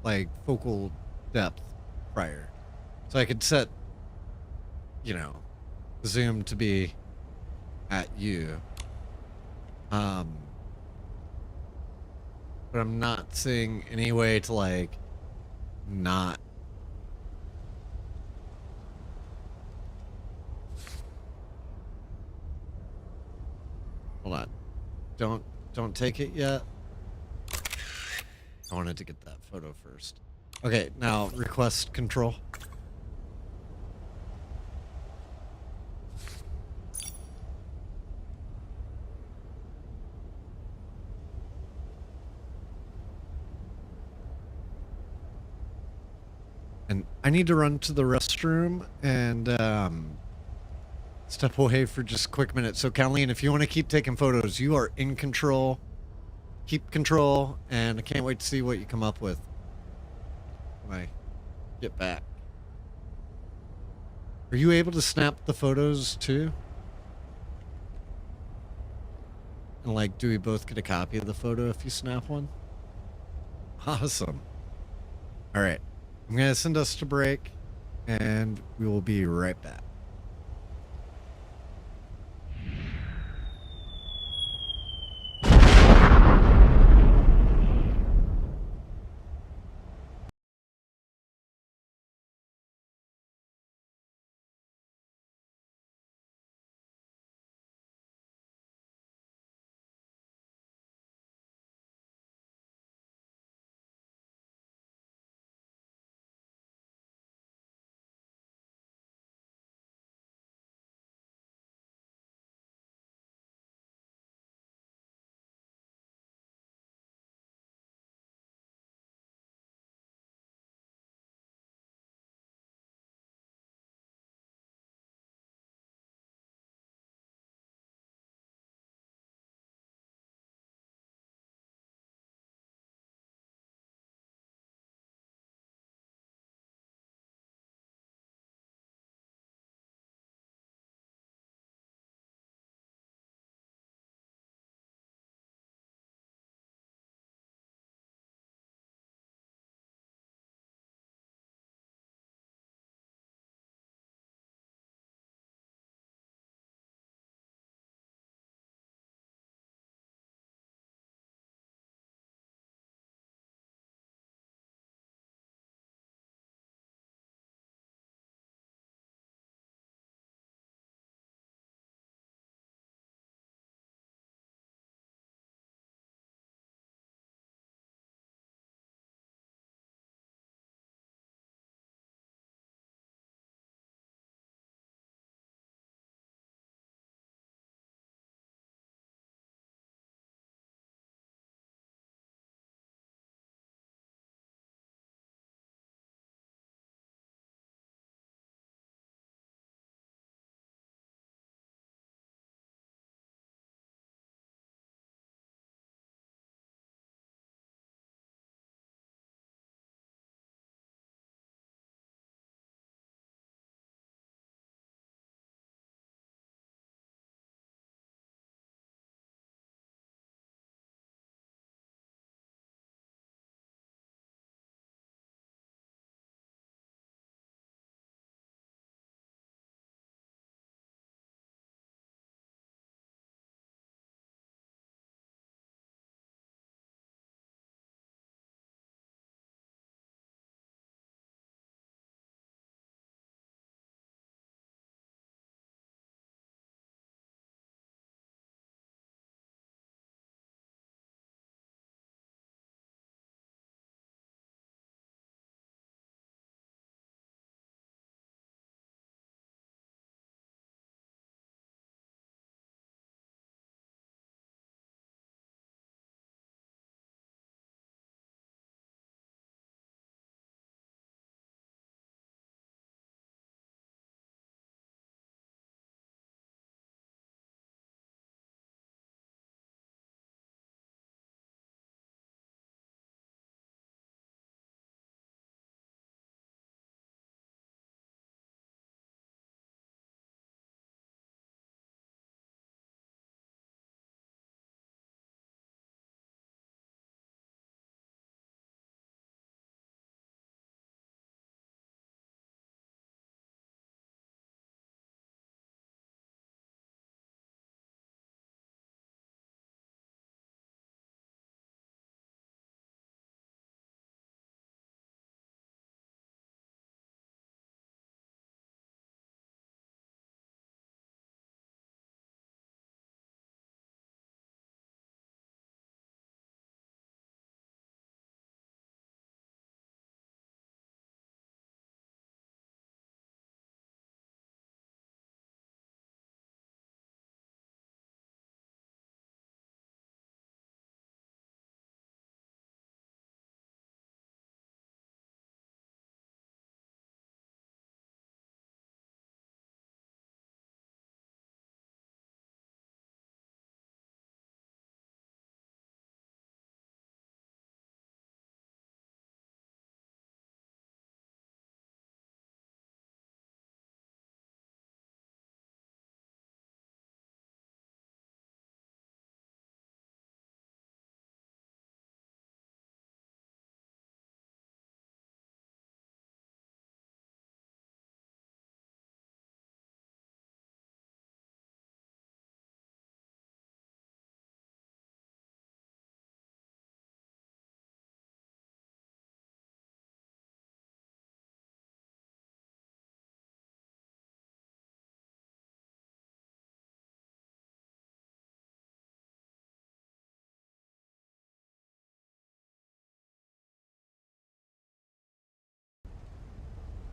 like, focal depth prior. So I could set, you know, zoom to be at you. But I'm not seeing any way to, like, not. Hold on. Don't take it yet. I wanted to get that photo first. Okay, now request control. And I need to run to the restroom and step away for just a quick minute. So, Colleen, if you want to keep taking photos, you are in control. Keep control, and I can't wait to see what you come up with when I get back. Are you able to snap the photos too? And like, do we both get a copy of the photo if you snap one? Awesome. All right. I'm going to send us to break, and we will be right back.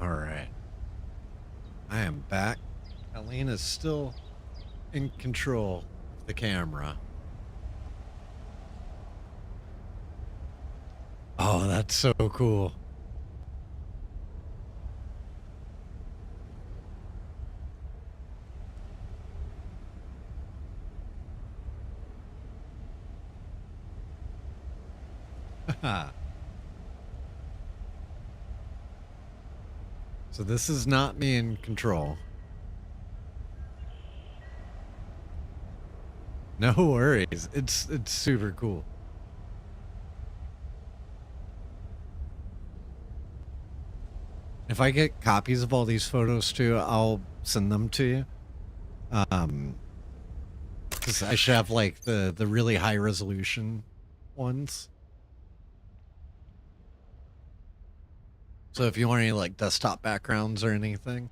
All right. I am back. Colleen is still in control of the camera. Oh, that's so cool. So this is not me in control. No worries. It's super cool. If I get copies of all these photos too, I'll send them to you. Because I should have like the really high resolution ones. So if you want any like desktop backgrounds or anything.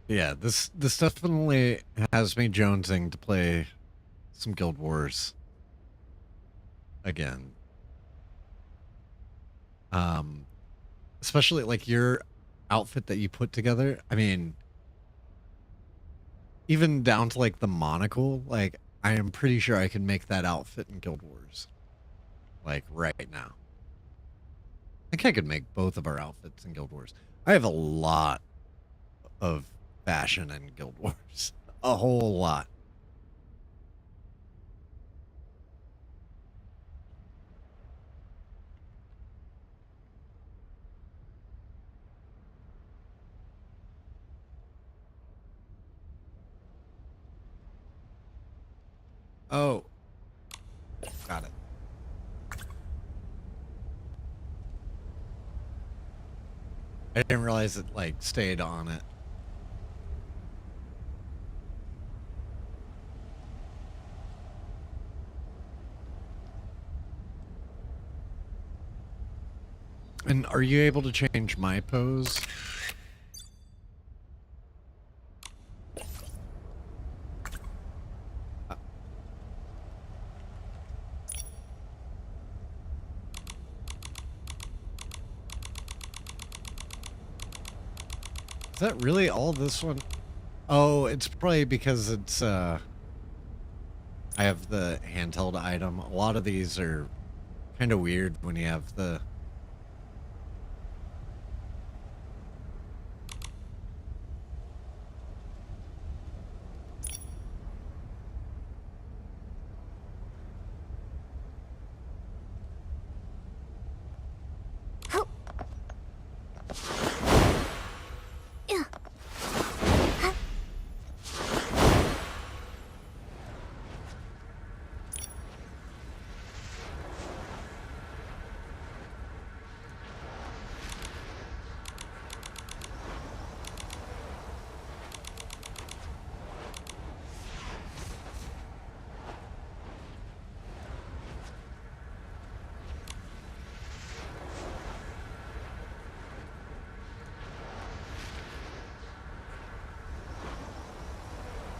Yeah, this definitely has me jonesing to play some Guild Wars again. Especially like your outfit that you put together. I mean, even down to like the monocle, like I am pretty sure I can make that outfit in Guild Wars. Like right now. I think I could make both of our outfits in Guild Wars. I have a lot of fashion in Guild Wars. A whole lot. Oh. Got it. I didn't realize it like stayed on it. And are you able to change my pose? Is that really all this one? Oh, it's probably because it's, I have the handheld item. A lot of these are kind of weird when you have the...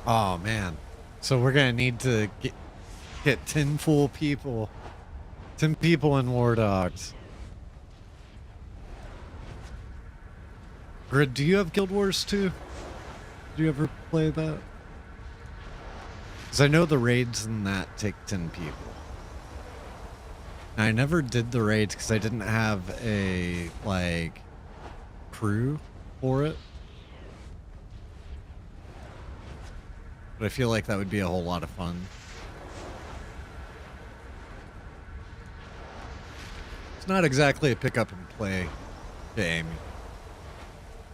Oh, man. So we're going to need to get 10 full people. 10 people in War Dogs. Grid, do you have Guild Wars 2? Do you ever play that? Because I know the raids in that take 10 people. And I never did the raids because I didn't have a, like, crew for it. But I feel like that would be a whole lot of fun. It's not exactly a pick up and play game.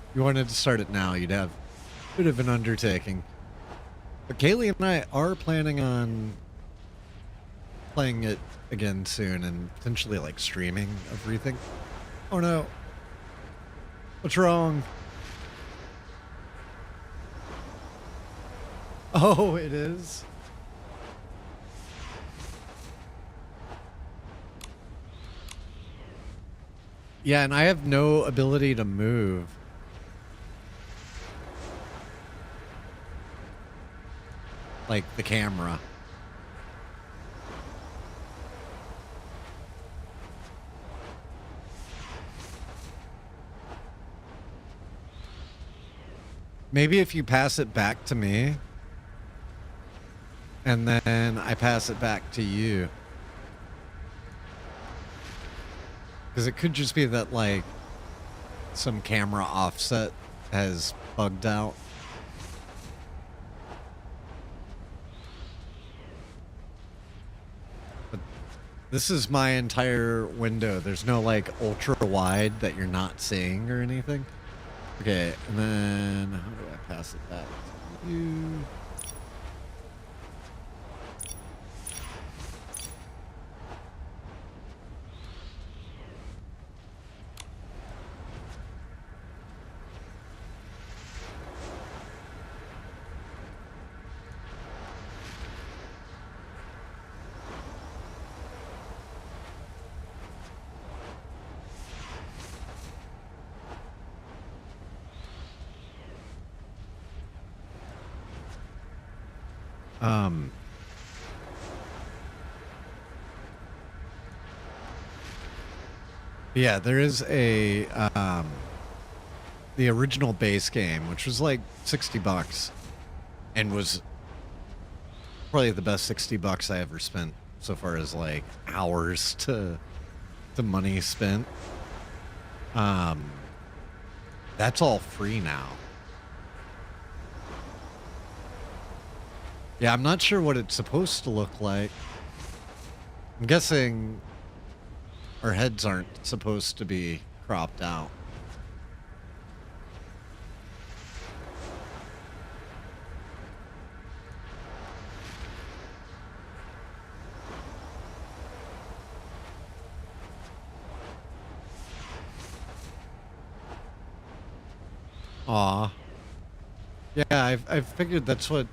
If you wanted to start it now, you'd have a bit of an undertaking. But Kaylee and I are planning on playing it again soon and potentially like streaming everything. Oh no. What's wrong? Oh, it is? Yeah, and I have no ability to move. Like the camera. Maybe if you pass it back to me, and then I pass it back to you. Because it could just be that, like, some camera offset has bugged out. But this is my entire window. There's no, like, ultra wide that you're not seeing or anything. Okay, and then how do I pass it back to you? Yeah, there is a the original base game, which was like $60 and was probably the best $60 I ever spent so far as like hours to money spent. That's all free now. Yeah, I'm not sure what it's supposed to look like. I'm guessing our heads aren't supposed to be cropped out. Aw. Yeah, I've figured that's what...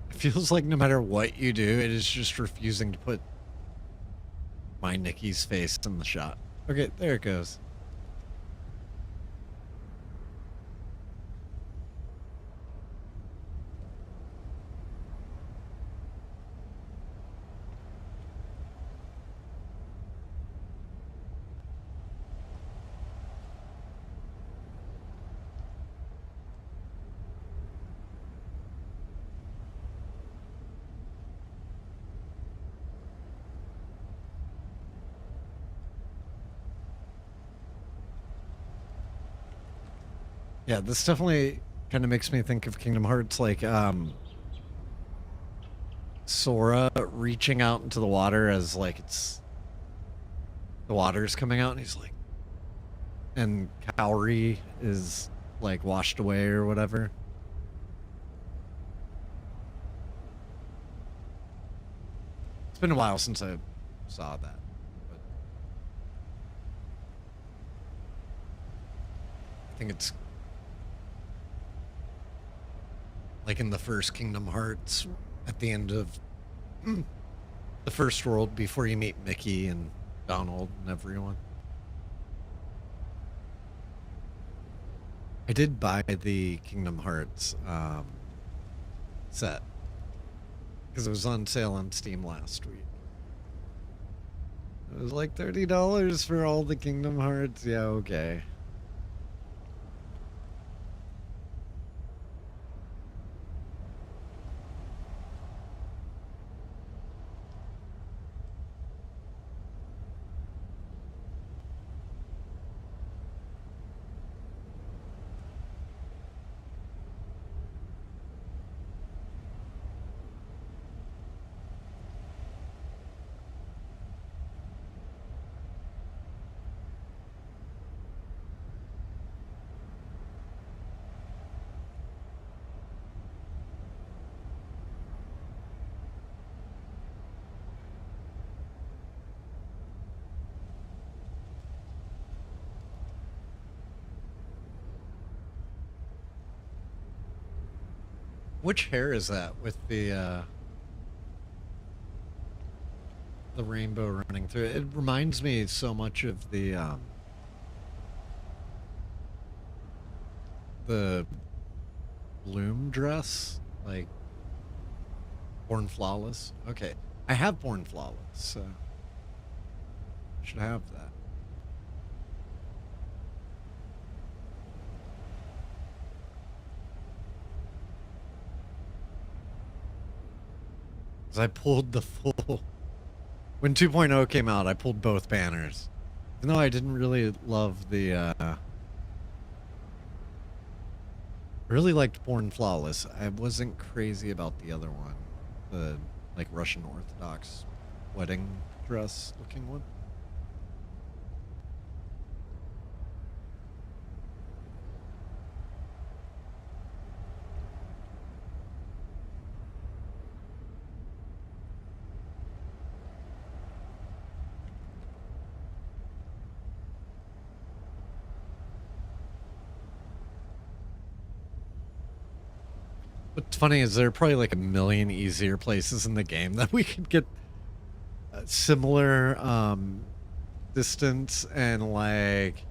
It feels like no matter what you do, it is just refusing to put my Nikki's face in the shot. Okay, there it goes. Yeah, this definitely kind of makes me think of Kingdom Hearts, like Sora reaching out into the water as like it's the water's coming out, and he's like, and Kaori is like washed away or whatever. It's been a while since I saw that. But I think it's like in the first Kingdom Hearts at the end of the first world before you meet Mickey and Donald and everyone. I did buy the Kingdom Hearts set because it was on sale on Steam last week. It was like $30 for all the Kingdom Hearts. Yeah, okay. Which hair is that with the rainbow running through it? It reminds me so much of the Bloom dress, like Born Flawless. Okay, I have Born Flawless, so should have that. I pulled the full... When 2.0 came out, I pulled both banners. Even though I didn't really love the... I really liked Born Flawless. I wasn't crazy about the other one. The, like, Russian Orthodox wedding dress looking one. What's funny is there are probably like a million easier places in the game that we could get similar distance and like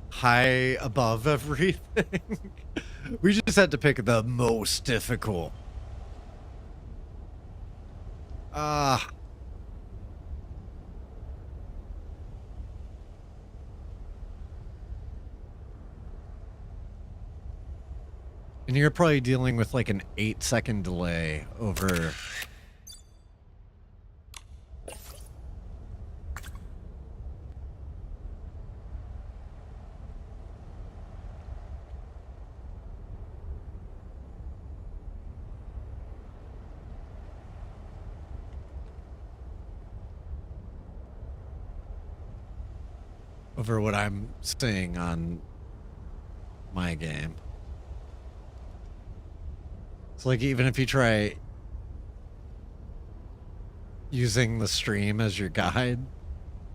high above everything. We just had to pick the most difficult. And you're probably dealing with like an 8-second delay over... over what I'm seeing on my game. So like even if you try using the stream as your guide,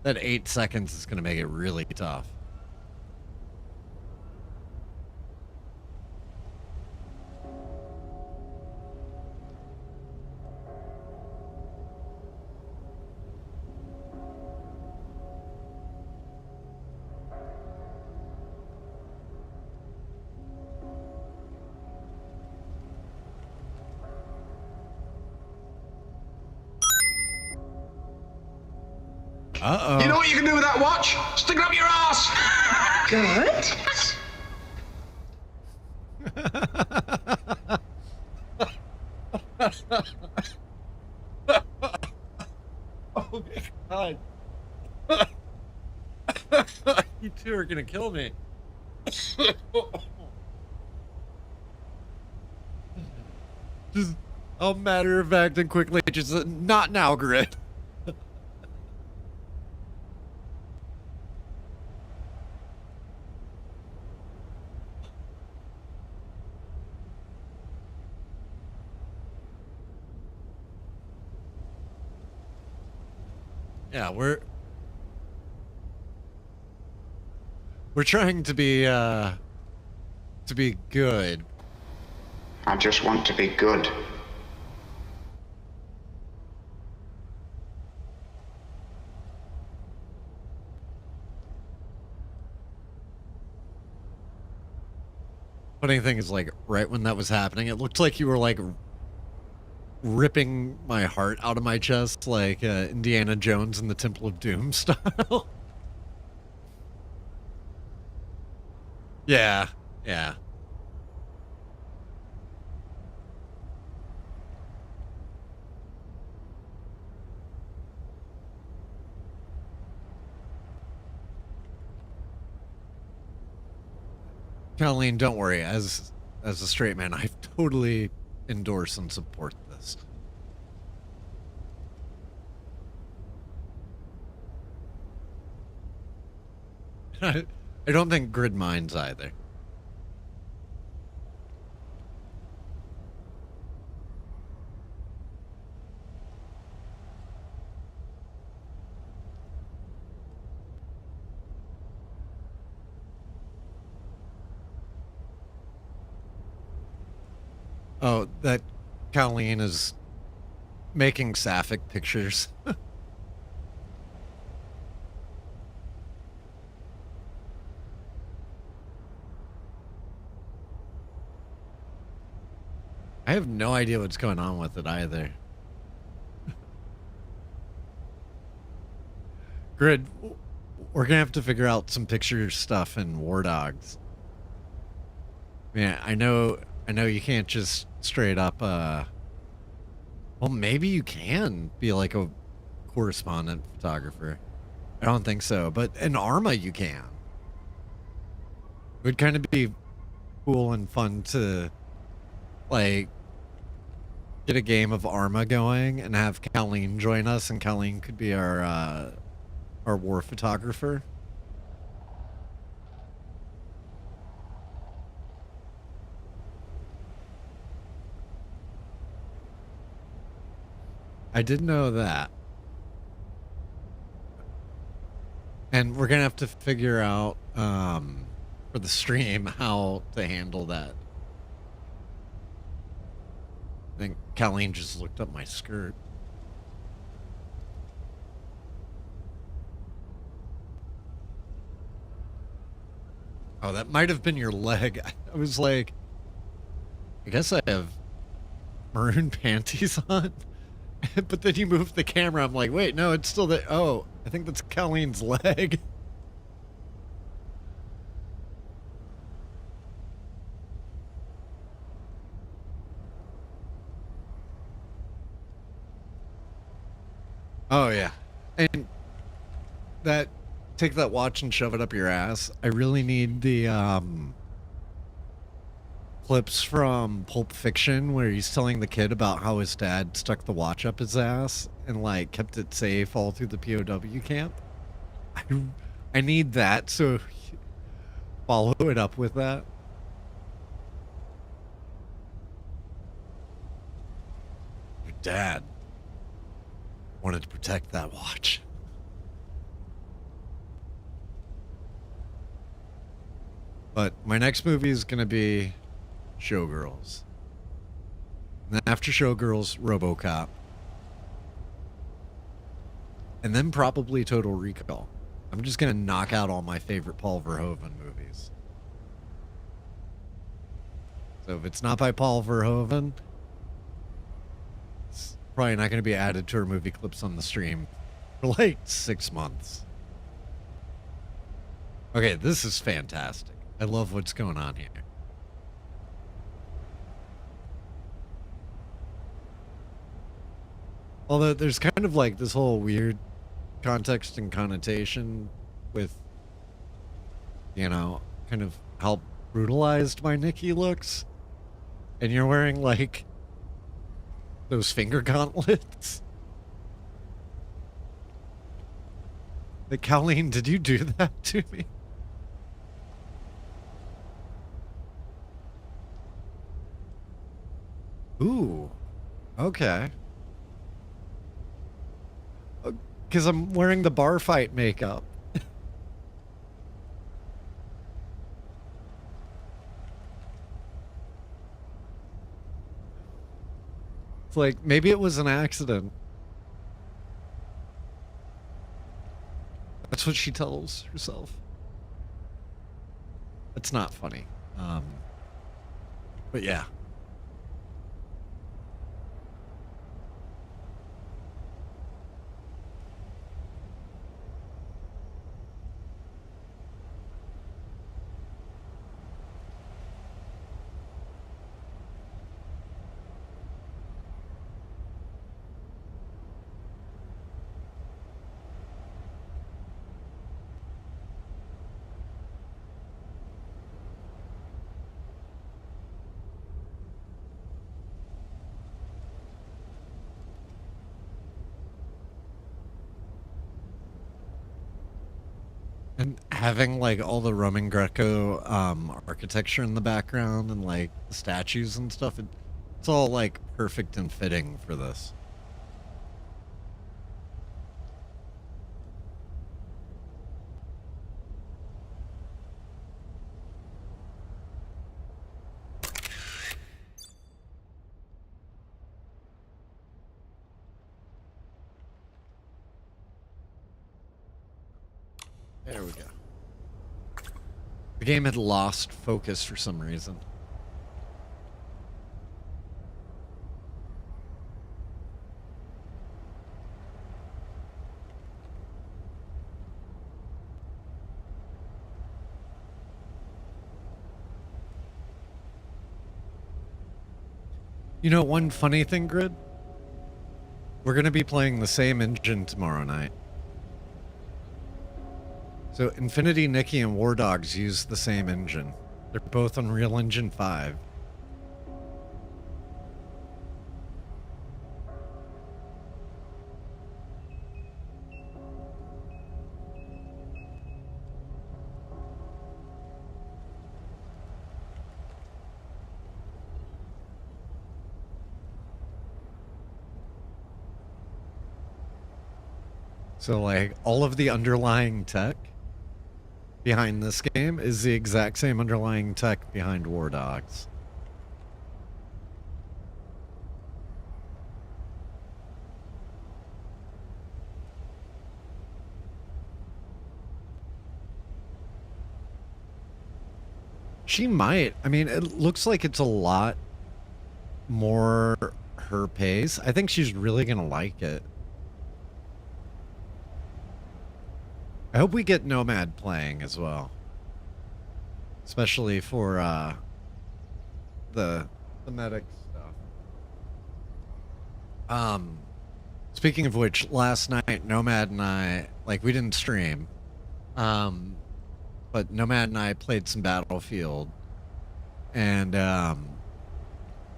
that 8 seconds is going to make it really tough. Uh-oh. You know what you can do with that watch? Stick it up your ass! Oh my god. You two are gonna kill me. Just, I'll matter of fact and quickly, just not now, Grit. Yeah, we're trying to be good. I just want to be good. Funny thing is, like, right when that was happening, it looked like you were like ripping my heart out of my chest, like Indiana Jones in the Temple of Doom style. Yeah, yeah. Colleen, don't worry. As a straight man, I totally endorse and support this. I don't think Grid minds either. Oh, that Colleen is making sapphic pictures. I have no idea what's going on with it either. Grid, we're gonna have to figure out some picture stuff in War Dogs. Yeah, I know you can't just straight up, well, maybe you can be like a correspondent photographer. I don't think so, but in Arma you can. It would kind of be cool and fun to, like, get a game of Arma going and have Colleen join us, and Colleen could be our war photographer. I didn't know that. And we're gonna have to figure out for the stream how to handle that. I think Colleen just looked up my skirt. Oh, that might have been your leg. I was like, I guess I have maroon panties on. But then you moved the camera. I'm like, wait, no, it's still there. Oh, I think that's Colleen's leg. Oh, yeah. And that, take that watch and shove it up your ass. I really need the clips from Pulp Fiction where he's telling the kid about how his dad stuck the watch up his ass and like kept it safe all through the POW camp. I need that, so follow it up with that. Your dad wanted to protect that watch. But my next movie is going to be Showgirls. And then after Showgirls, RoboCop. And then probably Total Recall. I'm just going to knock out all my favorite Paul Verhoeven movies. So if it's not by Paul Verhoeven, it's probably not going to be added to our movie clips on the stream for like 6 months. Okay, this is fantastic. I love what's going on here. Although there's kind of like this whole weird context and connotation with, you know, kind of how brutalized my Nikki looks. And you're wearing like those finger gauntlets. Like, Colleen, did you do that to me? Ooh, okay. Because I'm wearing the bar fight makeup. It's like, maybe it was an accident. That's what she tells herself. It's not funny. But yeah. And having like all the Roman Greco architecture in the background and like the statues and stuff, it's all like perfect and fitting for this. There we go. The game had lost focus for some reason. You know, one funny thing, Grid? We're going to be playing the same engine tomorrow night. So Infinity, Nikki, and War Dogs use the same engine. They're both Unreal Engine 5. So, like, all of the underlying tech behind this game is the exact same underlying tech behind War Dogs. She might. I mean, it looks like it's a lot more her pace. I think she's really going to like it. I hope we get Nomad playing as well. Especially for the medic stuff. Speaking of which, last night Nomad and I, like, we didn't stream. But Nomad and I played some Battlefield. And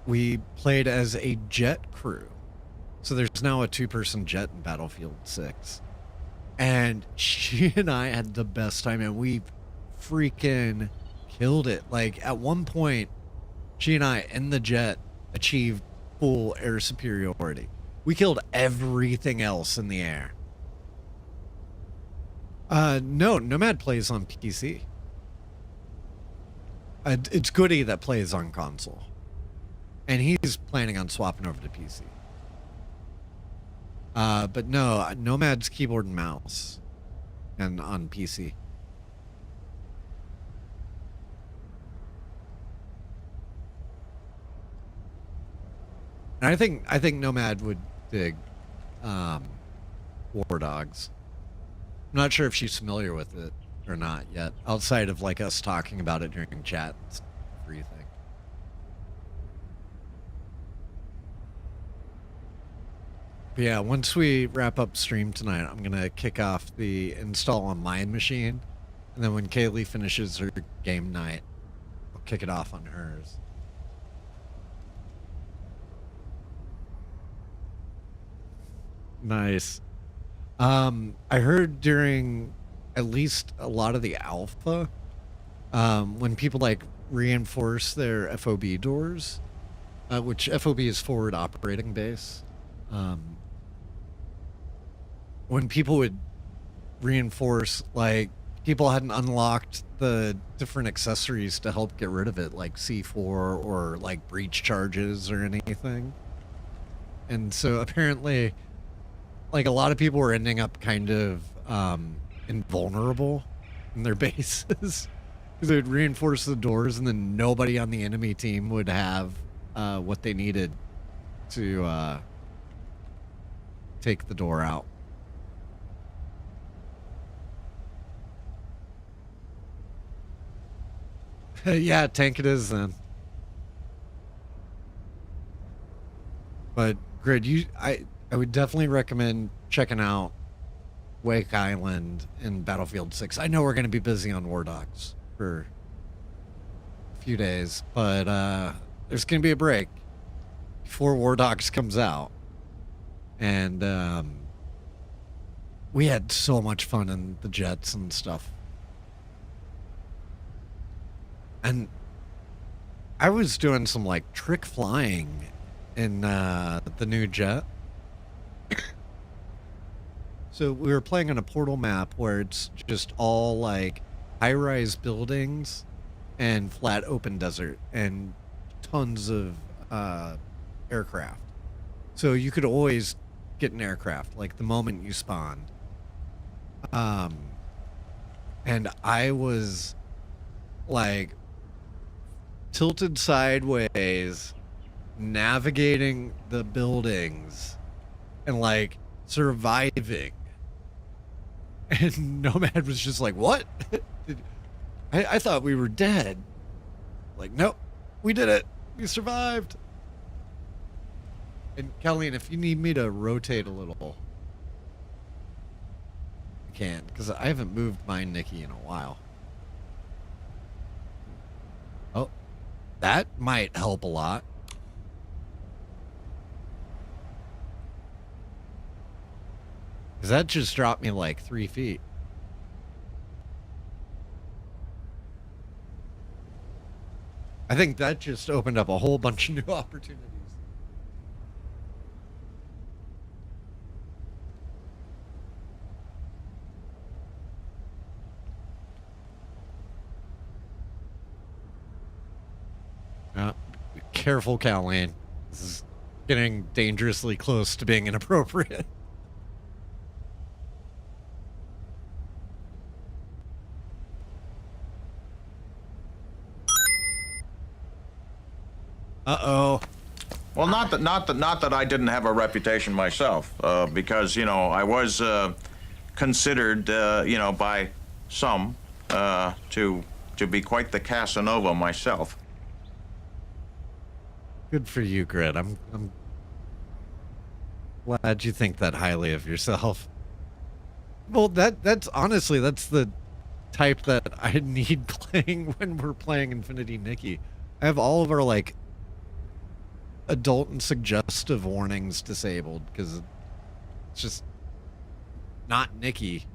we played as a jet crew. So there's now a 2-person jet in Battlefield 6. And she and I had the best time, and we freaking killed it. Like, at one point, she and I, in the jet, achieved full air superiority. We killed everything else in the air. No, Nomad plays on PC. It's Goody that plays on console. And he's planning on swapping over to PC. But no, Nomad's keyboard and mouse, and on PC. And I think Nomad would dig War Dogs. I'm not sure if she's familiar with it or not yet, outside of like us talking about it during chat and everything. But yeah, once we wrap up stream tonight, I'm gonna kick off the install on my machine, and then when Kaylee finishes her game night, I'll kick it off on hers. Nice. I heard during at least a lot of the alpha, when people like reinforce their FOB doors, which FOB is forward operating base. When people would reinforce, like, people hadn't unlocked the different accessories to help get rid of it, like C4 or like breach charges or anything. And so apparently, like, a lot of people were ending up kind of invulnerable in their bases because they would reinforce the doors, and then nobody on the enemy team would have what they needed to take the door out. Yeah, tank it is then. But Grid, I would definitely recommend checking out Wake Island in Battlefield 6. I know we're going to be busy on War Dogs for a few days, but there's going to be a break before War Dogs comes out. And we had so much fun in the jets and stuff. And I was doing some like trick flying in the new jet. So we were playing on a portal map where it's just all like high-rise buildings and flat open desert and tons of aircraft. So you could always get an aircraft like the moment you spawned. and I was like tilted sideways, navigating the buildings and like surviving. And Nomad was just like, what? I thought we were dead. Like, nope, we did it. We survived. And Colleen, if you need me to rotate a little, I can, because I haven't moved my Nikki in a while. Oh, that might help a lot. Because that just dropped me like 3 feet. I think that just opened up a whole bunch of new opportunities. Be careful, Colleen. This is getting dangerously close to being inappropriate. Uh-oh. Well, not that I didn't have a reputation myself, because I was considered, by some to be quite the Casanova myself. Good for you, Grit. I'm glad you think that highly of yourself. Well, that's honestly, that's the type that I need playing when we're playing Infinity Nikki. I have all of our like adult and suggestive warnings disabled because it's just not Nikki.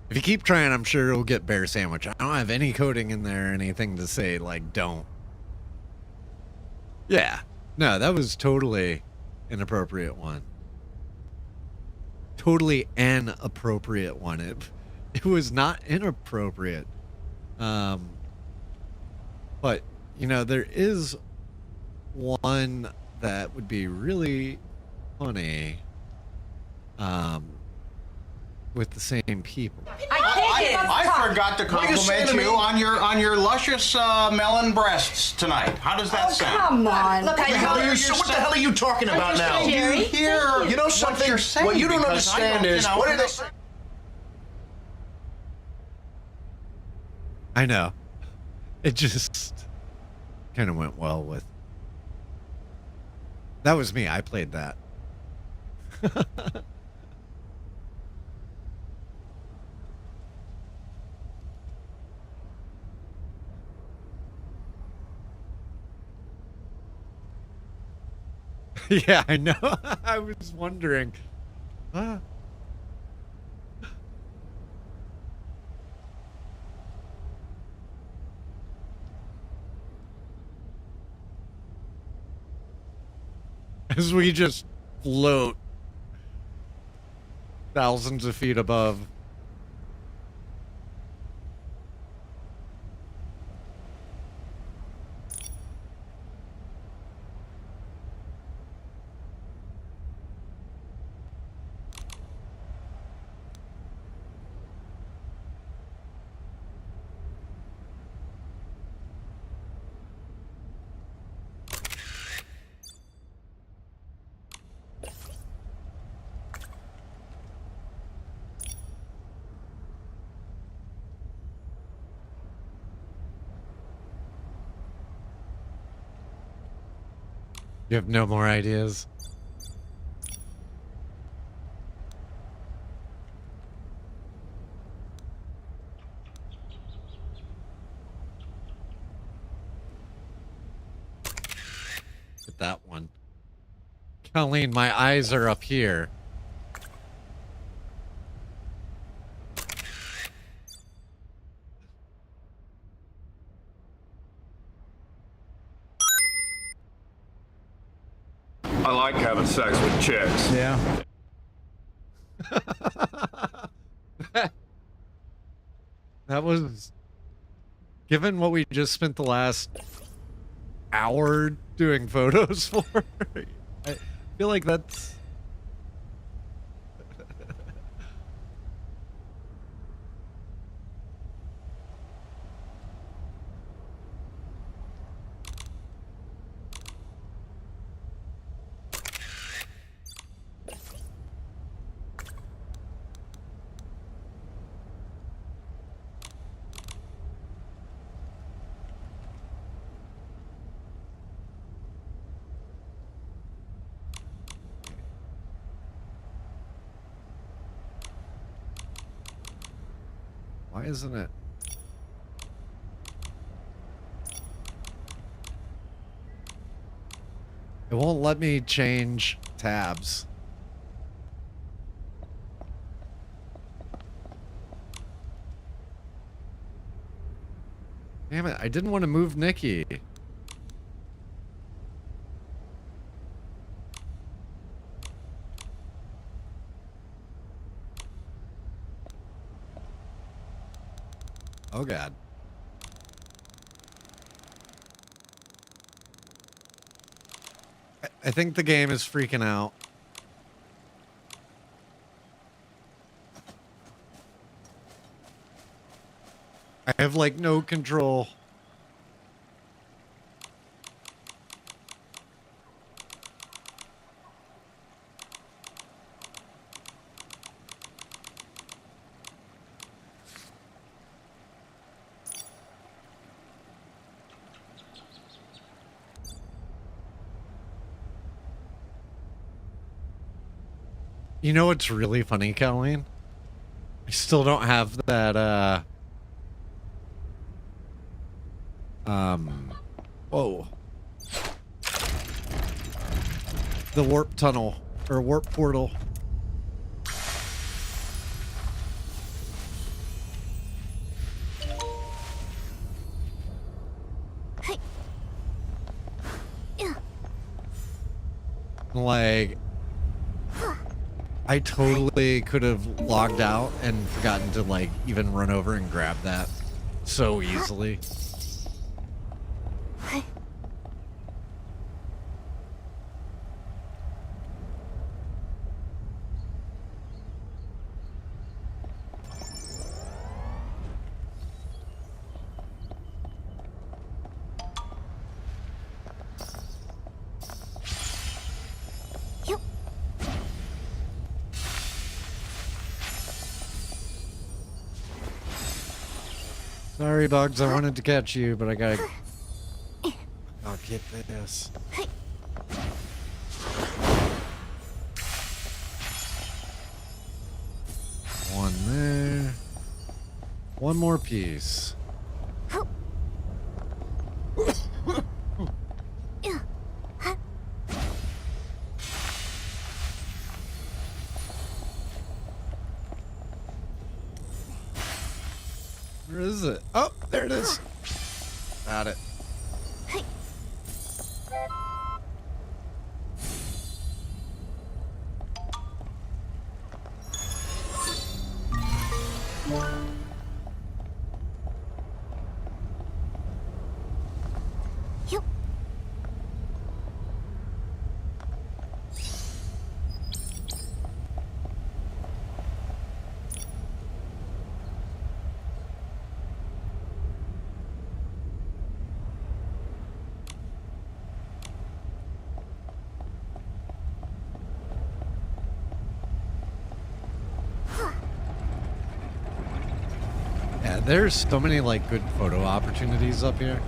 If you keep trying, I'm sure it'll get bear sandwich. I don't have any coding in there or anything to say, like, don't. Yeah. No, that was totally an appropriate one. Totally an appropriate one. It was not inappropriate. But, there is one that would be really funny. With the same people. I forgot to compliment you on your luscious melon breasts tonight. How does that sound? Come on. Look, what the hell are you talking about now? Jerry. You know something? What you don't understand is, what did they say? I know. It just kind of went well with. That was me. I played that. Yeah, I know. I was wondering. As we just float thousands of feet above. You have no more ideas? At that one. Colleen, my eyes are up here. I like having sex with chicks. Yeah. That was, given what we just spent the last hour doing photos for, I feel like that's Why isn't it? It won't let me change tabs. Damn it, I didn't want to move Nikki. Oh God. I think the game is freaking out. I have like no control. You know what's really funny, Colleen? I still don't have that, whoa. The warp tunnel, or warp portal. Like, I totally could have logged out and forgotten to like even run over and grab that so easily. Sorry, Bugs, I wanted to catch you, but I gotta... I'll get this. One there. One more piece. Where is it? Oh, there it is. Got it. There's so many like good photo opportunities up here.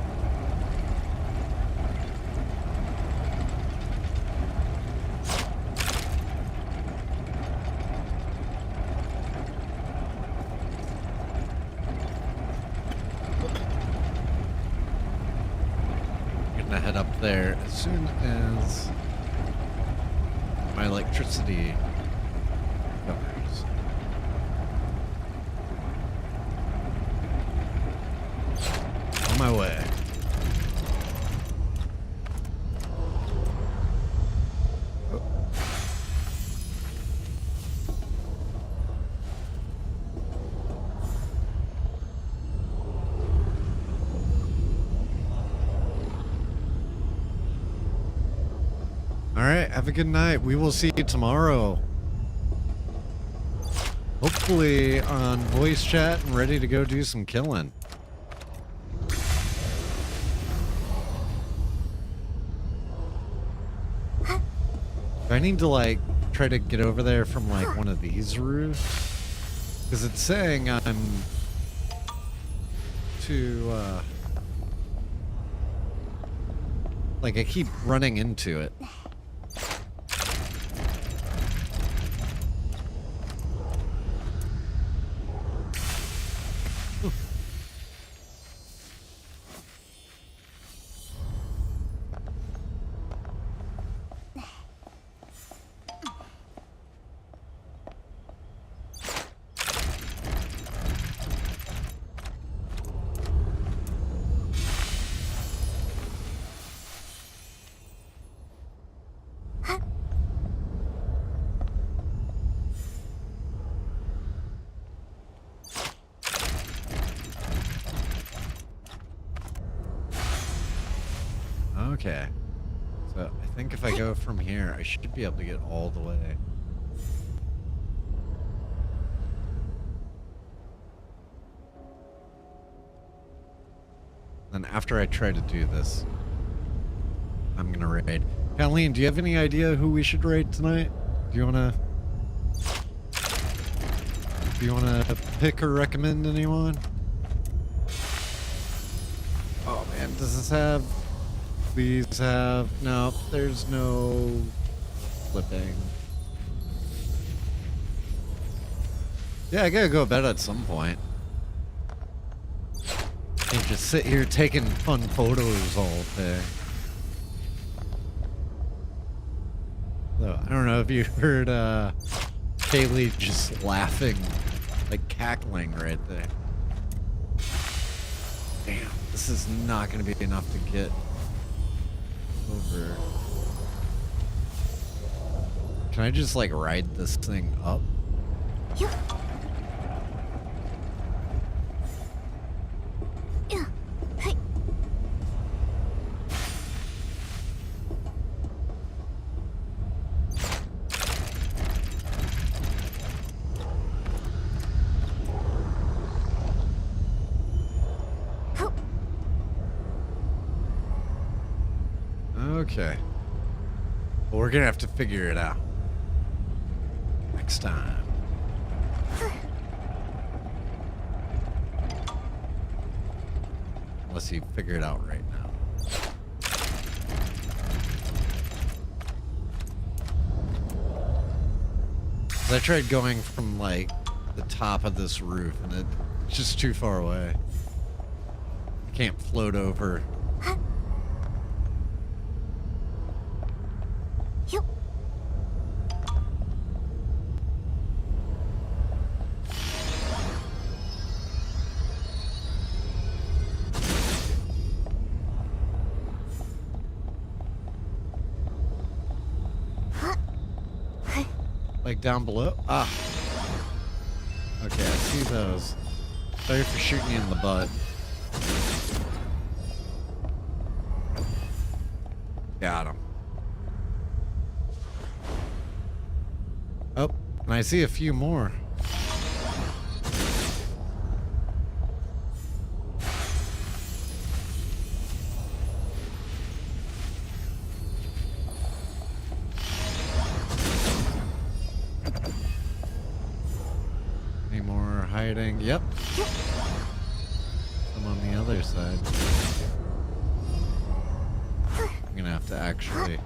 I'm gonna head up there as soon as my electricity covers. On my way. All right, have a good night. We will see you tomorrow. Hopefully on voice chat and ready to go do some killing. I need to like try to get over there from like one of these roofs because it's saying I'm too like I keep running into it. Okay. So I think if I go from here, I should be able to get all the way. Then after I try to do this, I'm gonna raid. Colleen, do you have any idea who we should raid tonight? Do you wanna pick or recommend anyone? Oh man, does this have? Please have. No, there's no flipping. Yeah, I gotta go to bed at some point. Can't just sit here taking fun photos all day. So, I don't know if you heard Kaylee just laughing, like cackling right there. Damn, this is not gonna be enough to get over. Can I just like ride this thing up? Yep. Yeah. Hey. Okay. Well, we're gonna have to figure it out next time. Unless you figure it out right now. I tried going from like the top of this roof and it's just too far away. I can't float over. Yep. Like down below? Ah. Okay, I see those. Sorry for shooting you in the butt. Got him. Oh, and I see a few more. Any more hiding? Yep. Some on the other side. I'm gonna have to actually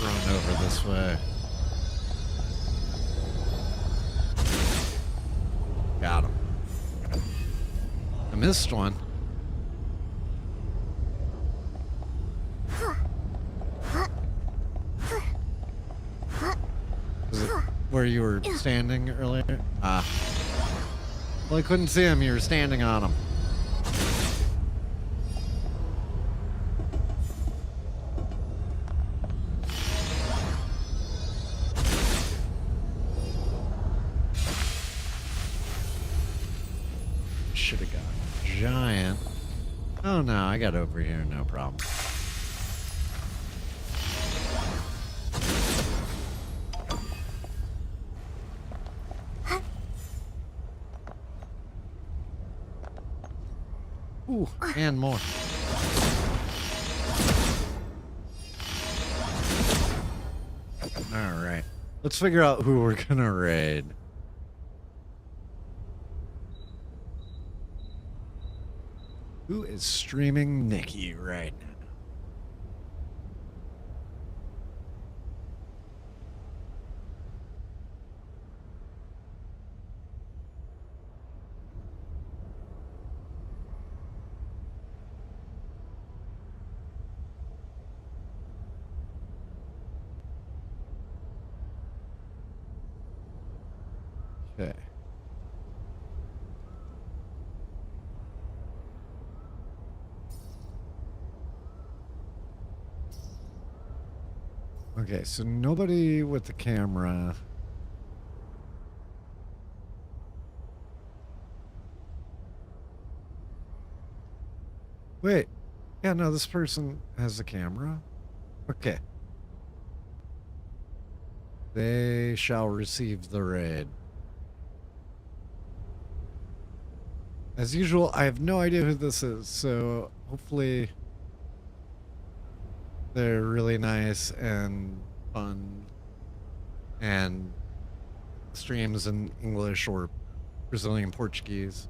run over this way. Got him. I missed one. Was it where you were standing earlier? Ah. Well, I couldn't see him. You were standing on him. Should have got giant. Oh no, I got over here, no problem. Ooh, and more. All right, let's figure out who we're gonna raid. Who is streaming Nikki right now? Okay. Okay, so nobody with the camera. Wait. Yeah, no, this person has a camera. Okay. They shall receive the raid. As usual, I have no idea who this is, so hopefully they're really nice and fun and streams in English or Brazilian Portuguese.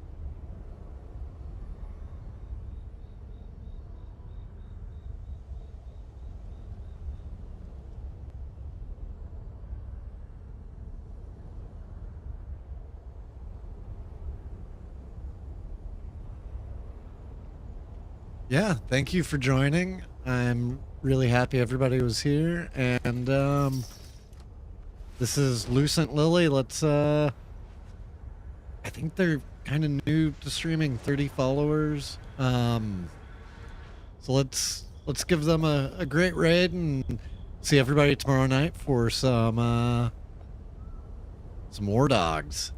Yeah, thank you for joining. I'm really happy everybody was here, and this is Lucent Lily. Let's I think they're kind of new to streaming, 30 followers. So let's give them a great raid and see everybody tomorrow night for some war dogs.